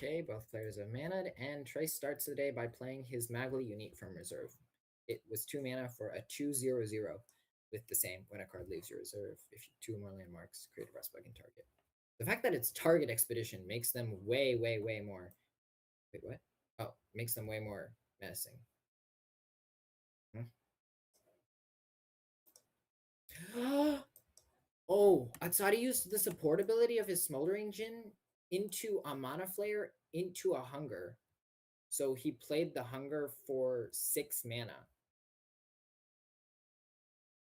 Okay, both players have mana, and Trace starts the day by playing his Magli unique from reserve. It was 2 mana for a 2/0/0 with the same. When a card leaves your reserve, if you 2 more landmarks, create a brass bug in target. The fact that it's target expedition makes them way, way, way more. Wait, what? Oh, makes them way more menacing. Oh, Atsari used the support ability of his Smoldering Djinn into a Mana Flare into a Hunger. So he played the Hunger for 6 mana.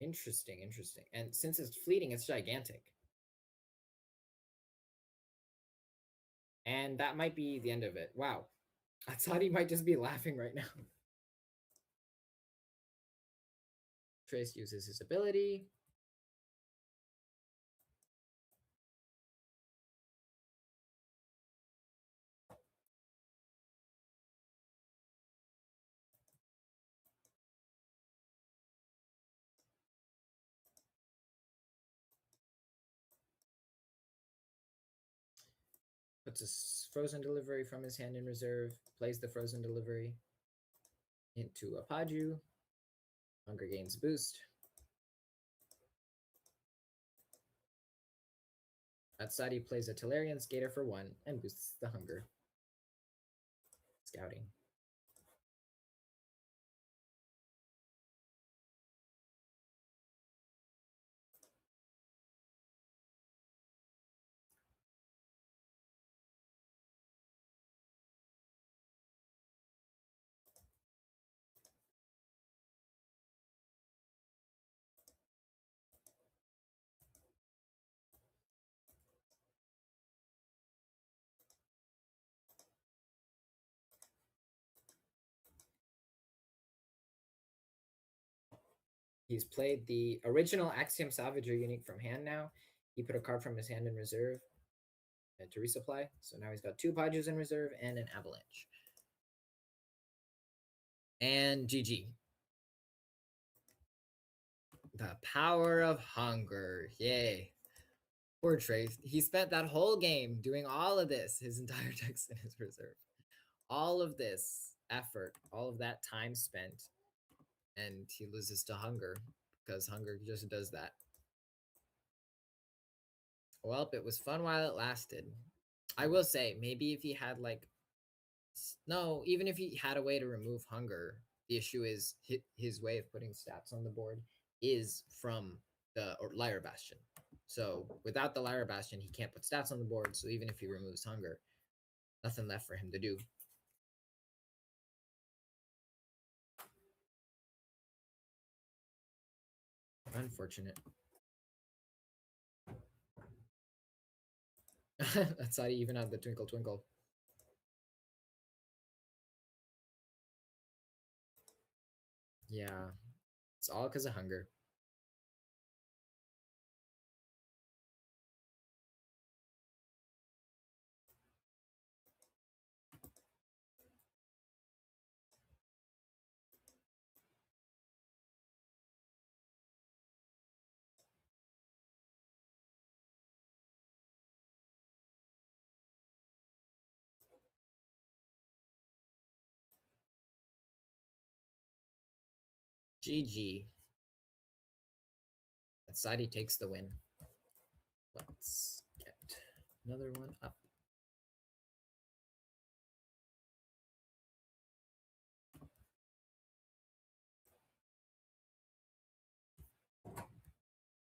Interesting, interesting. And since it's fleeting, it's gigantic. And that might be the end of it. Wow. Atsari might just be laughing right now. Trace uses his ability. puts a frozen delivery from his hand in reserve, plays the frozen delivery into a Paju. Hunger gains boost. Outside, he plays a Tolarian Skater for 1 and boosts the hunger. Scouting. He's played the original Axiom Savager unique from hand now. He put a card from his hand in reserve to resupply. So now he's got 2 Pajus in reserve and an Avalanche. And GG. The power of hunger. Yay. Poor Trace. He spent that whole game doing all of this, his entire deck's in his reserve. All of this effort, all of that time spent, and he loses to hunger because hunger just does that. Well, it was fun while it lasted. I will say, maybe if he had like, no, even if he had a way to remove hunger, the issue is his way of putting stats on the board is from the Lyra Bastion. So without the Lyra Bastion, he can't put stats on the board. So even if he removes hunger, nothing left for him to do. Unfortunate. That's how you even have the twinkle twinkle. Yeah, it's all because of hunger. GG. That side takes the win. Let's get another one up.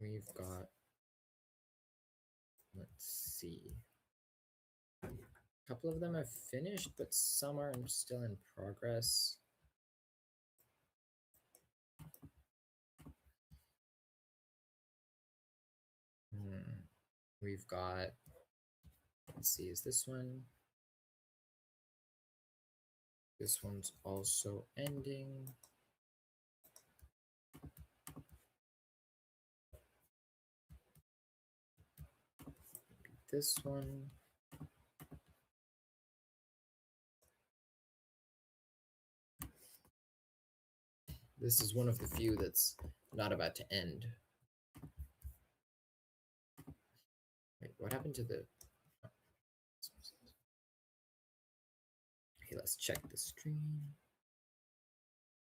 We've got, let's see. A couple of them have finished, but some are still in progress. We've got, let's see, is this one? This one's also ending. This one. This is one of the few that's not about to end. Wait, what happened to the... Okay, let's check the stream.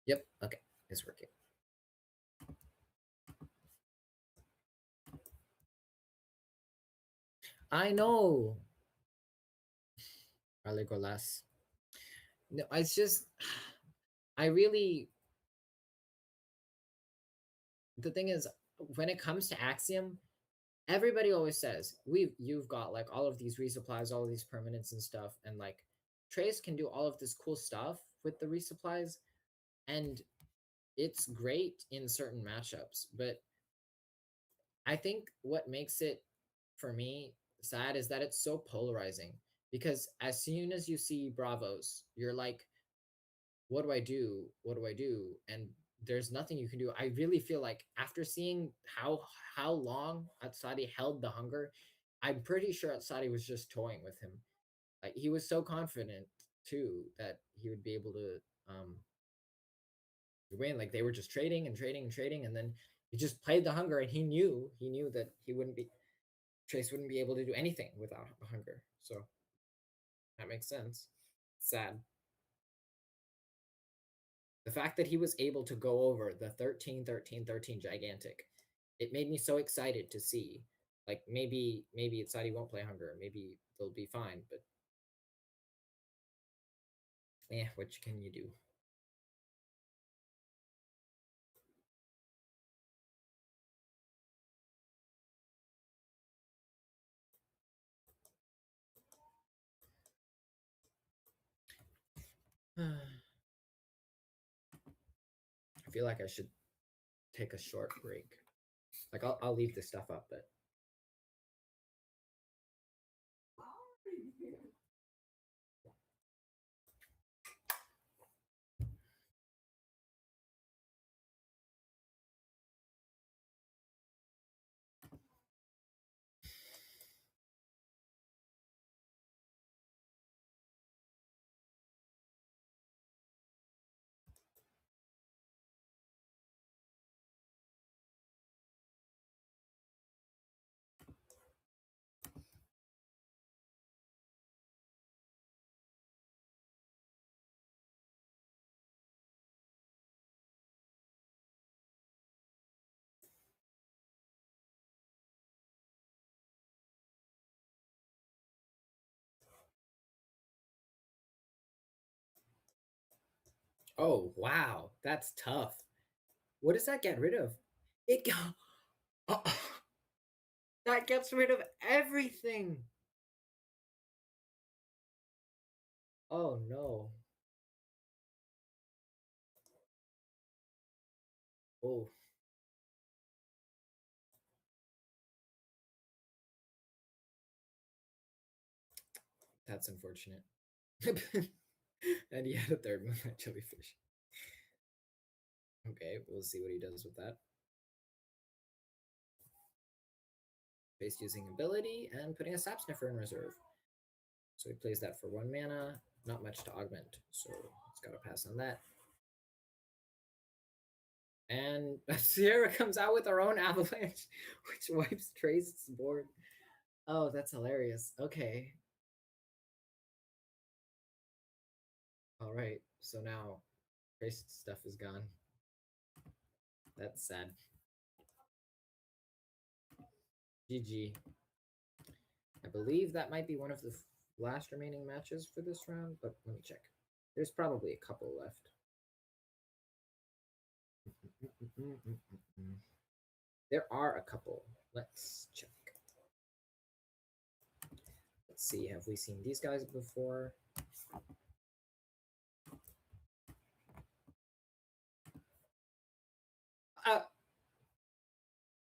Yep, okay, it's working. I know! Legolas. No, it's just... I really... The thing is, when it comes to Axiom, everybody always says, you've got like all of these resupplies, all of these permanents and stuff, and like Trace can do all of this cool stuff with the resupplies, and it's great in certain matchups. But I think what makes it for me sad is that it's so polarizing, because as soon as you see Bravos, you're like, what do I do? What do I do? And there's nothing you can do. I really feel like after seeing how long Atsadi held the hunger, I'm pretty sure Atsadi was just toying with him. Like he was so confident too that he would be able to win. Like they were just trading and trading and trading, and then he just played the hunger, and he knew that Trace wouldn't be able to do anything without hunger. So That makes sense. Sad. The fact that he was able to go over the 13, 13, 13 gigantic, it made me so excited to see. Like maybe it's that he won't play Hunger. Maybe they'll be fine, but what can you do? I feel like I should take a short break. Like I'll leave this stuff up, but oh wow, that's tough. What does that get rid of? It oh, that gets rid of everything. Oh no. Oh, that's unfortunate. And he had a third one, that jellyfish. Okay, we'll see what he does with that. Based using ability and putting a Sap Sniffer in reserve. So he plays that for 1 mana. Not much to augment, so it's got to pass on that. And Sierra comes out with her own avalanche, which wipes Trace's board. Oh, that's hilarious. Okay. All right. So now Trace's stuff is gone. That's sad. GG. I believe that might be one of the last remaining matches for this round, but let me check. There's probably a couple left. There are a couple. Let's check. Let's see. Have we seen these guys before?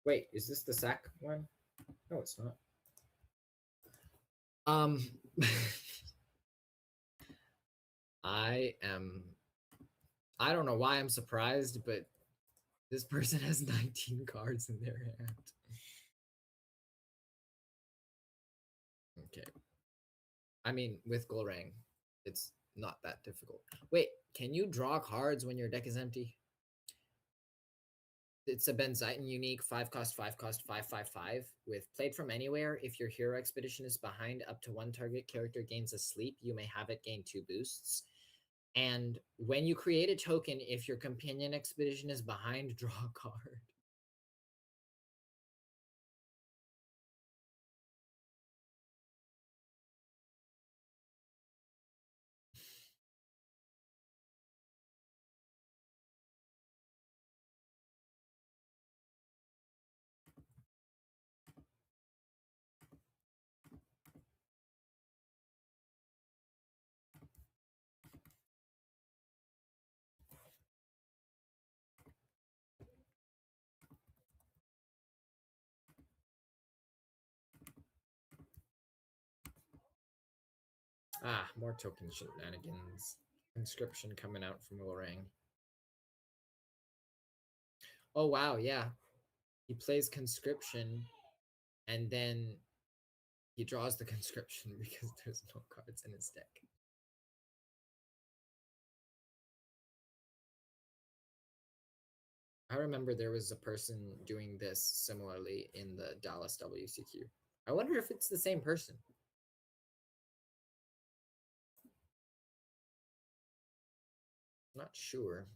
Wait, is this the sack one? No, it's not. Um, I am. I don't know why I'm surprised, but this person has 19 cards in their hand. Okay. I mean, with Golrang, it's not that difficult. Wait, can you draw cards when your deck is empty? It's a Benziton unique 5 cost, 5 cost, 5/5/5 with played from anywhere. If your hero expedition is behind up to one target character gains a sleep, you may have it gain 2 boosts. And when you create a token, if your companion expedition is behind, draw a card. Ah, more token shenanigans. Inscription coming out from Lorang. Oh wow, yeah. He plays conscription and then he draws the conscription because there's no cards in his deck. I remember there was a person doing this similarly in the Dallas WCQ. I wonder if it's the same person. Not sure.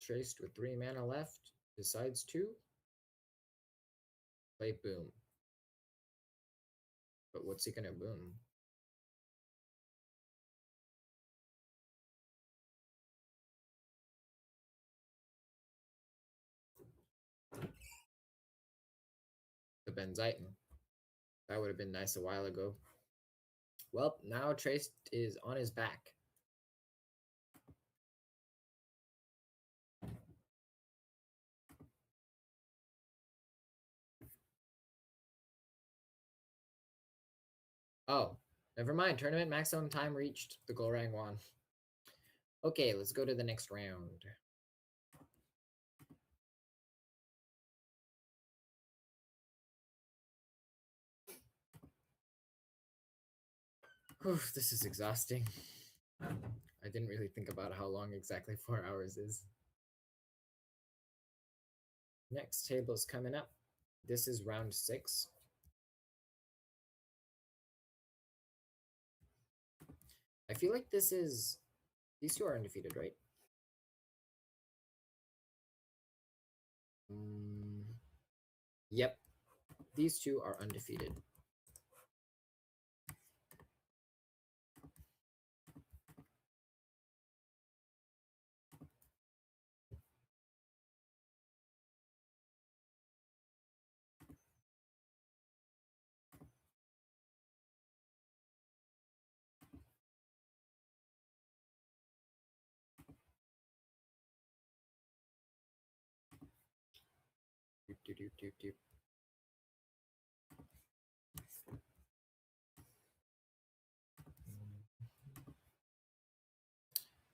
Traced with 3 mana left, decides to play boom. But what's he gonna boom? The Benziton. That would have been nice a while ago. Well, now Traced is on his back. Oh, never mind. Tournament maximum time reached. The Golrang won. Okay, let's go to the next round. Whew, this is exhausting. I didn't really think about how long exactly 4 hours is. Next table's coming up. This is round 6. I feel like these two are undefeated, right? Yep, these two are undefeated. Doop, doop, doop, doop, doop.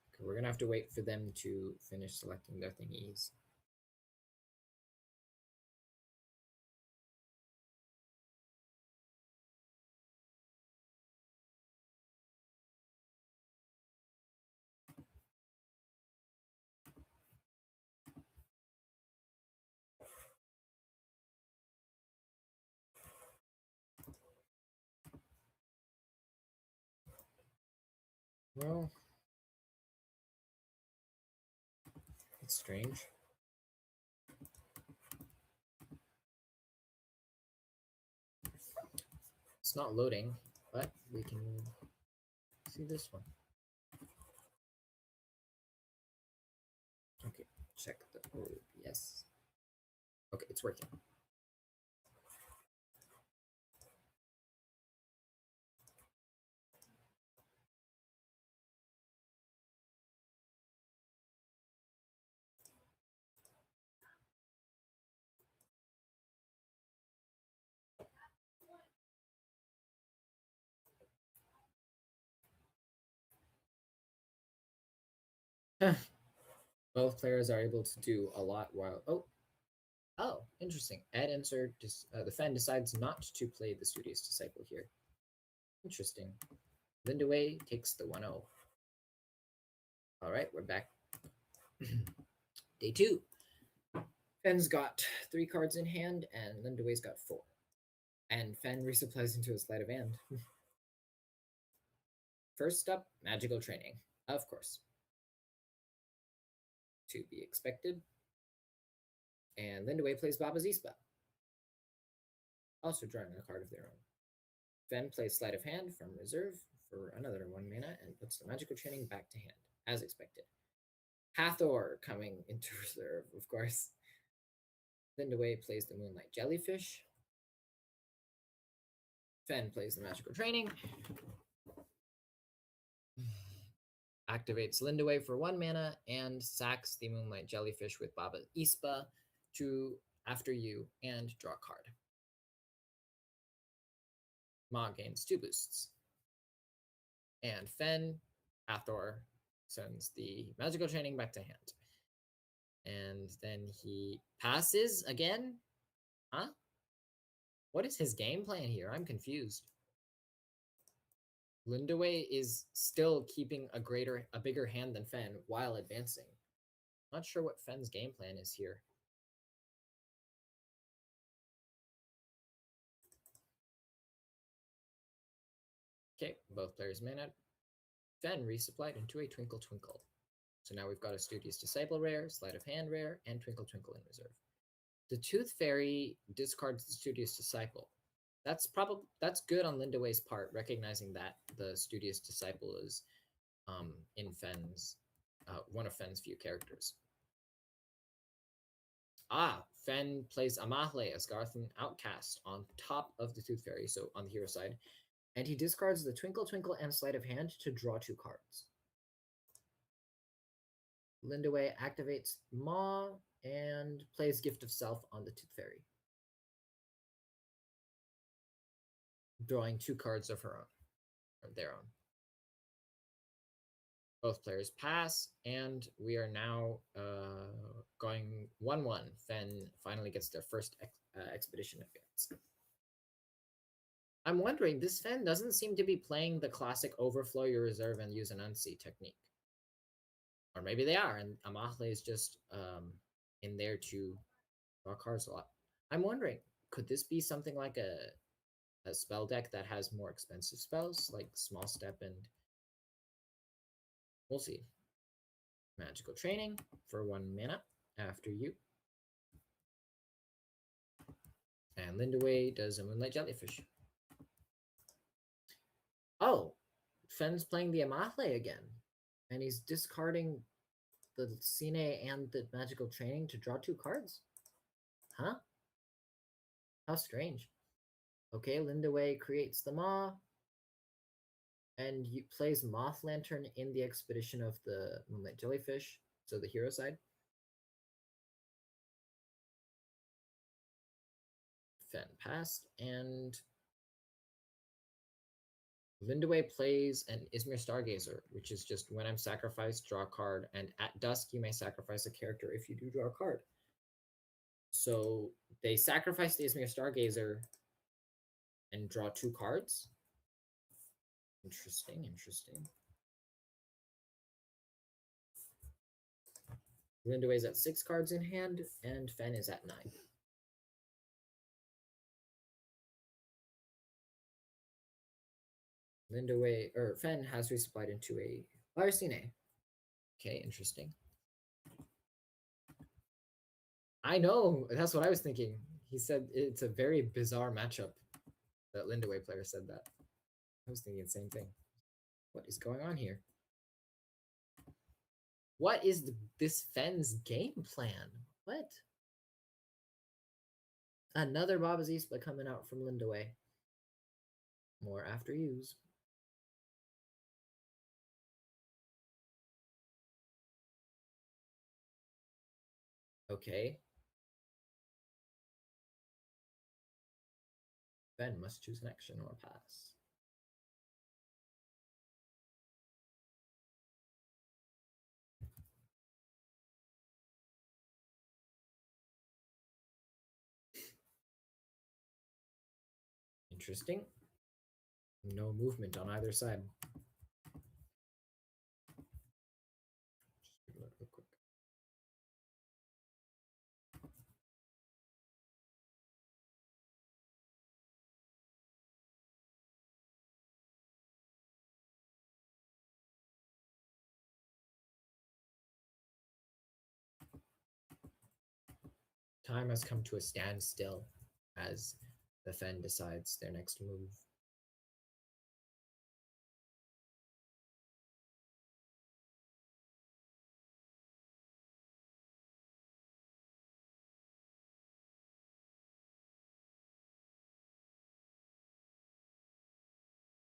Okay, we're gonna have to wait for them to finish selecting their thingies. Well, it's strange. It's not loading, but we can see this one. Okay, check the OBS. Okay, it's working. Both players are able to do a lot while... Oh, interesting. Add insert. The fan decides not to play the Studious Disciple here. Interesting. Lindaway takes the 1-0. All right, we're back. Day 2. Fen's got 3 cards in hand, and Lindaway's got 4. And Fen resupplies into a sleight of hand. First up, Magical Training. Of course. To be expected. And Lindaway plays Baba's Ispa. Also drawing a card of their own. Fen plays Sleight of Hand from reserve for another 1 mana and puts the Magical Training back to hand, as expected. Hathor coming into reserve, of course. Lindaway plays the Moonlight Jellyfish. Fen plays the Magical Training. Activates Lindaway for 1 mana and sacks the Moonlight Jellyfish with Baba Ispa to after you and draw a card. Ma gains 2 boosts. And Fen, Hathor, sends the Magical Training back to hand. And then he passes again? Huh? What is his game plan here? I'm confused. Lindaway is still keeping a bigger hand than Fen while advancing. Not sure what Fen's game plan is here. Okay, both players mana. Fen resupplied into a Twinkle Twinkle. So now we've got a Studious Disciple rare, Sleight of Hand rare, and Twinkle Twinkle in reserve. The Tooth Fairy discards the Studious Disciple. That's good on Lindaway's part, recognizing that the Studious Disciple is in Fen's one of Fen's few characters. Fen plays Amahle as Garthan Outcast on top of the Tooth Fairy, so on the hero side, and he discards the Twinkle Twinkle and Sleight of Hand to draw 2 cards. Lindaway activates Maw and plays Gift of Self on the Tooth Fairy, drawing 2 cards of her own, or their own. Both players pass, and we are now going 1-1. Fen finally gets their first expedition advance. I'm wondering, this Fen doesn't seem to be playing the classic overflow your reserve and use an unsee technique. Or maybe they are, and Amahle is just in there to draw cards a lot. I'm wondering, could this be something like a spell deck that has more expensive spells, like Small Step, and we'll see. Magical Training for 1 mana after you. And Lindaway does a Moonlight Jellyfish. Oh, Fen's playing the Amahle again. And he's discarding the Cine and the Magical Training to draw 2 cards? Huh? How strange. Okay, Lindaway creates the Maw. And you plays Moth Lantern in the expedition of the Moonlight Jellyfish, so the hero side. Fen passed, and Lindaway plays an Izmir Stargazer, which is just when I'm sacrificed, draw a card, and at dusk you may sacrifice a character if you do draw a card. So they sacrifice the Izmir Stargazer and draw 2 cards. Interesting, interesting. Lindaway's at 6 cards in hand, and Fen is at 9. Fen has resupplied into a Larcine. Okay, interesting. I know, that's what I was thinking. He said it's a very bizarre matchup. That Lindaway player said that. I was thinking the same thing. What is going on here? What is this Fen's game plan? What? Another Baba's Ispa coming out from Lindaway. More after use. Okay. Fen must choose an action or pass. Interesting. No movement on either side. Just look real quick. Time has come to a standstill as the Fen decides their next move.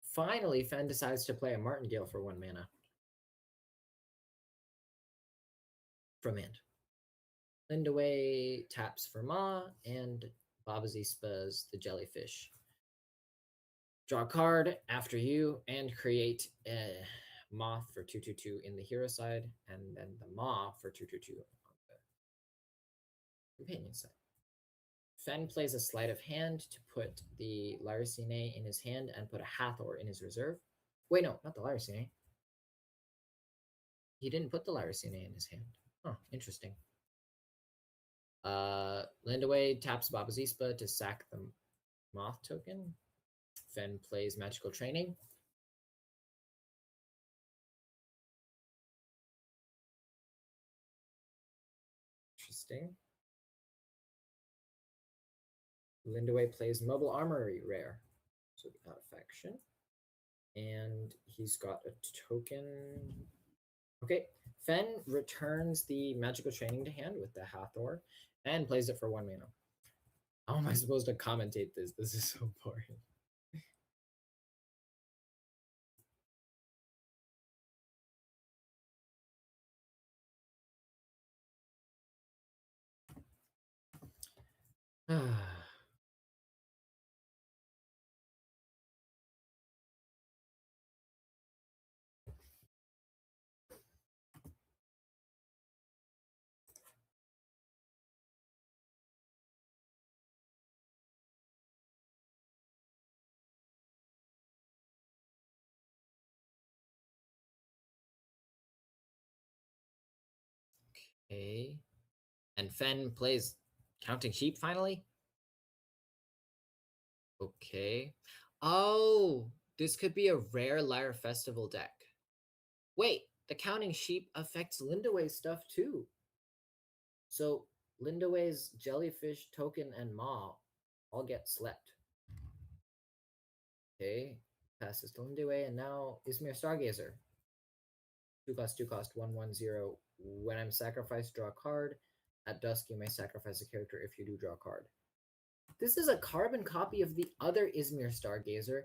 Finally, Fen decides to play a Martingale for 1 mana. From hand. Lindaway taps for Ma, and Baba's Ispa's the Jellyfish. Draw a card after you, and create a Moth for 2/2/2 in the hero side, and then the Maw for 2/2/2 on the companion side. Fen plays a Sleight of Hand to put the Larcine in his hand and put a Hathor in his reserve. Wait, no, not the Larcine. He didn't put the Larcine in his hand. Oh, interesting. Lindaway taps Baba's Ispa to sack the Moth token. Fen plays Magical Training. Interesting. Lindaway plays Mobile Armory rare. So out of faction. And he's got a token. Okay. Fen returns the magical training to hand with the Hathor and plays it for 1 mana. How am I supposed to commentate this? This is so boring. Okay. And Fen plays Counting Sheep finally? Okay. Oh, this could be a rare Lyre Festival deck. Wait, the Counting Sheep affects Lindaway's stuff too. So Lindaway's Jellyfish, Token, and Maw all get slept. Okay. Passes to Lindaway, and now Ismir Stargazer. 2 cost, 1/1/0. When I'm sacrificed, draw a card. At dusk, you may sacrifice a character if you do draw a card. This is a carbon copy of the other Izmir Stargazer,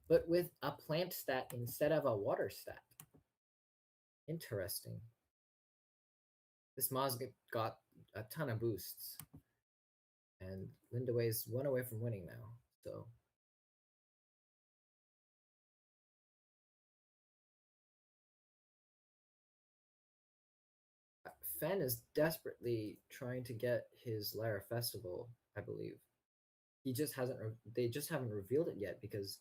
but with a plant stat instead of a water stat. Interesting. This Moz got a ton of boosts. And Lindaway's 1 away from winning now. So Fen is desperately trying to get his Lyra Festival, I believe. He just hasn't. They just haven't revealed it yet because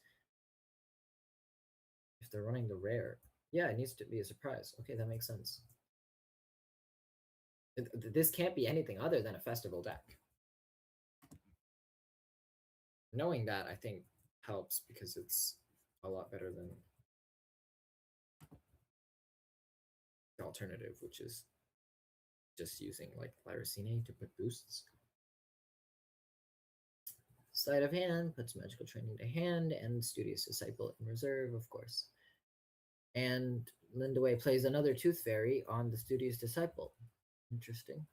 if they're running the rare, yeah, it needs to be a surprise. Okay, that makes sense. This can't be anything other than a festival deck. Knowing that, I think, helps because it's a lot better than the alternative, which is just using like Lyricine to put boosts. Sleight of hand puts magical training to hand and Studious Disciple in reserve, of course. And Lindaway plays another Tooth Fairy on the Studious Disciple. Interesting.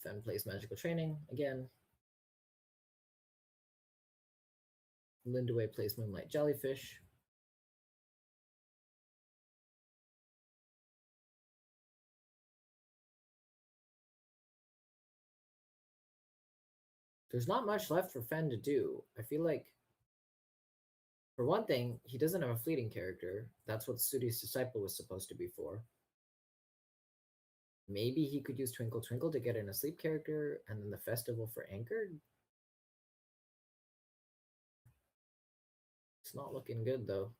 Fen plays magical training again. Lindaway plays Moonlight Jellyfish. There's not much left for Fen to do. I feel like, for one thing, he doesn't have a fleeting character. That's what Studious Disciple was supposed to be for. Maybe he could use Twinkle Twinkle to get in a sleep character, and then the Festival for Anchored. It's not looking good, though.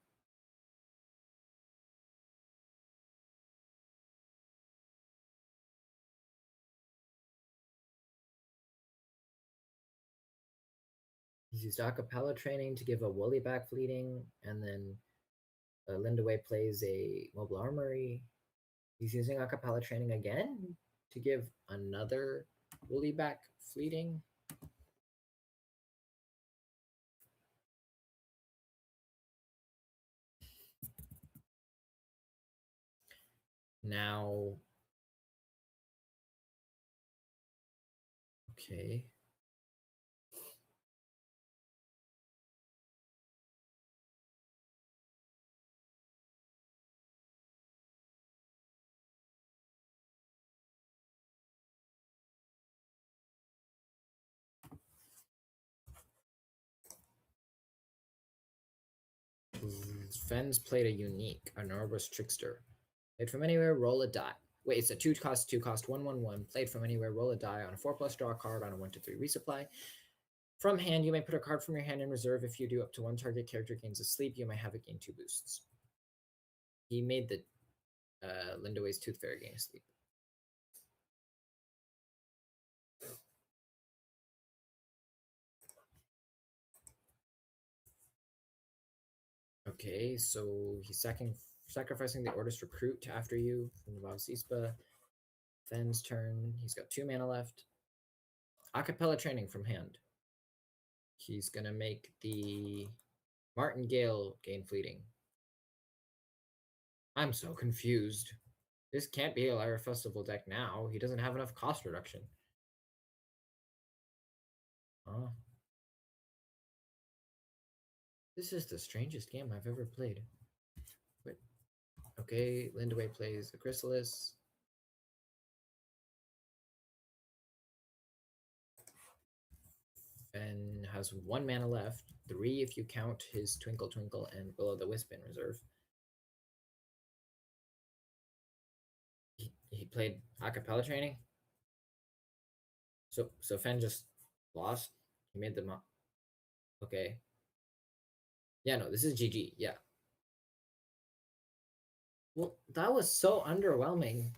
He's used Acapella training to give a Woolly back fleeting, and then Lindaway plays a Mobile Armory. He's using Acapella training again to give another Woolly back fleeting. Now, okay. Fens played a unique, a Norber's Trickster. Played from anywhere, roll a die. Wait, it's a 2 cost, 1/1/1. Played from anywhere, roll a die on a 4+ draw card on a 1/3 resupply. From hand, you may put a card from your hand in reserve. If you do, up to 1 target character gains a sleep, you may have it gain 2 boosts. He made the Lindaway's Tooth Fairy gain a sleep. Okay, so he's sacking sacrificing the Ordis Recruit to after you from the Valsispa. Fen's turn. He's got 2 mana left. Acapella Training from hand. He's gonna make the Martingale gain fleeting. I'm so confused. This can't be a Lyra Festival deck now. He doesn't have enough cost reduction. Oh. This is the strangest game I've ever played. Wait. Okay, Lindaway plays the Chrysalis. And has 1 mana left. 3 if you count his Twinkle Twinkle and Will o' the Wisp in reserve. He played Acapella Training. So Fen just lost. He made them up. Okay. Yeah, no, this is GG. Yeah. Well, that was so underwhelming.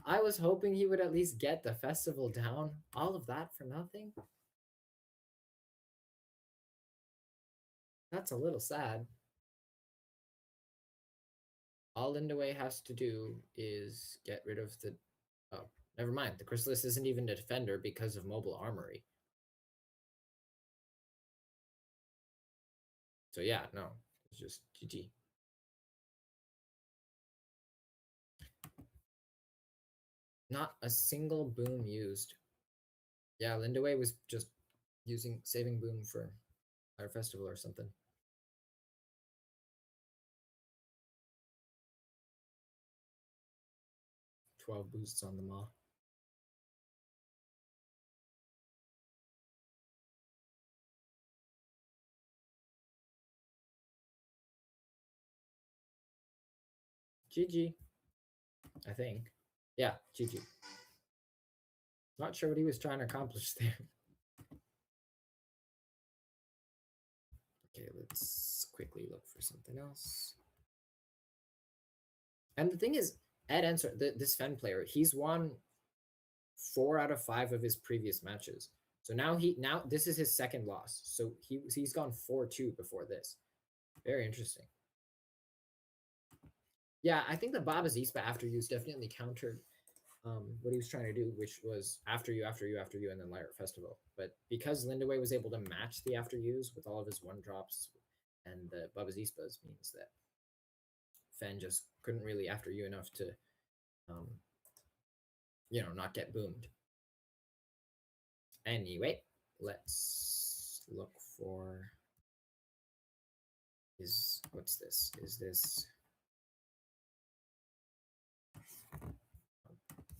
I was hoping he would at least get the festival down. All of that for nothing? That's a little sad. All Lindaway has to do is get rid of the... Oh, never mind. The Chrysalis isn't even a defender because of Mobile Armory. So yeah, no. It's just GG. Not a single boom used. Yeah, Lindaway was just saving boom for our festival or something. 12 boosts on the Maw. GG. I think. Yeah, GG. Not sure what he was trying to accomplish there. Okay, let's quickly look for something else. And the thing is, Ed Ensor, this Fen player, he's won 4 out of 5 of his previous matches. So now this is his second loss. So he's gone 4-2 before this. Very interesting. Yeah, I think the Baba Zispa after use definitely countered what he was trying to do, which was after you, and then Lyra Festival. But because Lindaway was able to match the after use with all of his 1-drops and the Baba Zispas, means that Fen just couldn't really after you enough to, not get boomed. Anyway, let's look for what's this? Is this...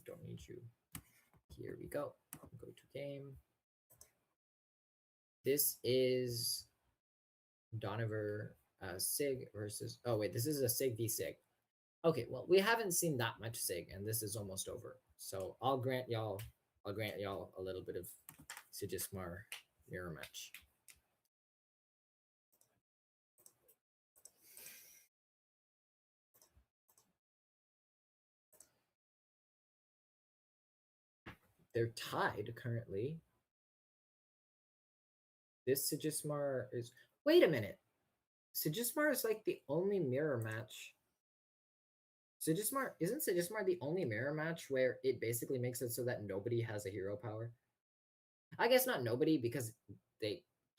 don't need you. Here we go. Go to game. This is Donover Sig versus... Oh, wait, this is a Sig v Sig. Okay, well, we haven't seen that much Sig, and this is almost over. So I'll grant y'all a little bit of Sigismar mirror match. They're tied currently. This Sigismar is... Wait a minute. Sigismar is like the only mirror match. Isn't Sigismar the only mirror match where it basically makes it so that nobody has a hero power? I guess not nobody, because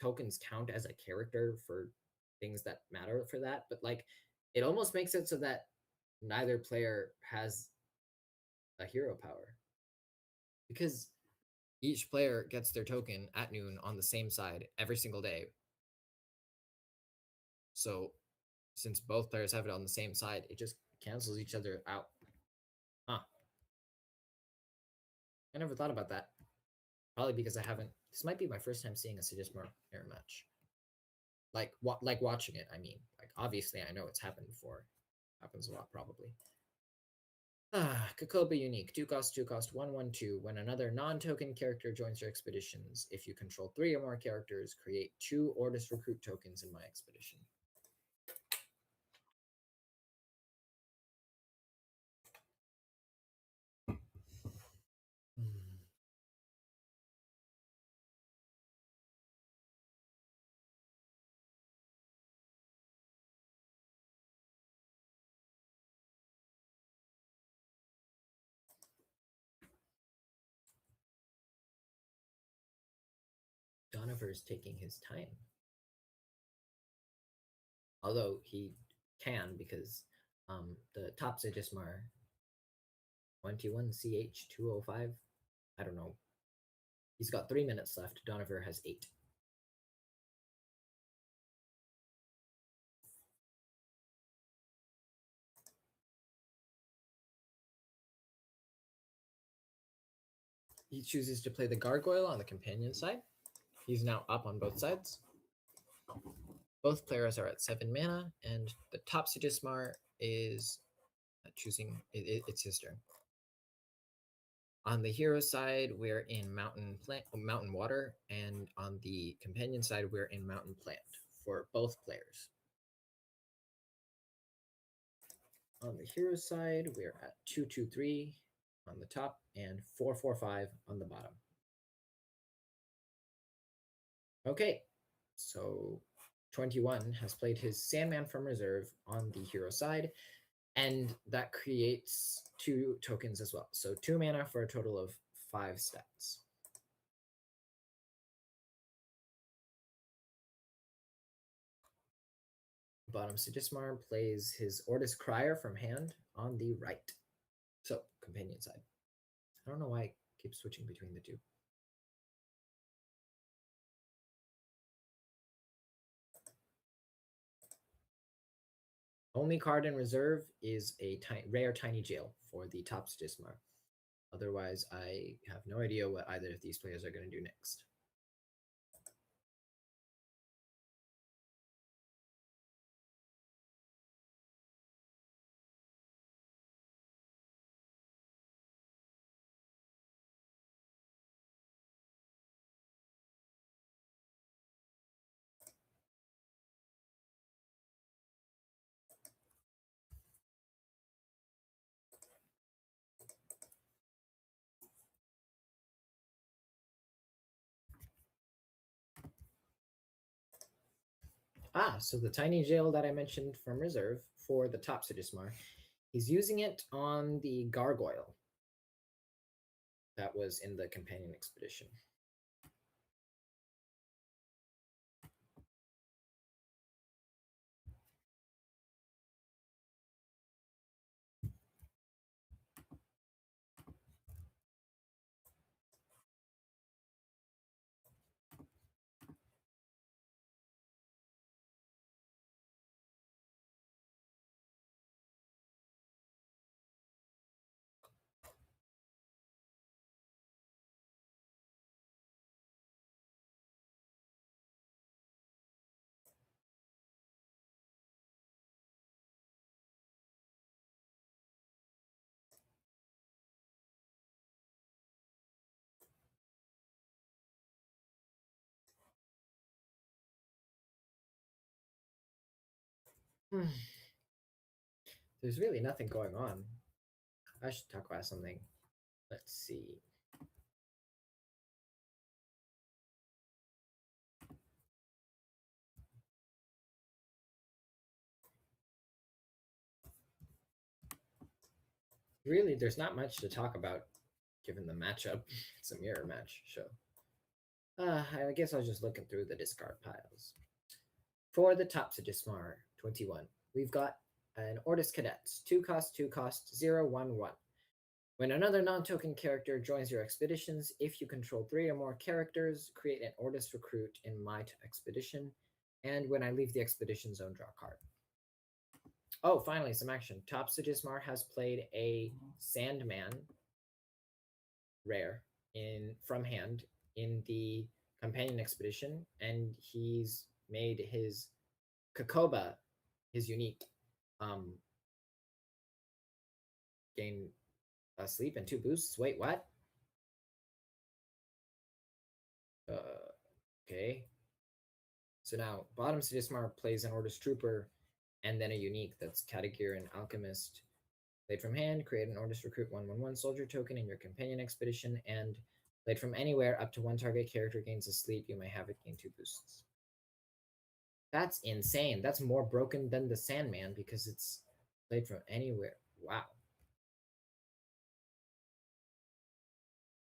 tokens count as a character for things that matter for that, but like it almost makes it so that neither player has a hero power, because each player gets their token at noon on the same side every single day. So since both players have it on the same side, it just cancels each other out. Huh. I never thought about that. Probably because I haven't... This might be my first time seeing a Sigismar mirror match. Like watching it, I mean. Like, obviously, I know it's happened before. Happens a lot, probably. Kakoba unique. 2 cost, 1/1/2. When another non-token character joins your expeditions, if you control 3 or more characters, create 2 Ordis Recruit tokens in my expedition. Donover's taking his time. Although he can, because the top Sigismar 21CH205, I don't know. He's got 3 minutes left. Donover has 8. He chooses to play the Gargoyle on the companion side. He's now up on both sides. Both players are at 7 mana, and the top Sigismar is choosing, it's his turn. On the hero side, we're in mountain water, and on the companion side, we're in mountain plant for both players. On the hero side, we're at 2-2-3 on the top and 4-4-5 on the bottom. Okay, so 21 has played his Sandman from reserve on the hero side, and that creates 2 tokens as well. So 2 mana for a total of 5 stats. Bottom Sigismar plays his Ortis Crier from hand on the right. So, companion side. I don't know why I keep switching between the two. Only card in reserve is a rare Tiny Jail for the top Sigismar. Otherwise, I have no idea what either of these players are going to do next. So the Tiny Jail that I mentioned from reserve for the top Sigismar, he's using it on the Gargoyle that was in the companion expedition. There's really nothing going on. I should talk about something. Let's see. Really, there's not much to talk about given the matchup. It's a mirror match, so. I guess I was just looking through the discard piles. For the top Sigismar 21, we've got an Ortis Cadets, 2 cost, 2 cost, 0-1-1. When another non-token character joins your expeditions, if you control 3 or more characters, create an Ortis recruit in my expedition, and when I leave the expedition zone, draw a card. Oh, finally, some action. Top Sigismar has played a Sandman rare from hand in the companion expedition, and he's made his Kakoba his unique. Gain a sleep and 2 boosts. Wait, what? Okay. So now bottom Sigismar plays an Ortis Trooper and then a unique that's Katagir and Alchemist. Played from hand, create an Ortis Recruit 1/1/1 soldier token in your companion expedition, and played from anywhere up to 1 target character gains a sleep. You may have it gain 2 boosts. That's insane. That's more broken than the Sandman because it's played from anywhere. Wow.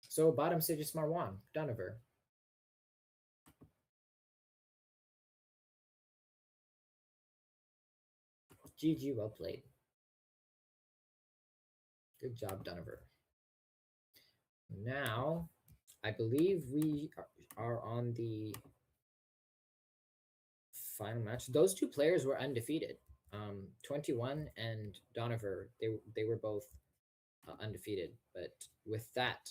So bottom Sigismar won. Donover. GG, well played. Good job, Donover. Now, I believe we are on the final match. Those two players were undefeated. 21 and Donover, they were both undefeated. But with that,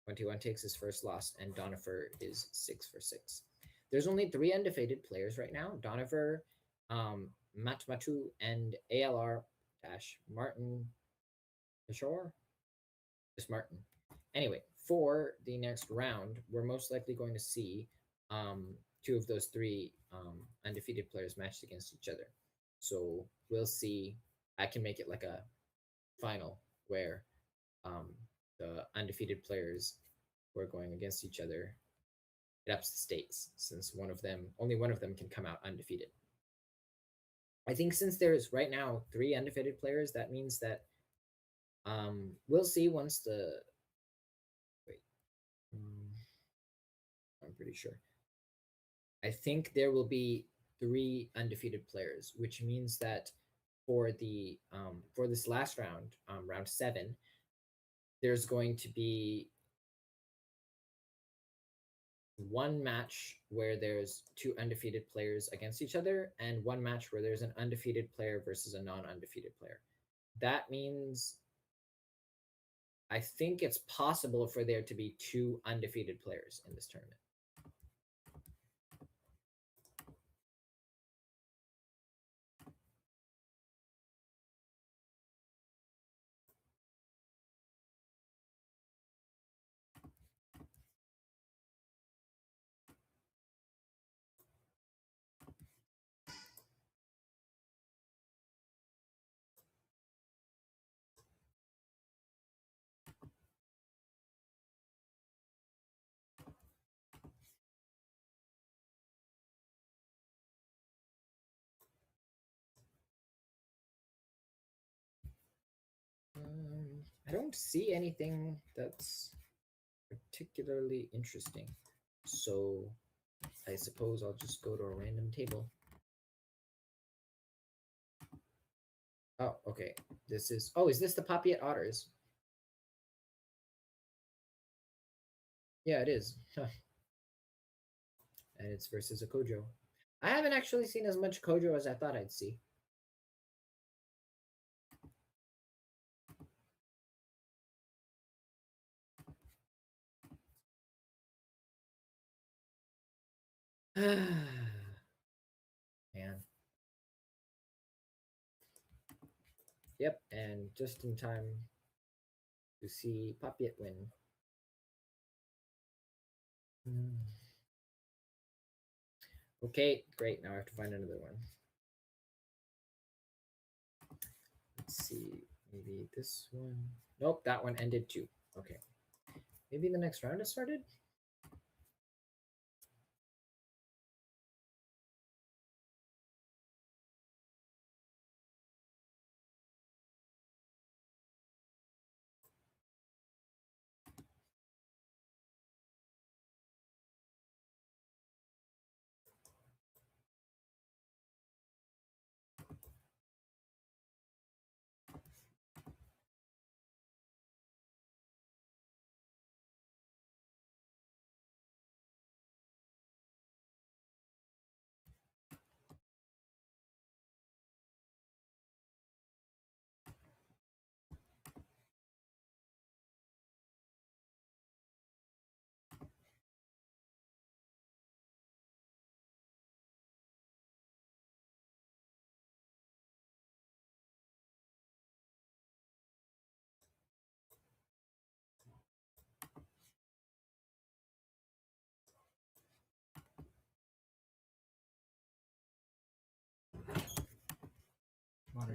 21 takes his first loss, and Donover is 6 for 6. There's only 3 undefeated players right now: Donover, Matmatu, and ALR Martin Peshore. Just Martin. Anyway, for the next round, we're most likely going to see 2 of those 3 undefeated players matched against each other. So we'll see. I can make it like a final where the undefeated players who are going against each other, it ups the stakes since only one of them can come out undefeated. I think since there's right now 3 undefeated players, that means that we'll see once the I'm pretty sure. I think there will be 3 undefeated players, which means that for this last round, round 7, there's going to be 1 match where there's 2 undefeated players against each other, and 1 match where there's an undefeated player versus a non-undefeated player. That means I think it's possible for there to be 2 undefeated players in this tournament. I don't see anything that's particularly interesting. So I suppose I'll just go to a random table. Oh, okay. Is this the Papiet Otters? Yeah, it is. And it's versus a Kojo. I haven't actually seen as much Kojo as I thought I'd see. Man. Yep, and just in time to see Papiet win. Okay, great. Now I have to find another one. Let's see. Maybe this one. Nope, that one ended too. Okay. Maybe the next round has started?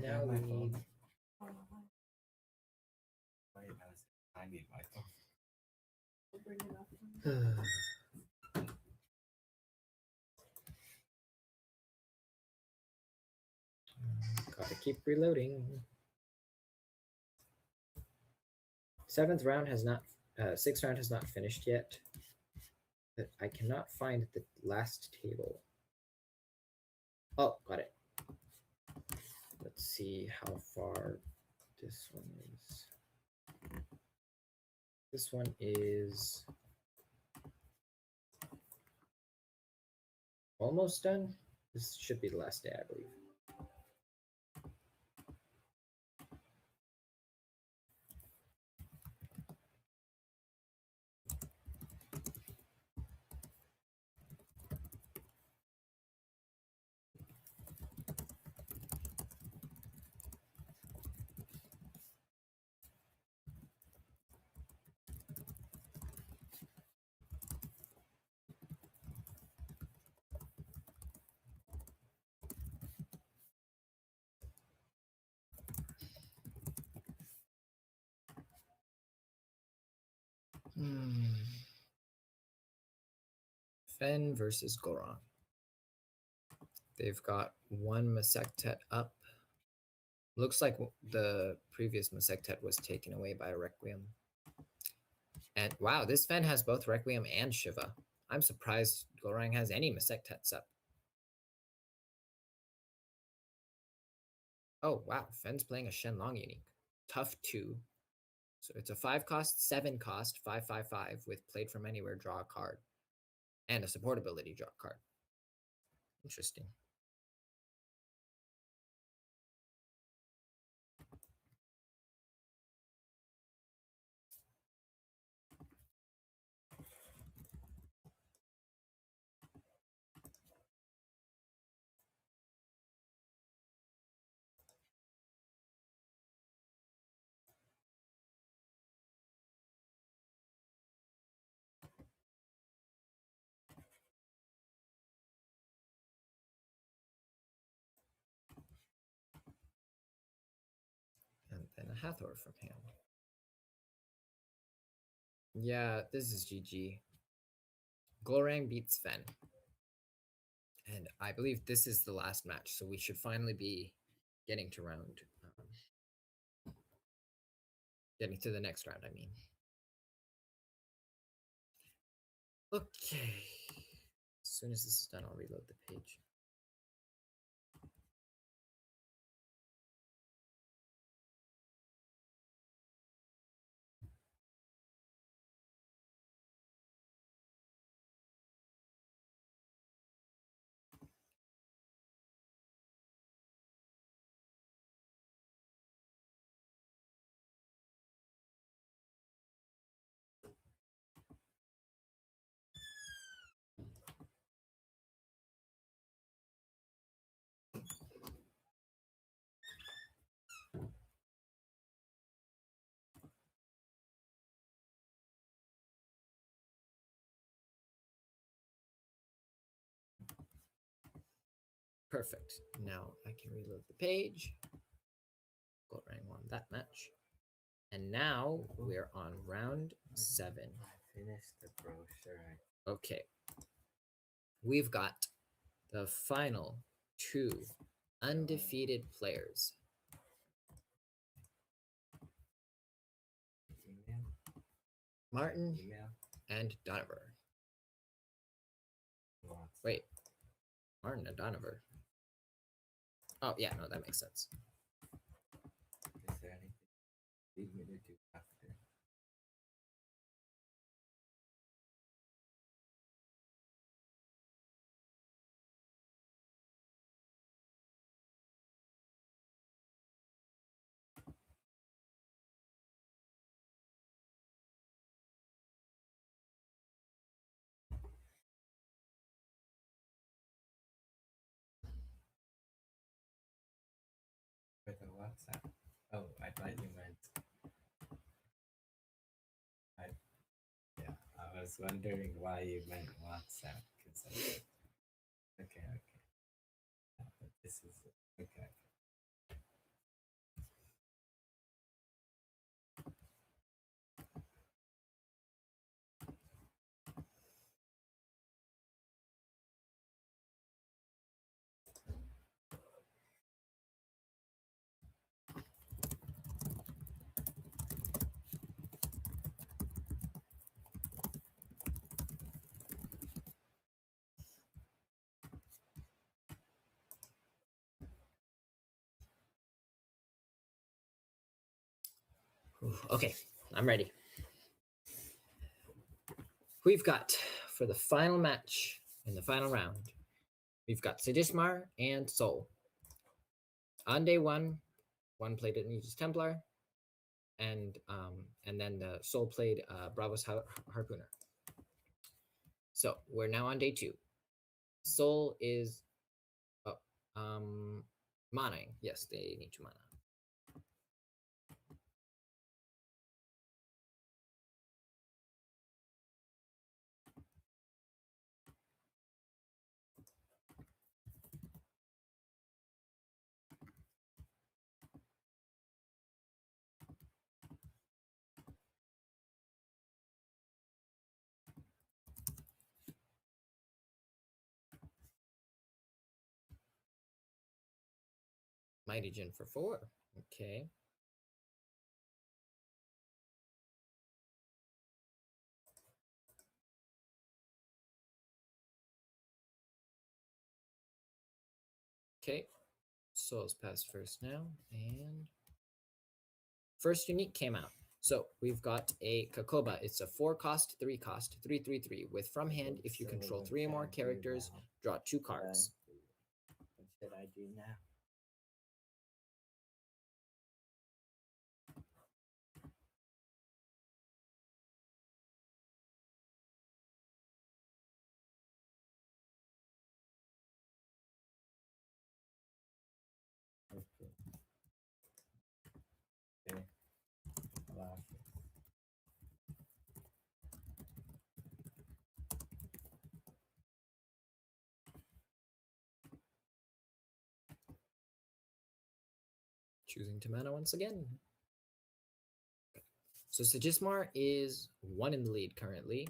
Now we need. I need my phone. Gotta keep reloading. 6th round has not finished yet. But I cannot find the last table. Oh, got it. Let's see how far this one is. This one is almost done. This should be the last day, I believe. Fen versus Goron. They've got one Masectet up. Looks like the previous Masectet was taken away by Requiem. And wow, this Fen has both Requiem and Shiva. I'm surprised Gorang has any Masectets up. Oh wow, Fen's playing a Shenlong unique. Tough 2. So it's a 5 cost, 7 cost, 5/5/5 with played from anywhere, draw a card. And a support ability, draw a card. Interesting. And then a Hathor from hand. Yeah, this is GG. Gorang beats Fen. And I believe this is the last match, so we should finally be getting to getting to the next round, I mean. Okay. As soon as this is done, I'll reload the page. Perfect. Now I can reload the page. Gorang won that match. And now we're on round 7. I finished the brochure. Okay. We've got the final 2 undefeated players. Email. Martin Email. and Donover. What's Wait. Martin and Donover. Oh, yeah, no, that makes sense. Is there anything you need me to do after? For the WhatsApp. Oh, I thought you meant. Yeah, I was wondering why you meant WhatsApp. Cause I said, okay. Yeah, but this is okay. Okay, I'm ready. We've got, for the final match in the final round, we've got Sigismar and Sol. On day one played an Aegis Templar, and then the Sol played Bravos Harpooner. So we're now on day 2. Sol is manaing. Yes, they need to mana. Mighty Jin for 4. Okay. Okay. Sol's passed first now, and first unique came out. So we've got a Kakoba. It's a 4-cost, 3-cost, 3/3/3 with from hand. If you So control what 3 or should more I do characters, now? draw 2 cards. What should I do now? Okay. Okay. Wow. Choosing to mana once again. So Sigismar is 1 in the lead currently.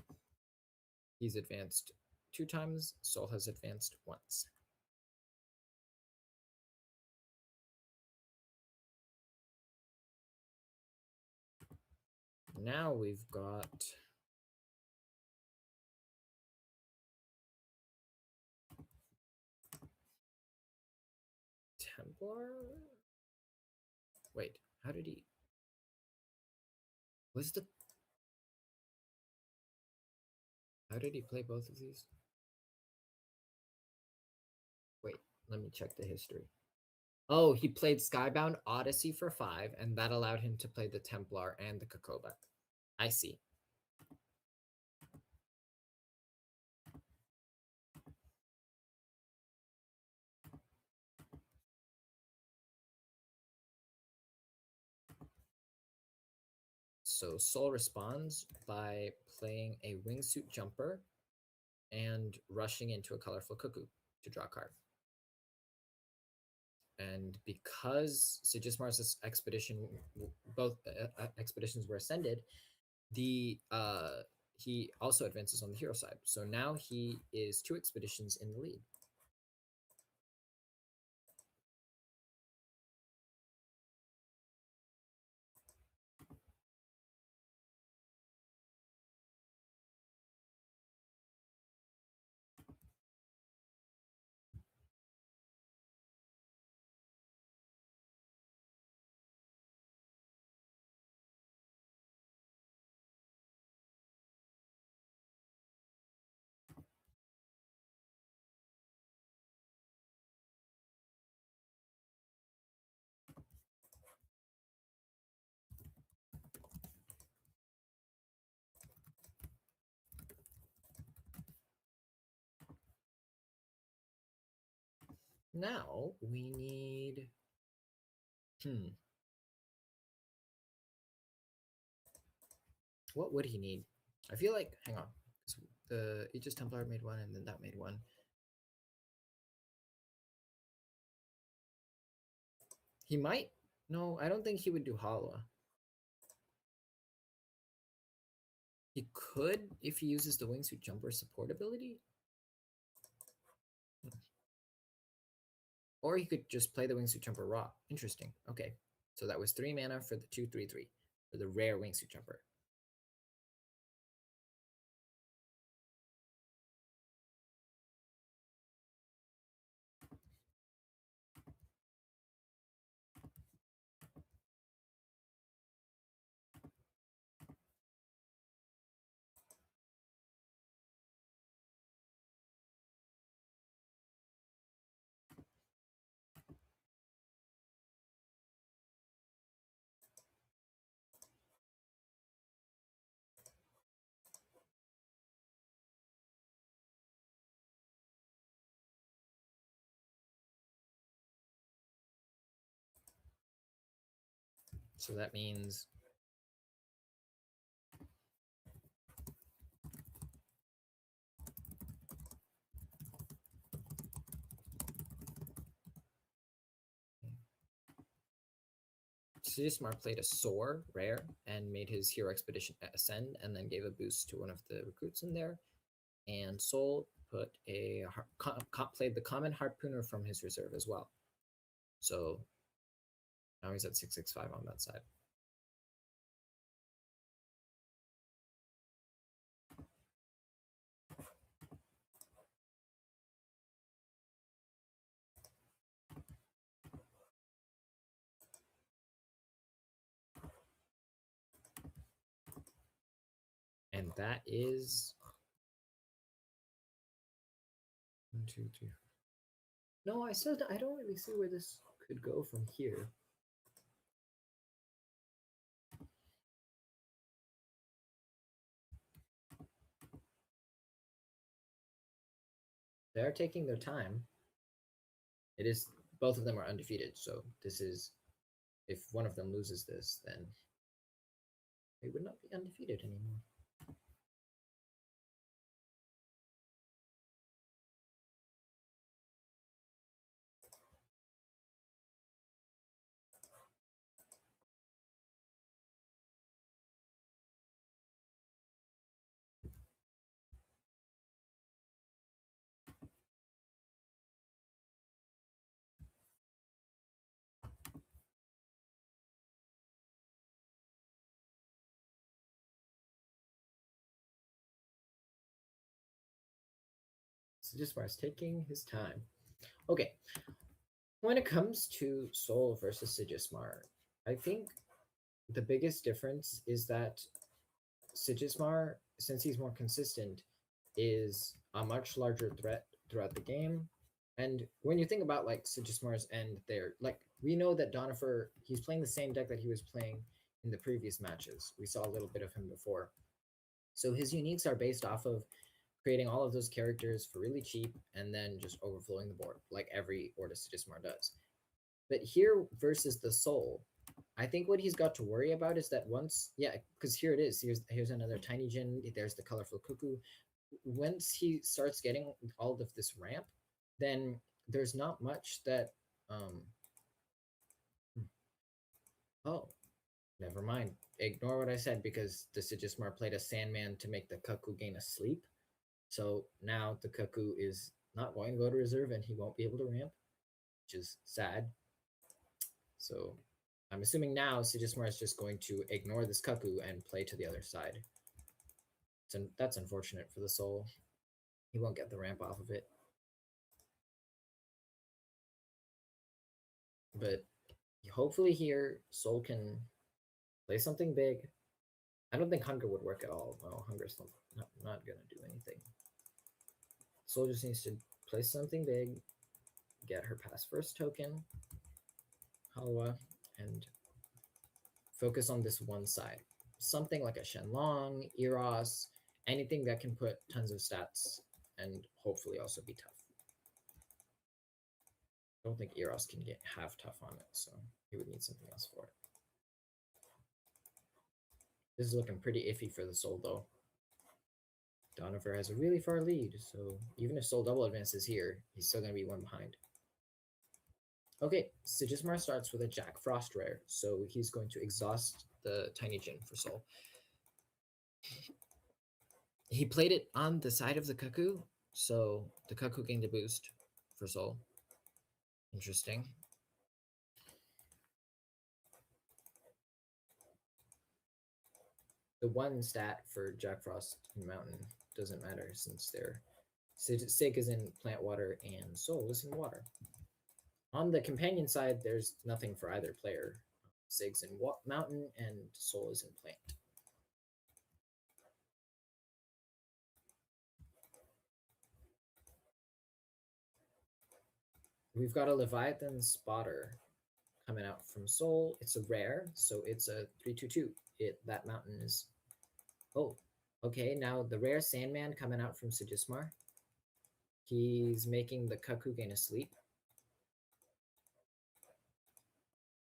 He's advanced 2 times. Sol has advanced once. Now we've got Templar. Wait, how did he? Was the? How did he play both of these? Wait, let me check the history. Oh, he played Skybound Odyssey for 5, and that allowed him to play the Templar and the Kakoba. I see. So Sol responds by playing a Wingsuit Jumper and rushing into a Colorful Cuckoo to draw a card. And because Sigismar's expedition, both expeditions were ascended, the he also advances on the hero side. So now he is 2 expeditions in the lead. Now we need what would he need? I feel like, hang on, the Aegis Templar made 1 and then that made 1. He might. No, I don't think he would do Hala. He could if he uses the Wingsuit Jumper support ability. Or he could just play the Wingsuit Jumper raw. Interesting. Okay. So that was 3 mana for the 2/3/3 for the rare Wingsuit Jumper. So that means Smart played a Soar rare and made his Hero Expedition ascend, and then gave a boost to one of the recruits in there. And Soul put played the common Harpooner from his reserve as well. So now he's at 665 on that side. And that is 1, 2, 3. No, I said I don't really see where this could go from here. They're taking their time. It is both of them are undefeated, so this is if one of them loses this, then they would not be undefeated anymore. So just is taking his time. Okay. When it comes to Soul versus Sigismar, I think the biggest difference is that Sigismar, since he's more consistent, is a much larger threat throughout the game. And when you think about like Sigismar's end there, like we know that Donifer, he's playing the same deck that he was playing in the previous matches. We saw a little bit of him before. So his uniques are based off of creating all of those characters for really cheap and then just overflowing the board, like every Orda Sigismar does. But here versus the Soul, I think what he's got to worry about is that once, yeah, because here it is. Here's another Tiny Jin. There's the colorful cuckoo. Once he starts getting all of this ramp, then there's not much that. Oh, never mind. Ignore what I said because the Sigismar played a Sandman to make the cuckoo gain a sleep. So now the cuckoo is not going to go to reserve and he won't be able to ramp, which is sad. So I'm assuming now Sigismar is just going to ignore this cuckoo and play to the other side. So that's unfortunate for the Soul. He won't get the ramp off of it. But hopefully here, Soul can play something big. I don't think Hunger would work at all. Well, Hunger's not going to do anything. Soul just needs to play something big, get her pass first token, Halwa, and focus on this one side. Something like a Shenlong, Eros, anything that can put tons of stats and hopefully also be tough. I don't think Eros can have tough on it, so he would need something else for it. This is looking pretty iffy for the Soul, though. Donifer has a really far lead, so even if Soul double advances here, he's still going to be one behind. Okay, Sigismar starts with a Jack Frost rare, so he's going to exhaust the Tiny Jin for Soul. He played it on the side of the Cuckoo, so the Cuckoo gained a boost for Soul. Interesting. The one stat for Jack Frost and Mountain doesn't matter since their Sig is in plant water and Soul is in water. On the companion side, there's nothing for either player. Sig's in Mountain and Soul is in plant. We've got a Leviathan Spotter coming out from Soul. It's a rare, so it's a 3/2/2. That mountain is. Oh, okay. Now the rare Sandman coming out from Sigismar. He's making the Cuckoo gain a sleep.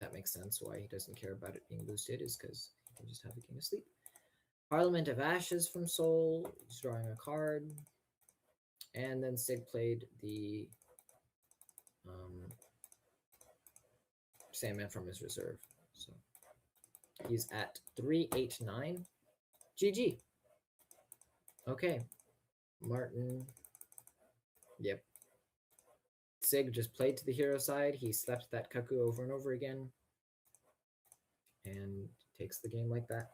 That makes sense why he doesn't care about it being boosted, is because he can just have a King of Sleep. Parliament of Ashes from Soul. He's drawing a card. And then Sig played the Sandman from his reserve. So he's at 389. GG. Okay. Martin. Yep. Sig just played to the hero side. He slept that Kaku over and over again. And takes the game like that.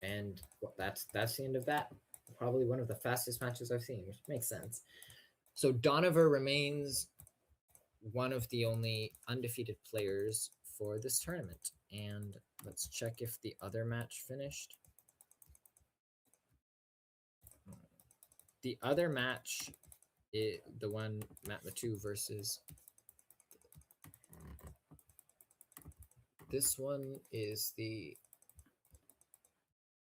And well, that's the end of that. Probably one of the fastest matches I've seen, which makes sense. So Donover remains one of the only undefeated players for this tournament. And let's check if the other match finished. The other match, the one Matt Matu versus this one, is the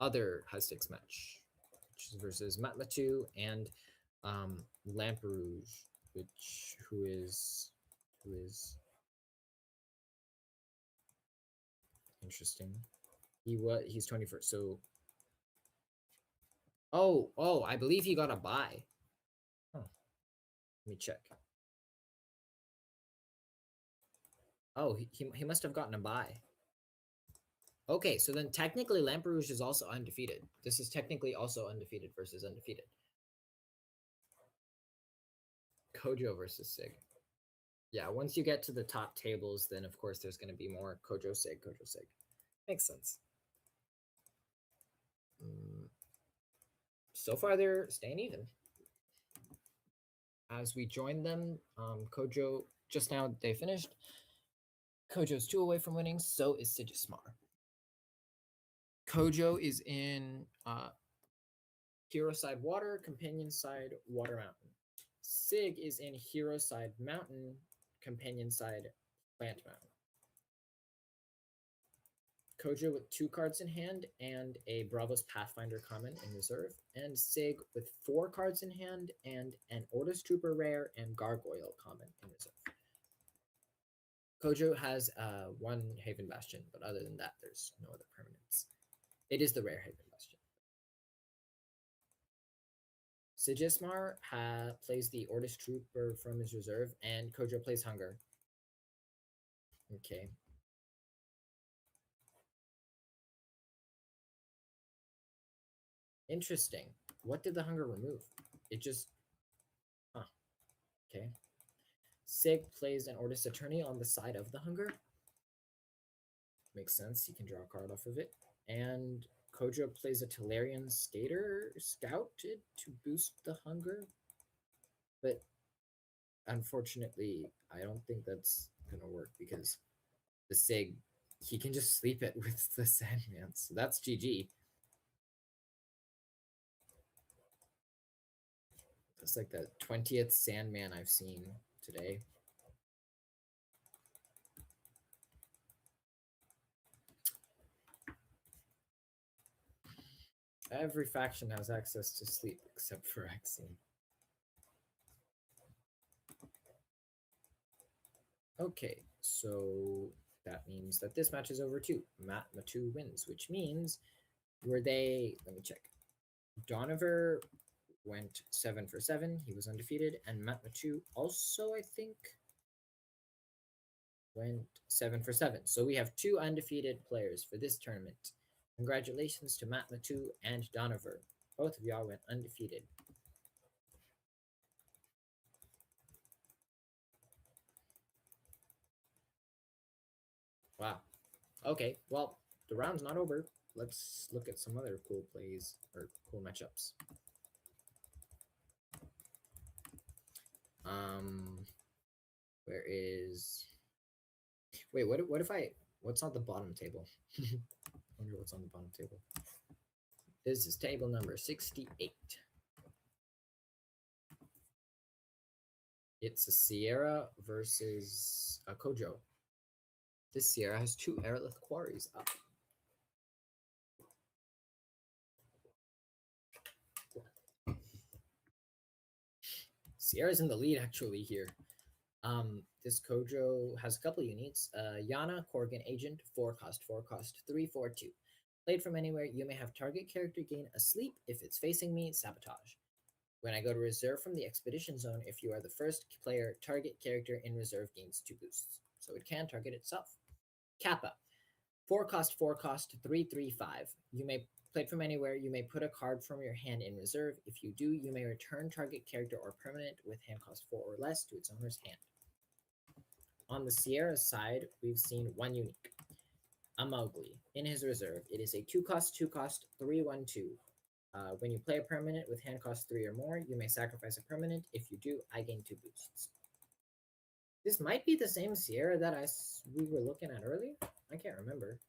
other high stakes match, which is versus Matt Matu and Lamperouge, who is interesting. He's 21st. So oh, I believe he got a buy. Huh. Let me check. Oh, he must have gotten a buy. Okay, so then technically Lamperouge is also undefeated. This is technically also undefeated versus undefeated. Kojo versus Sig. Yeah, once you get to the top tables, then of course there's going to be more Kojo Sig. Makes sense. So far they're staying even. As we join them, Kojo, just now they finished. Kojo's 2 away from winning, so is Sigismar. Kojo is in Hero Side Water, Companion Side Water Mountain. Sig is in Hero Side Mountain, Companion Side Plant Mountain. Kojo with 2 cards in hand and a Bravos Pathfinder common in reserve, and Sig with 4 cards in hand and an Ortis Trooper rare and Gargoyle common in reserve. Kojo has 1 Haven Bastion, but other than that, there's no other permanents. It is the rare Haven Bastion. Sigismar plays the Ortis Trooper from his reserve, and Kojo plays Hunger. Okay. Interesting. What did the Hunger remove? It just... Huh. Okay. Sig plays an Ortis Attorney on the side of the Hunger. Makes sense. He can draw a card off of it. And Kojo plays a Talarian Scouted to boost the Hunger. But unfortunately, I don't think that's going to work because the Sig, he can just sleep it with the Sandman. So that's GG. That's like the 20th Sandman I've seen today. Every faction has access to sleep except for Exene. Okay, so that means that this match is over too. Matt Matu wins, which means let me check. Donover went 7 for 7. He was undefeated. And Matt Matu also, I think, went 7 for 7. So we have 2 undefeated players for this tournament. Congratulations to Matt Matu and Donover. Both of y'all went undefeated. Wow. Okay, well, the round's not over. Let's look at some other cool plays or cool matchups. Where is... Wait, what if I... What's on the bottom table? I wonder what's on the bottom table. This is table number 68. It's a Sierra versus a Kojo. This Sierra has 2 Aerolith Quarries up. Sierra's in the lead actually here. This Kojo has a couple uniques. Yana, Korgan Agent, 4 cost 3/4/2. Played from anywhere, you may have target character gain a sleep if it's facing me, sabotage. When I go to reserve from the expedition zone, if you are the first player, target character in reserve gains 2 boosts. So it can target itself. Kappa, 4 cost 3/3/5. You may play from anywhere. You may put a card from your hand in reserve. If you do, you may return target character or permanent with hand cost 4 or less to its owner's hand. On the Sierra side, we've seen one unique. A.W.O.L in his reserve. It is a 2 cost 3/1/2. When you play a permanent with hand cost 3 or more, you may sacrifice a permanent. If you do, I gain 2 boosts. This might be the same Sierra that we were looking at earlier. I can't remember.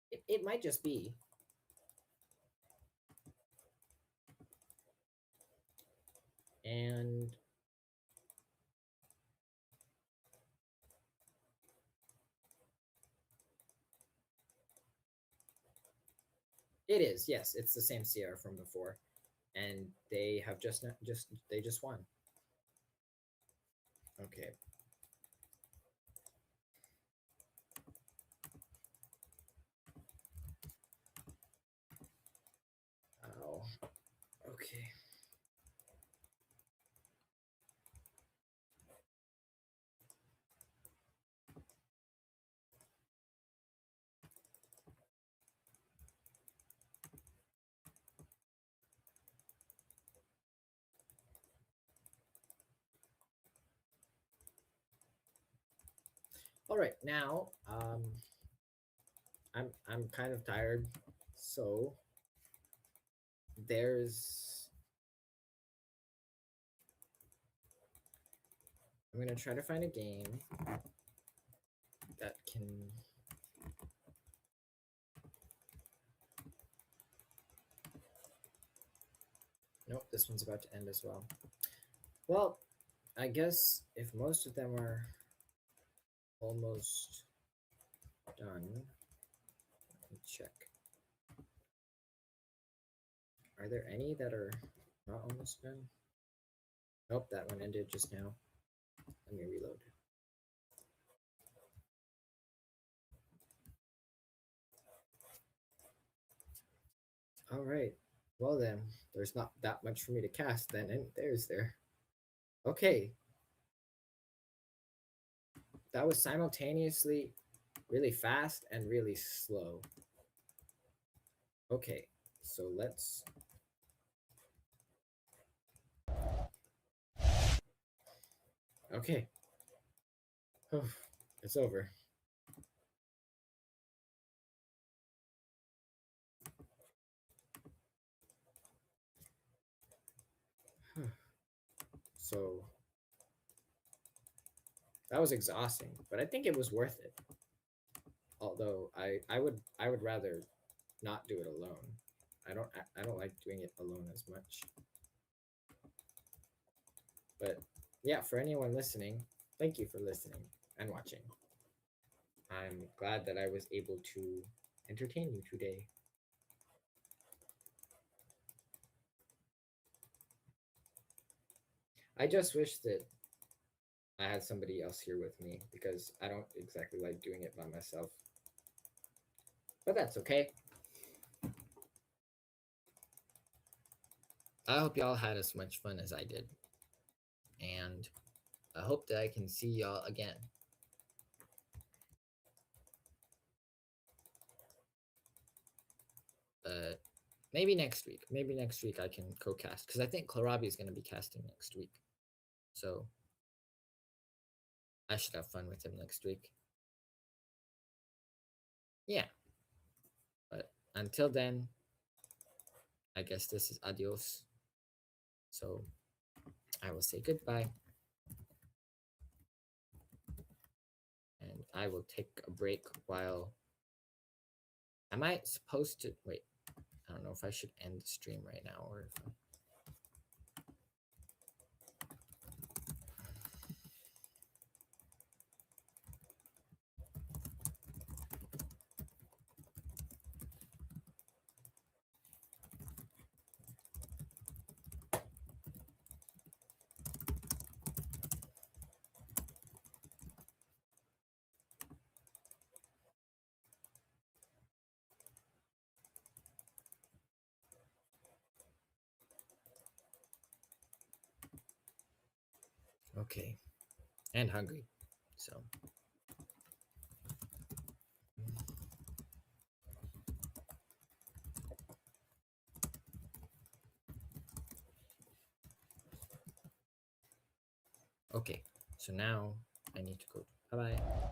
It might just be. And it is, yes, it's the same Sierra from before. And they have just won. Okay. Oh. Okay. All right, now I'm kind of tired, so there's I'm gonna try to find a game that can. Nope, this one's about to end as well. Well, I guess if most of them are almost done, let me check. Are there any that are not almost done? Nope, that one ended just now. Let me reload. All right. Well then, there's not that much for me to cast then, and there's there. Okay. That was simultaneously really fast and really slow. Okay, so let's. Okay. It's over. So that was exhausting, but I think it was worth it. Although I would rather not do it alone. I don't like doing it alone as much. But yeah, for anyone listening, thank you for listening and watching. I'm glad that I was able to entertain you today. I just wish that I had somebody else here with me because I don't exactly like doing it by myself. But that's okay. I hope y'all had as much fun as I did. And I hope that I can see y'all again. Maybe next week. Maybe next week I can co-cast because I think Klarabi is going to be casting next week. So I should have fun with him next week. Yeah. But until then, I guess this is adios. So I will say goodbye. And I will take a break while. Am I supposed to wait? I don't know if I should end the stream right now or if I... Okay. And hungry. So. Okay. So now I need to go. Bye bye.